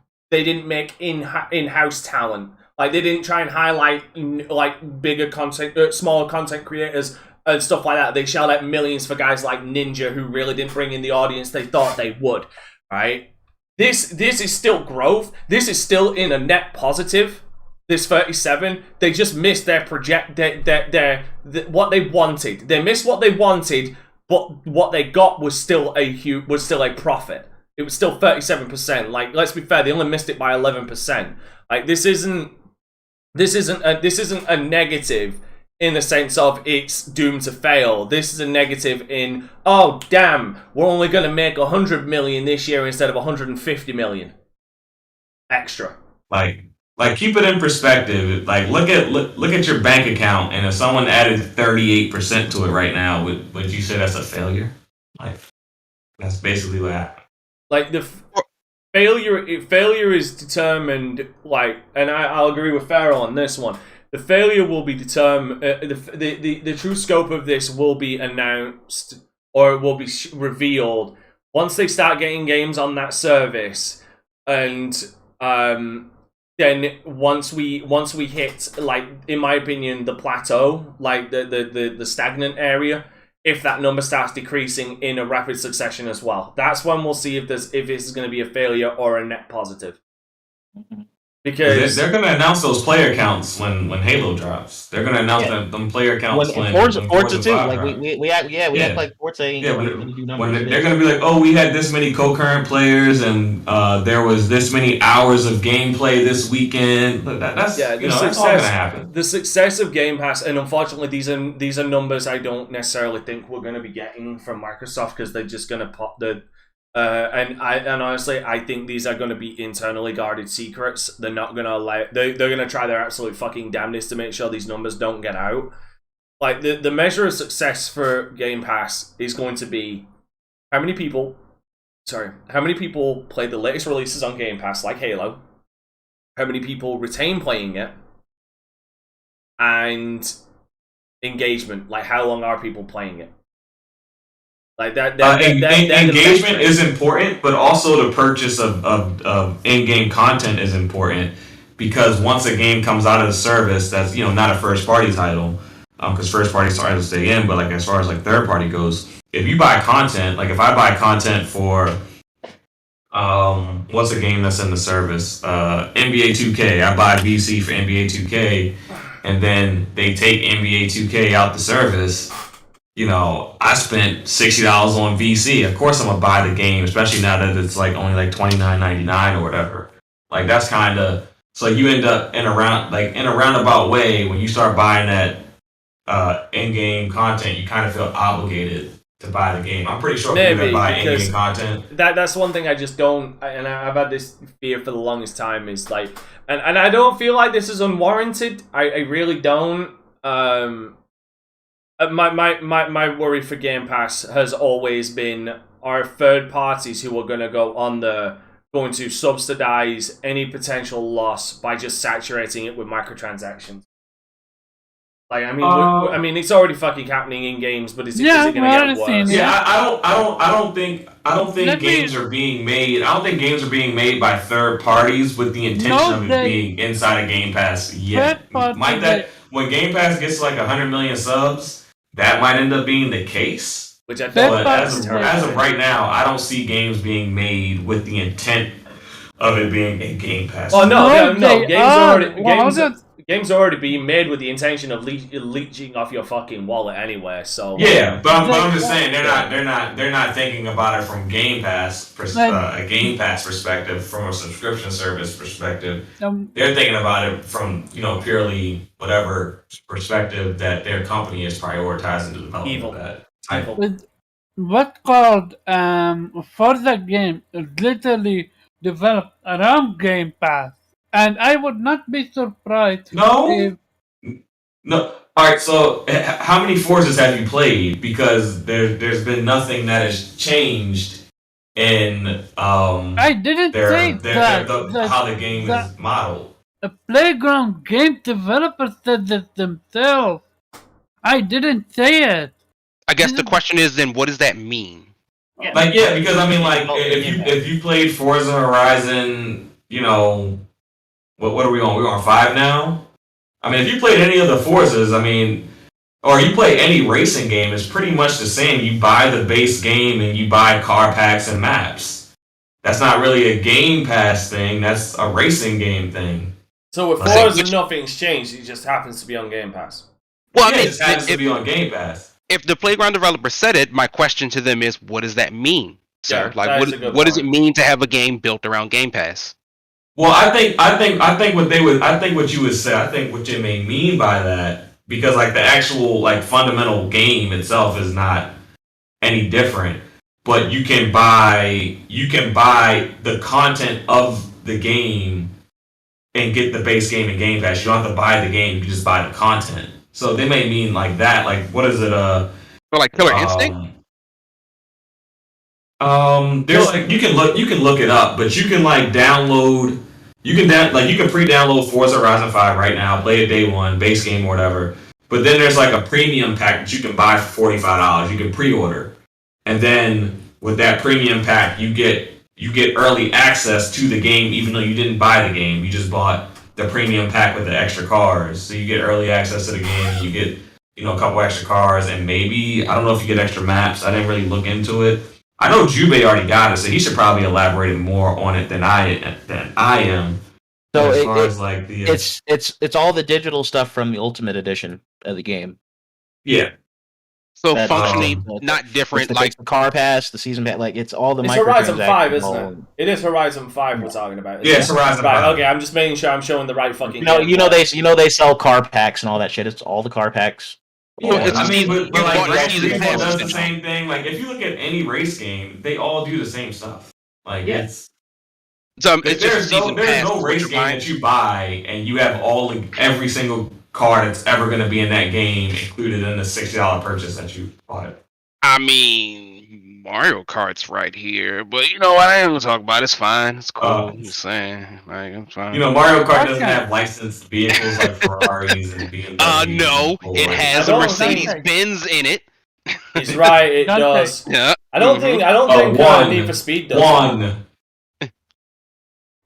make in-house talent. Like, they didn't try and highlight like bigger content, smaller content creators and stuff like that. They shelled out millions for guys like Ninja, who really didn't bring in the audience they thought they would. Right? This is still growth. This is still in a net positive. This 37, they just missed their what they wanted. They missed what they wanted, but what they got was still a profit. It was still 37%. Like, let's be fair, they only missed it by 11%. Like, this isn't a negative in the sense of it's doomed to fail. This is a negative in, oh damn, we're only going to make 100 million this year instead of 150 million extra. Like keep it in perspective. Like, look at your bank account, and if someone added 38% to it right now, would you say that's a failure? Like, That's basically what happened. Like failure is determined, like, and I'll agree with Farrell on this one. The failure will be determined. The true scope of this will be announced, or it will be revealed once they start getting games on that service, and then once we hit, like, in my opinion, the plateau, like the stagnant area. If that number starts decreasing in a rapid succession as well, that's when we'll see if this is going to be a failure or a net positive. Because they're going to announce those player counts when Halo drops. They're going to announce them player counts when Forza too. Like drops. we act like Forza. Yeah, when they're going to be like, oh, we had this many concurrent players, and there was this many hours of gameplay this weekend. That's that's all going to happen. The success of Game Pass, and unfortunately, these are numbers I don't necessarily think we're going to be getting from Microsoft, because they're just going to pop the. And honestly, I think these are going to be internally guarded secrets. They're not going to allow. They're going to try their absolute fucking damnedest to make sure these numbers don't get out. Like the measure of success for Game Pass is going to be how many people play the latest releases on Game Pass, like Halo. How many people retain playing it, and engagement. Like, how long are people playing it? Like that engagement is important, but also the purchase of in-game content is important, because once a game comes out of the service, that's not a first-party title, because first-party titles stay in, but like as far as like third-party goes, if you buy content, like if I buy content for what's a game that's in the service, NBA 2K, I buy VC for NBA 2K, and then they take NBA 2K out the service. I spent $60 on VC. Of course, I'm gonna buy the game, especially now that it's like only like $29.99 or whatever. Like that's kind of so you end up in a roundabout way when you start buying that in-game content, you kind of feel obligated to buy the game. I'm pretty sure people that buy in-game content. That's one thing I just don't, and I've had this fear for the longest time, is like, and I don't feel like this is unwarranted. I really don't. My worry for Game Pass has always been our third parties who are going to subsidize any potential loss by just saturating it with microtransactions. Like, I mean, it's already fucking happening in games, but is it going to get worse? Yeah, I don't think games are being made. I don't think games are being made by third parties with the intention of it being inside of Game Pass yet. When Game Pass gets like 100 million subs, that might end up being the case. Which I thought, but as of right now, I don't see games being made with the intent of it being a Game Pass. Oh no! Games are already being made with the intention of leeching off your fucking wallet anyway. So yeah, but I'm just saying they're not thinking about it from Game Pass a Game Pass perspective, from a subscription service perspective. They're thinking about it from purely whatever perspective that their company is prioritizing the development of that title. With what called for the game literally developed around Game Pass. And I would not be surprised. No. All right. So, how many Forzas have you played? Because there's been nothing that has changed in I didn't say that how the game is modeled. The Playground game developers said it themselves. I didn't say it. I guess the question is then, what does that mean? Because I mean, like, if you played Forza Horizon, What are we on? We're on 5 now? I mean, if you played any of the Forzas, or you play any racing game, it's pretty much the same. You buy the base game and you buy car packs and maps. That's not really a Game Pass thing. That's a racing game thing. So with Forza, nothing's changed. It just happens to be on Game Pass. Well, it just happens to be on Game Pass. If the Playground developer said it, my question to them is, what does that mean, sir? Yeah, what does it mean to have a game built around Game Pass? Well, I think what you would say, I think what you may mean by that, because like the actual like fundamental game itself is not any different, but you can buy the content of the game and get the base game in Game Pass. You don't have to buy the game; you can just buy the content. So they may mean like that. Like, what is it? Like Killer Instinct. There's like you can look it up, but you can like download. You can pre-download Forza Horizon 5 right now, play it day one, base game or whatever. But then there's like a premium pack that you can buy for $45. You can pre-order, and then with that premium pack, you get early access to the game, even though you didn't buy the game. You just bought the premium pack with the extra cars, so you get early access to the game. You get a couple extra cars, and maybe I don't know if you get extra maps. I didn't really look into it. I know Jube already got it, so he should probably elaborate more on it than I am. So as far as like the it's all the digital stuff from the Ultimate Edition of the game. yeah. So That's, functionally um, not different. It's the car pass, the season pass, like it's all the It's Horizon 5, microtransactions. isn't it? It is Horizon 5 we're talking about. Yeah, it's Horizon 5. Right, okay, I'm just making sure I'm showing the right fucking They sell car packs and all that shit. It's all the car packs. You know, it's I mean, but you like bought Gran season Turismo pass. does the same thing. Like if you look at any race game, they all do the same stuff. Like it's It's just season there's pass. no race game that you buy and you have every single car that's ever going to be in that game included in the $60 purchase that you bought it. I mean, Mario Kart's right here, but you know what? I ain't gonna talk about it. It's fine. It's cool. I'm just saying, like, it's fine. Mario Kart doesn't have licensed vehicles like Ferraris and BMWs. No, it has a Mercedes Benz in it. He's right, it does. Yeah. I don't think Need for Speed does. One.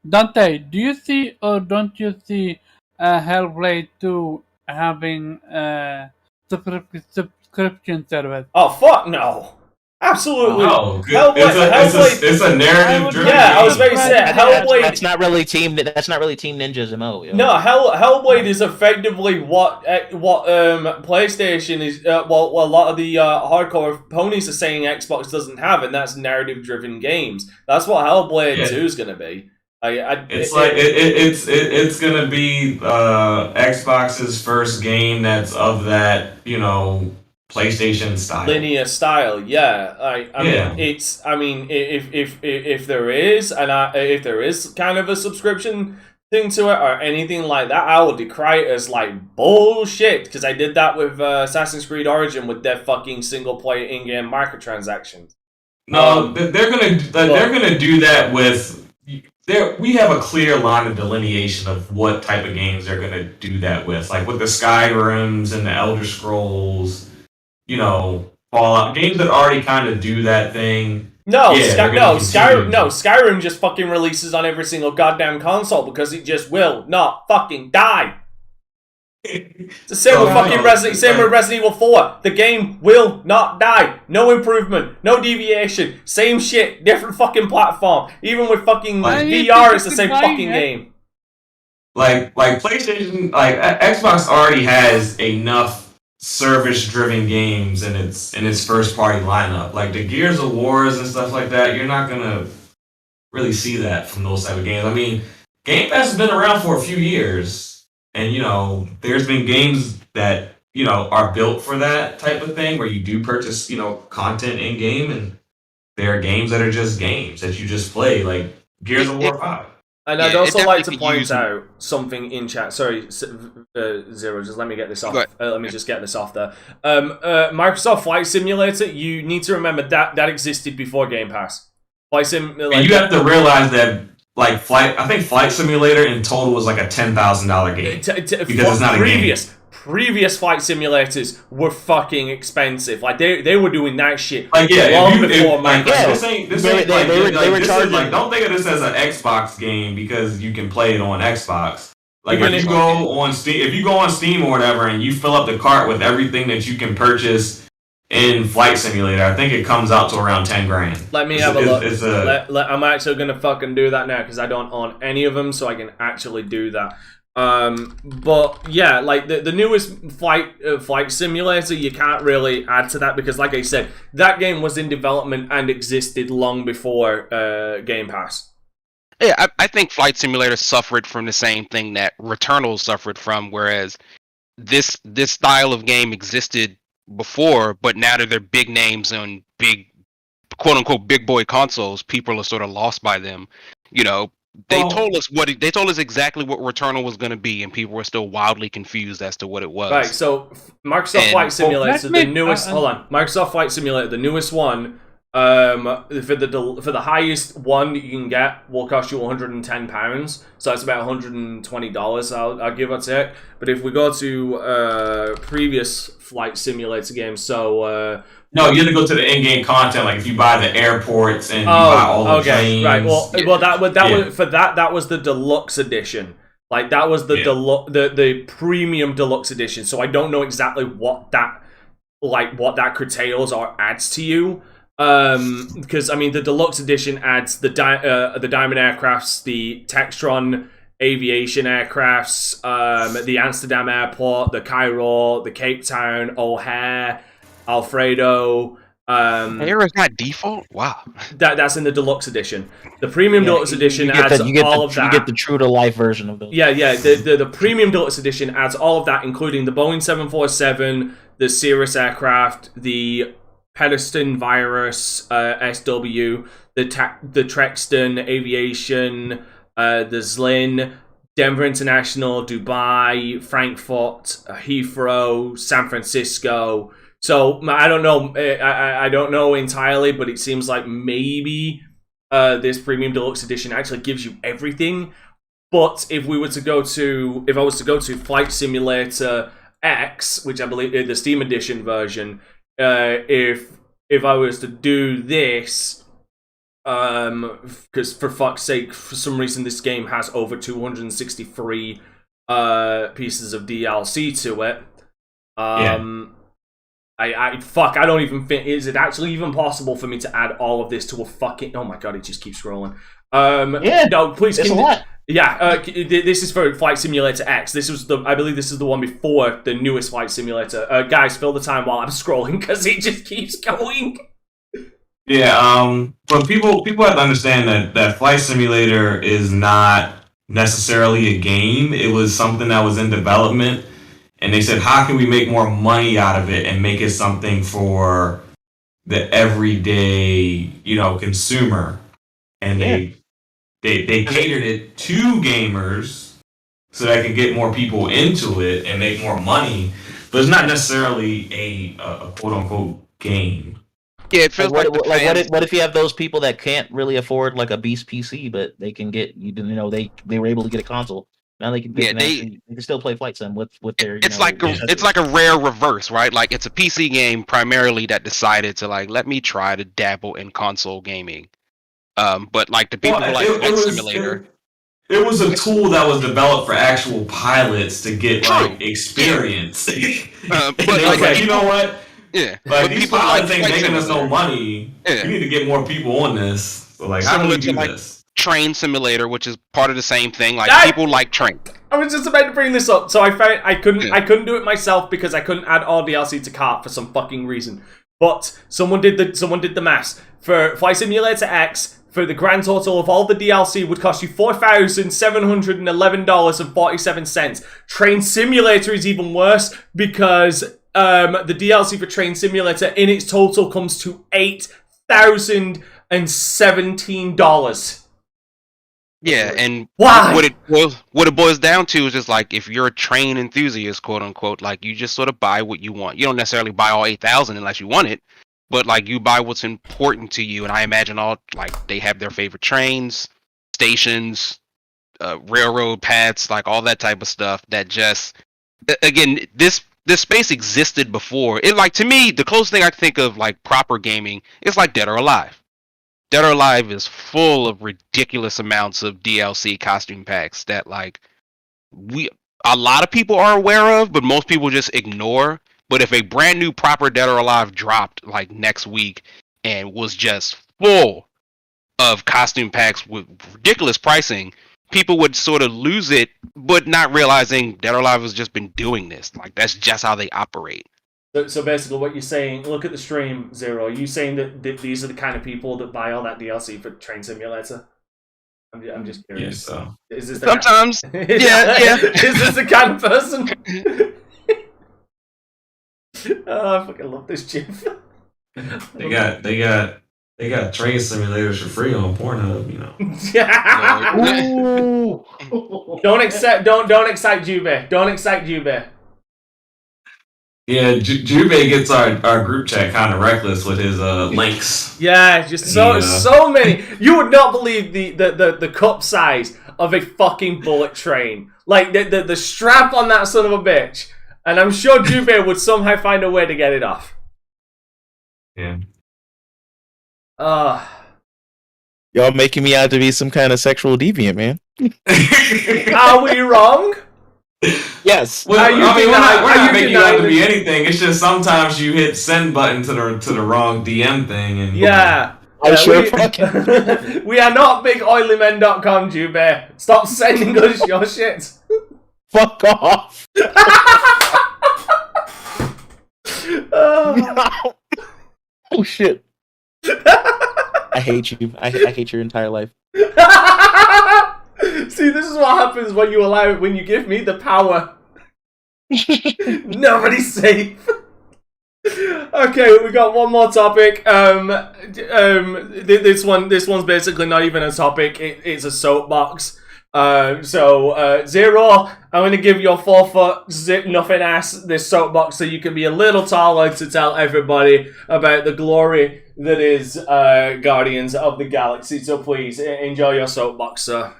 Dante, do you see or don't you see Hellblade 2 having subscription service? Oh fuck no! Absolutely. Oh, good. Hellblade. It's a narrative driven. Yeah, I was about to say Hellblade. That's not really Team Ninja's MO. Yo. No, Hellblade is effectively what PlayStation is. Well, a lot of the hardcore ponies are saying Xbox doesn't have, and that's narrative-driven games. That's what Hellblade 2 is going to be. It's gonna be Xbox's first game that's of that PlayStation style, linear style. Yeah, I mean, if there is if there is kind of a subscription thing to it or anything like that, I will decry it as like bullshit because I did that with Assassin's Creed Origin with their fucking single player in-game microtransactions. No, they're gonna do that with. We have a clear line of delineation of what type of games they're going to do that with. Like with the Skyrims and the Elder Scrolls, Fallout. Games that already kind of do that thing. Skyrim just fucking releases on every single goddamn console because it just will not fucking die. It's the same with fucking Resident Evil 4. The game will not die. No improvement. No deviation. Same shit. Different fucking platform. Even with fucking VR, it's the same fucking game. Like PlayStation, Xbox already has enough service-driven games in its first-party lineup. Like the Gears of Wars and stuff like that, you're not gonna really see that from those type of games. I mean, Game Pass has been around for a few years. And, there's been games that, are built for that type of thing where you do purchase, content in game. And there are games that are just games that you just play, like Gears of War 5. And I'd also like to point out something in chat. Sorry, Zero, just let me get this off. Let me just get this off there. Microsoft Flight Simulator, you need to remember that existed before Game Pass. And you have to realize that I think Flight Simulator in total was like a $10,000 game because it's not a game. Previous flight simulators were fucking expensive. Like they were doing that shit long before Microsoft. Don't think of this as an Xbox game because you can play it on Xbox. Like if you go on Steam or whatever, and you fill up the cart with everything that you can purchase in Flight Simulator, I think it comes out to around $10,000. Let me have a look. I'm actually gonna fucking do that now because I don't own any of them, so I can actually do that. But yeah, like the newest Flight Simulator, you can't really add to that because, like I said, that game was in development and existed long before Game Pass. Yeah, I think Flight Simulator suffered from the same thing that Returnal suffered from, whereas this style of game existed before, but now that they're big names on big, quote unquote, big boy consoles, people are sort of lost by them. They told us exactly what Returnal was going to be, and people were still wildly confused as to what it was. Right. So Microsoft Flight Simulator, the newest. Hold on, Microsoft Flight Simulator, the newest one For the highest one you can get will cost you £110, so that's about $120. I'll give or take. But if we go to previous flight simulator games, so no, you have to go to the in-game content. Like if you buy the airports and you buy all the planes. Right. Well, that was the deluxe edition. Like that was the premium deluxe edition. So I don't know exactly what that curtails or adds to you. Because I mean, the deluxe edition adds the Diamond aircrafts, the Textron aviation aircrafts, the Amsterdam airport, the Cairo, the Cape Town, O'Hare, Alfredo. Air is not default. Wow. That's in the deluxe edition. The premium deluxe edition adds all of that. You get the true to life version of those. Yeah. The premium deluxe edition adds all of that, including the Boeing 747, the Cirrus aircraft, the Pedestin Virus SW, the Trexton Aviation, the Zlin, Denver International, Dubai, Frankfurt, Heathrow, San Francisco. So I don't know. I don't know entirely, but it seems like maybe this premium deluxe edition actually gives you everything. But if I was to go to Flight Simulator X, which I believe is the Steam Edition version. If I was to do this, because for fuck's sake, for some reason this game has over 263 pieces of DLC to it. I don't even think, is it actually even possible for me to add all of this to a fucking? Oh my god, it just keeps scrolling. No, please. It's a lot. Yeah, this is for Flight Simulator X. I believe this is the one before the newest Flight Simulator. Guys, fill the time while I'm scrolling because it just keeps going. Yeah, but people have to understand that Flight Simulator is not necessarily a game. It was something that was in development, and they said, how can we make more money out of it and make it something for the everyday, consumer? And they catered it to gamers so that I could get more people into it and make more money. But it's not necessarily a quote unquote game. Yeah, it feels what if you have those people that can't really afford like a beast PC, but they can get they were able to get a console. Now they can they can still play Flight Sim with their. It's like a rare reverse, right? Like it's a PC game primarily that decided to let me try to dabble in console gaming. But like the people who like Flight Simulator. It was a tool that was developed for actual pilots to get experience. But you know what? Yeah. Like these pilots ain't making us no money. Yeah. We need to get more people on this. So how do we do this? Train Simulator, which is part of the same thing. Like people like train. I was just about to bring this up, so I found I couldn't do it myself because I couldn't add all DLC to cart for some fucking reason. But someone did the maths for Flight Simulator X. For the grand total of all the DLC would cost you $4,711.47. Train Simulator is even worse because the DLC for Train Simulator in its total comes to $8,017. Yeah, and why? What it boils down to is just like if you're a train enthusiast, quote unquote, like you just sort of buy what you want. You don't necessarily buy all 8,000 unless you want it. But like you buy what's important to you, and I imagine they have their favorite trains, stations, railroad paths, like all that type of stuff. That just again, this space existed before. It to me, the closest thing I think of like proper gaming is like Dead or Alive. Dead or Alive is full of ridiculous amounts of DLC costume packs that a lot of people are aware of, but most people just ignore. But if a brand new proper Dead or Alive dropped next week and was just full of costume packs with ridiculous pricing, people would sort of lose it, but not realizing Dead or Alive has just been doing this. That's just how they operate. So basically what you're saying, look at the stream, Zero. Are you saying that these are the kind of people that buy all that DLC for Train Simulator? I'm just curious. Yes, so. Is this sometimes? Yeah. Is this the kind of person? Oh, I fucking love this GIF. They got train simulators for free on Pornhub, Don't excite Jube. Don't excite Jube. Yeah, Jube gets our group chat kind of reckless with his links. Yeah, just so many. You would not believe the cup size of a fucking bullet train. Like the strap on that son of a bitch. And I'm sure Jube would somehow find a way to get it off. Yeah. Y'all making me out to be some kind of sexual deviant, man. Are we wrong? Yes. Well, I mean, we're not making you out to be anything. It's just sometimes you hit send button to the wrong DM thing, and yeah. We are not bigoilymen.com, Jube. Stop sending us your shit. Fuck off. Oh shit. I hate you. I hate your entire life. See, this is what happens when you give me the power. Nobody's safe. Okay, we got one more topic. This one's basically not even a topic. It's a soapbox. Zero, I'm gonna give your 4 foot zip nothing ass this soapbox so you can be a little taller to tell everybody about the glory that is Guardians of the Galaxy. So please enjoy your soapbox, sir.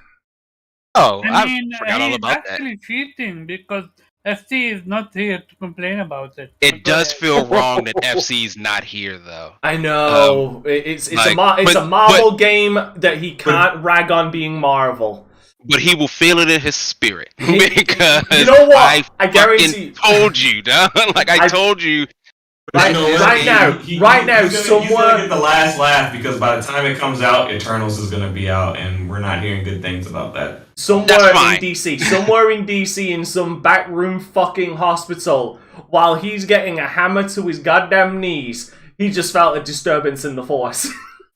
Oh, I mean, forgot all he's about that. actually cheating because FC is not here to complain about it. It does feel wrong that FC's not here, though. I know it's like, a Marvel game that he can't rag on being Marvel. But he will feel it in his spirit because you know what? I guarantee. Told you, dog. Like I told you. Right now, he's gonna get the last laugh because by the time it comes out, Eternals is gonna be out, and we're not hearing good things about that. Somewhere in DC, in some backroom fucking hospital, while he's getting a hammer to his goddamn knees, he just felt a disturbance in the force.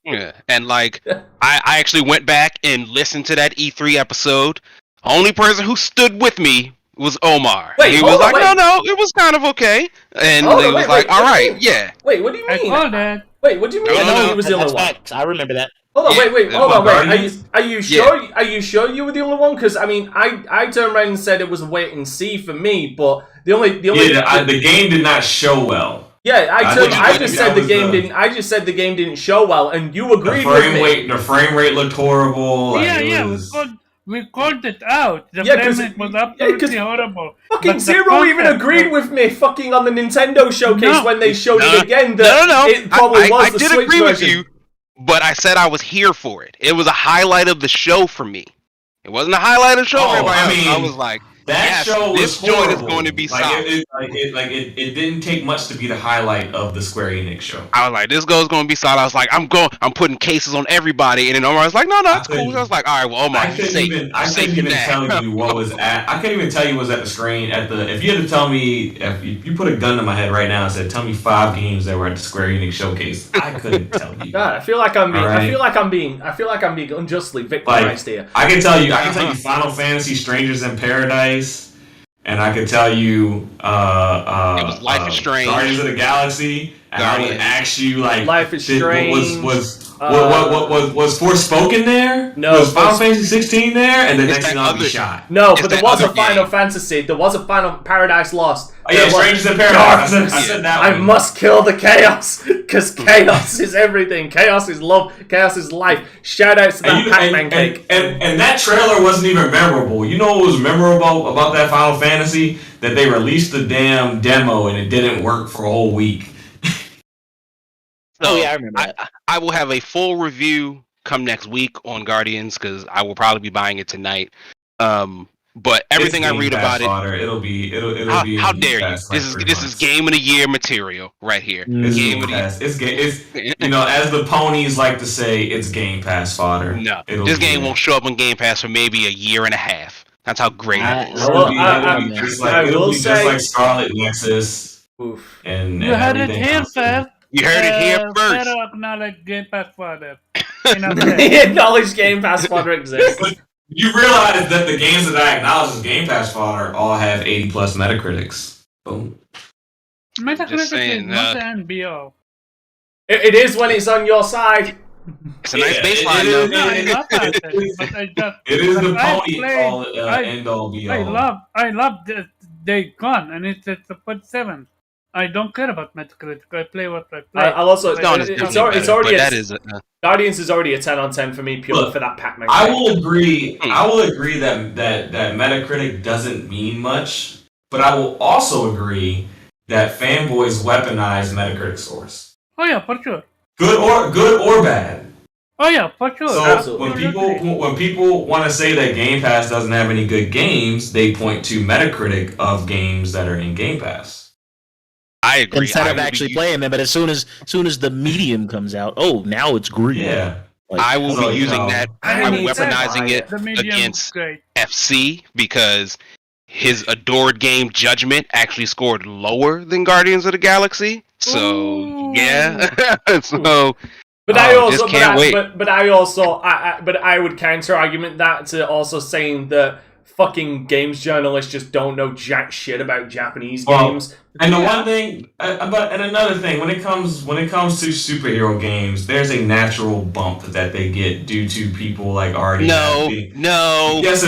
Yeah, and like I actually went back and listened to that E3 episode. Only person who stood with me was Omar. Wait, he was like, no, it was kind of okay, and he was like, all right, yeah. Wait, what do you mean? I saw that. Wait, what do you mean? No, he was the only one. I remember that. Hold on, wait. Hold on, wait. Are you sure? Yeah. Are you sure you were the only one? Because I mean, I turned around and said it was a wait and see for me, but the game did not show well. Yeah, I just said the game didn't show well, and you agreed with me. The frame rate looked horrible. We called it out. The frame rate was absolutely horrible. Fucking Zero even agreed with me fucking on the Nintendo showcase when they showed it again that it probably was the Switch version. I did agree with you, but I said I was here for it. It was a highlight of the show for me. It wasn't a highlight of the show for everybody else. I was like, show was this joint is going to be solid. It didn't take much to be the highlight of the Square Enix show. I was like, this girl's going to be solid. I was like, I'm putting cases on everybody, and then Omar was like, no, it's cool. I was like, all right, well, Omar, I couldn't even tell you what was at. I couldn't even tell you what was at the screen If you had to tell me, if you put a gun to my head right now and said, tell me 5 games that were at the Square Enix showcase, I couldn't tell you. God, I feel like I'm being unjustly victimized here. I can tell you Final Fantasy Strangers in Paradise. And I could tell you, it was Life is Strange, Guardians of the Galaxy, and I would ask you like, Life is Strange. Was Forspoken there? No. Was Final Fantasy 16 there? And the next thing I'll be shot. No, but there was a Final Fantasy. There was a Final Paradise Lost. Oh yeah, Strangers in Paradise. I said that one. I must kill the chaos, because chaos is everything. Chaos is love. Chaos is life. Shout out to that Pac-Man cake. And that trailer wasn't even memorable. You know what was memorable about that Final Fantasy? That they released the damn demo and it didn't work for a whole week. So yeah, I remember that. I will have a full review come next week on Guardians because I will probably be buying it tonight. But everything I read about it'll be. How dare you? This is Game of the Year material right here. It's Game of the Year. It's as the ponies like to say, it's Game Pass fodder. No, this game won't show up on Game Pass for maybe a year and a half. That's how great it is. It'll be just like Scarlet Nexus. Oof. And you heard it here, sir. You heard it here first. Better acknowledge Game Pass fodder. Acknowledge Game Pass fodder exists. You realize that the games that I acknowledge as Game Pass fodder all have 80+ Metacritics. Boom. Metacritic is not an NBO. It is when it's on your side. It's a nice baseline, though. It is the pony end all be all. I love Day Gone, and it's a 7. I don't care about Metacritic. I play what I play. I'll also. Dawn is It's definitely better, already. but that is Guardians is already a 10 on 10 for me purely Look, for that Pac-Man. I will agree. I will agree that Metacritic doesn't mean much, but I will also agree that fanboys weaponize Metacritic scores. Oh yeah, for sure. Good or bad. Oh yeah, for sure. So Absolutely. when people want to say that Game Pass doesn't have any good games, they point to Metacritic of games that are in Game Pass. I agree. Instead of actually playing them, but as soon as the medium comes out, oh, now it's green. Yeah. Like, I will So, be you using know, that. I I'm need to weaponizing buy it The medium against great. FC because his adored game Judgment actually scored lower than Guardians of the Galaxy. So Ooh. yeah, so But I also, just can't wait. but I also, but I would counter argument that to also saying that fucking games journalists just don't know jack shit about Japanese games. And the one thing, and another thing, when it comes to superhero games, there's a natural bump that they get due to people like already. No. Yes,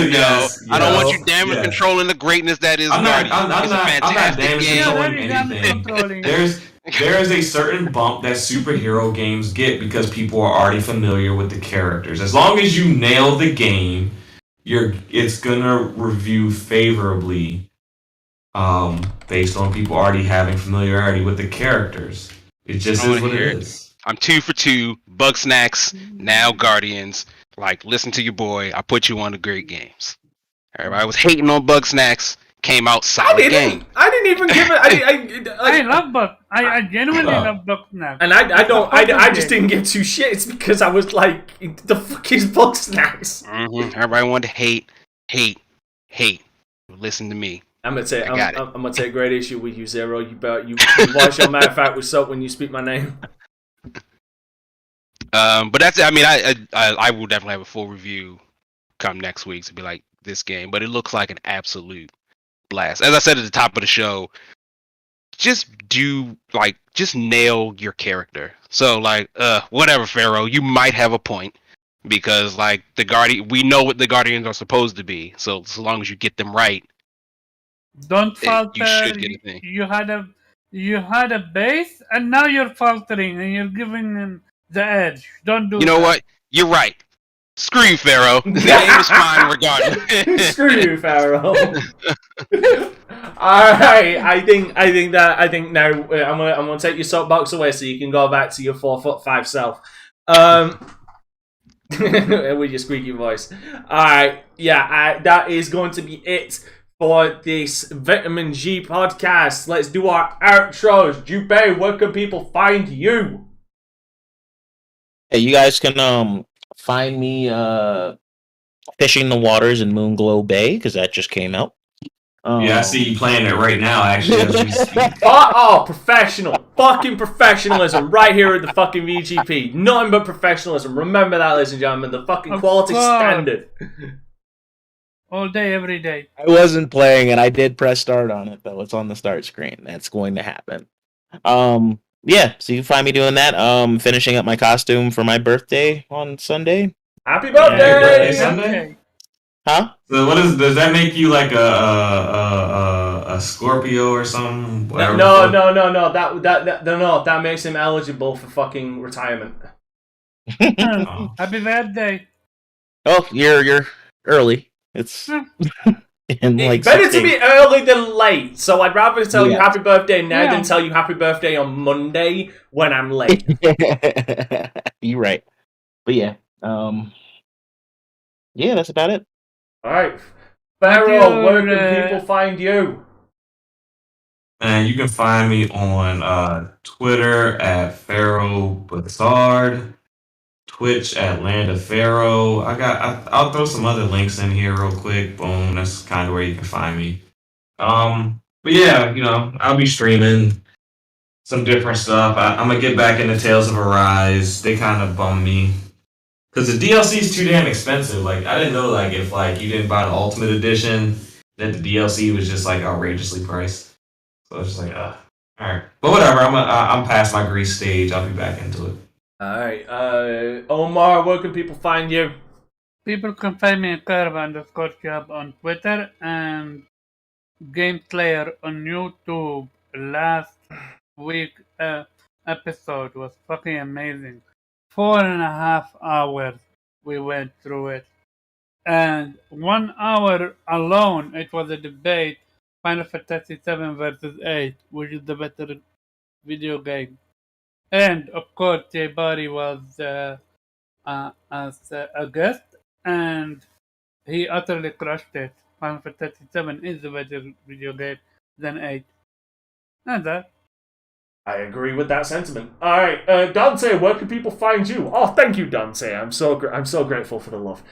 I don't want you damn it controlling the greatness that is Guardians. I'm It's a not fantastic damage game. controlling very damage anything. controlling. There is a certain bump that superhero games get because people are already familiar with the characters. As long as you nail the game, it's gonna review favorably. Based on people already having familiarity with the characters. It just is what it is. I'm 2 for 2. Bug Snacks, now Guardians. Like, listen to your boy. I put you on the great games. Everybody was hating on Bug Snacks. Came out solid game. I didn't even give it. I love Bug. I genuinely love Bug Snacks. And I just didn't give two shits because I was like, the fuck is Bug Snacks? Everybody wanted to hate. Listen to me. I'm gonna take great issue with you, Zero. You wash your mouth out with soap when you speak my name. But that's. I mean, I will definitely have a full review come next week to be like this game. But it looks like an absolute blast. As I said at the top of the show, just nail your character. So like, whatever, Pharaoh, you might have a point because like we know what the Guardians are supposed to be. So long as you get them right. Don't falter. You should get a thing. You had a base, and now you're faltering, and you're giving them the edge. Don't do. You know what? You're right. Screw you, Pharaoh. The game is fine regardless. Screw you, Pharaoh. All right, I think now I'm gonna take your soapbox away so you can go back to your 4'5" self. With your squeaky voice. All right, yeah, that is going to be it for this Vitamin G podcast. Let's do our outros. Jubei, where can people find you? Hey, you guys can find me fishing the waters in Moonglow Bay because that just came out. Yeah, I see you playing it right now, actually, as we speak. Professional. Fucking professionalism right here at the fucking VGP. Nothing but professionalism. Remember that, ladies and gentlemen. The fucking quality standard. All day, every day. I wasn't playing, and I did press start on it, though. It's on the start screen. That's going to happen. Yeah, so you can find me doing that. Finishing up my costume for my birthday on Sunday. Happy birthday! Happy birthday Sunday? Huh? So does that make you like a Scorpio or something? No. That makes him eligible for fucking retirement. Happy birthday! Oh, you're early. It's in like better to be early than late. So I'd rather tell you happy birthday now than tell you happy birthday on Monday when I'm late. You're right. But yeah, yeah, that's about it. All right, Pharaoh, where can people find you? And you can find me on Twitter at Pharaoh Bassard, Twitch at Land of Pharaoh. I'll throw some other links in here real quick. Boom, that's kind of where you can find me. But yeah, I'll be streaming some different stuff. I'm gonna get back into Tales of Arise. They kind of bum me because the DLC is too damn expensive. Like I didn't know if you didn't buy the Ultimate Edition, that the DLC was just like outrageously priced. So it's just like, all right. But whatever. I'm past my grease stage. I'll be back into it. All right, Omar, where can people find you? People can find me at Curve_Job on Twitter and Game Slayer on YouTube. Last week episode was fucking amazing. 4.5 hours we went through it. And 1 hour alone, it was a debate, Final Fantasy 7 versus 8, which is the better video game. And of course, Jay Barry was as a guest, and he utterly crushed it. Final Fantasy 7 is a better video game than 8. And that. I agree with that sentiment. All right, Dante, where can people find you? Oh, thank you, Dante. I'm so grateful for the love.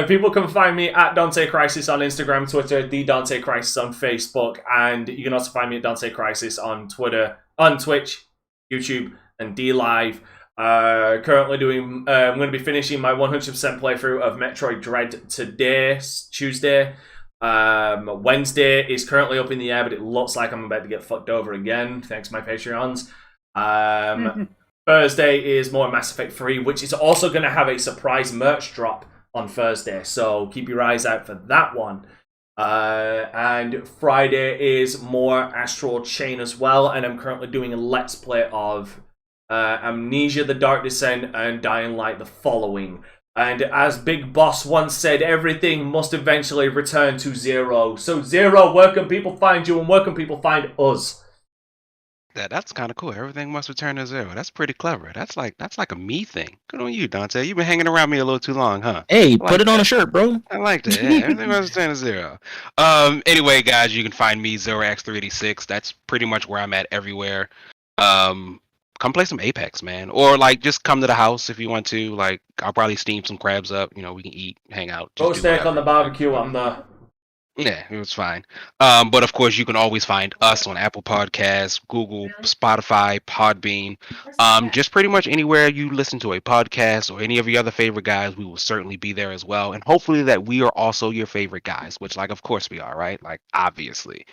People can find me at Dante Crisis on Instagram, Twitter, the Dante Crisis on Facebook, and you can also find me at Dante Crisis on Twitter, on Twitch, YouTube, and DLive. Currently doing. I'm going to be finishing my 100% playthrough of Metroid Dread today, Tuesday. Wednesday is currently up in the air, but it looks like I'm about to get fucked over again, thanks to my Patreons. Thursday is more Mass Effect 3, which is also going to have a surprise merch drop on Thursday, so keep your eyes out for that one. And Friday is more Astral Chain as well, and I'm currently doing a Let's Play of Amnesia: The Dark Descent and Dying Light: The Following. And as Big Boss once said, everything must eventually return to zero. So Zero, where can people find you and where can people find us? That's kind of cool. Everything must return to zero. That's pretty clever. That's like a me thing. Good on you, Dante. You've been hanging around me a little too long, huh? Hey, put it on a shirt, bro. I like that. Yeah, everything must return to zero. Anyway, guys, you can find me ZeroX386. That's pretty much where I'm at everywhere. Come play some Apex, man. Or like just come to the house if you want to. Like I'll probably steam some crabs up. You know, we can eat, hang out. Go steak on the barbecue. I'm there. Yeah, it was fine. But of course, you can always find us on Apple Podcasts, Google, Spotify, Podbean. Just pretty much anywhere you listen to a podcast or any of your other favorite guys, we will certainly be there as well. And hopefully that we are also your favorite guys, which, like, of course we are, right? Like, obviously.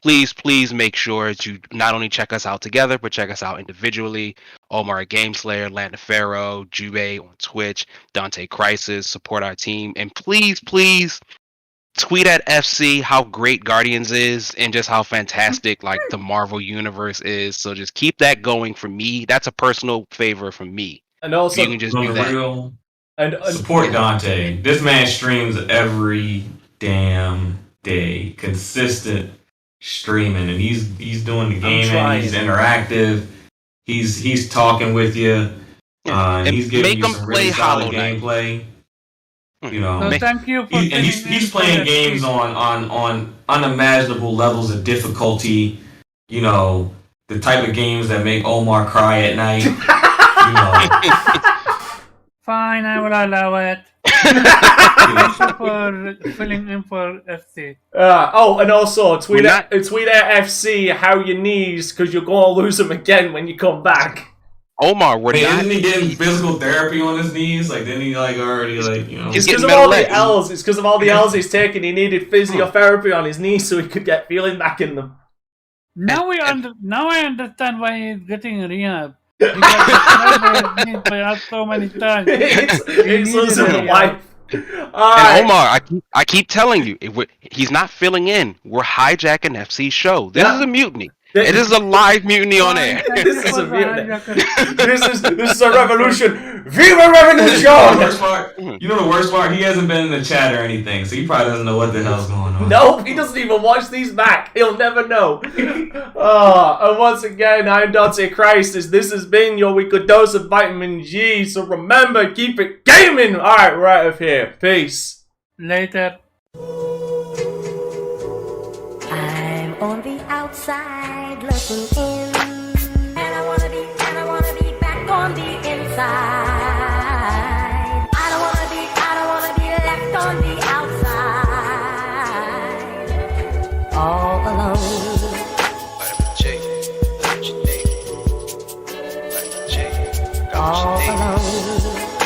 Please make sure to not only check us out together, but check us out individually. Omar Gameslayer, Land of Pharaoh, Jube on Twitch, Dante Crisis, support our team. And please tweet at FC how great Guardians is and just how fantastic like the Marvel universe is. So just keep that going for me. That's a personal favor from me. And also, you can just do that. Real, and support Dante. This man streams every damn day, consistent streaming, and he's doing the gaming. He's interactive. He's talking with you. And he's giving you some really solid gameplay. You know, So thank you for and he's playing games on unimaginable levels of difficulty. You know, the type of games that make Omar cry at night. You know. Fine, I will allow it. Thank you for filling in for FC. and also tweet at FC how your knees, because you're going to lose them again when you come back. Omar, isn't he getting physical therapy on his knees? Like, didn't he already It's because of all the L's. It's because of all the L's he's taken. He needed physiotherapy on his knees so he could get feeling back in them. Now I understand why he's getting rehab. Because he so many times. It's losing life. And Omar, I keep telling you, he's not filling in. We're hijacking FC's show. This is a mutiny. It is a live mutiny on air. This is a mutiny. This is a revolution. Viva revolution! You know the worst part? He hasn't been in the chat or anything, so he probably doesn't know what the hell's going on. Nope, he doesn't even watch these back. He'll never know. And once again, I'm Dante Crisis. This has been your weekly dose of vitamin G. So remember, keep it gaming. All right, we're out of here. Peace. Later. I'm on the outside looking in, and I wanna be back on the inside. I don't wanna be left on the outside, all alone. All alone.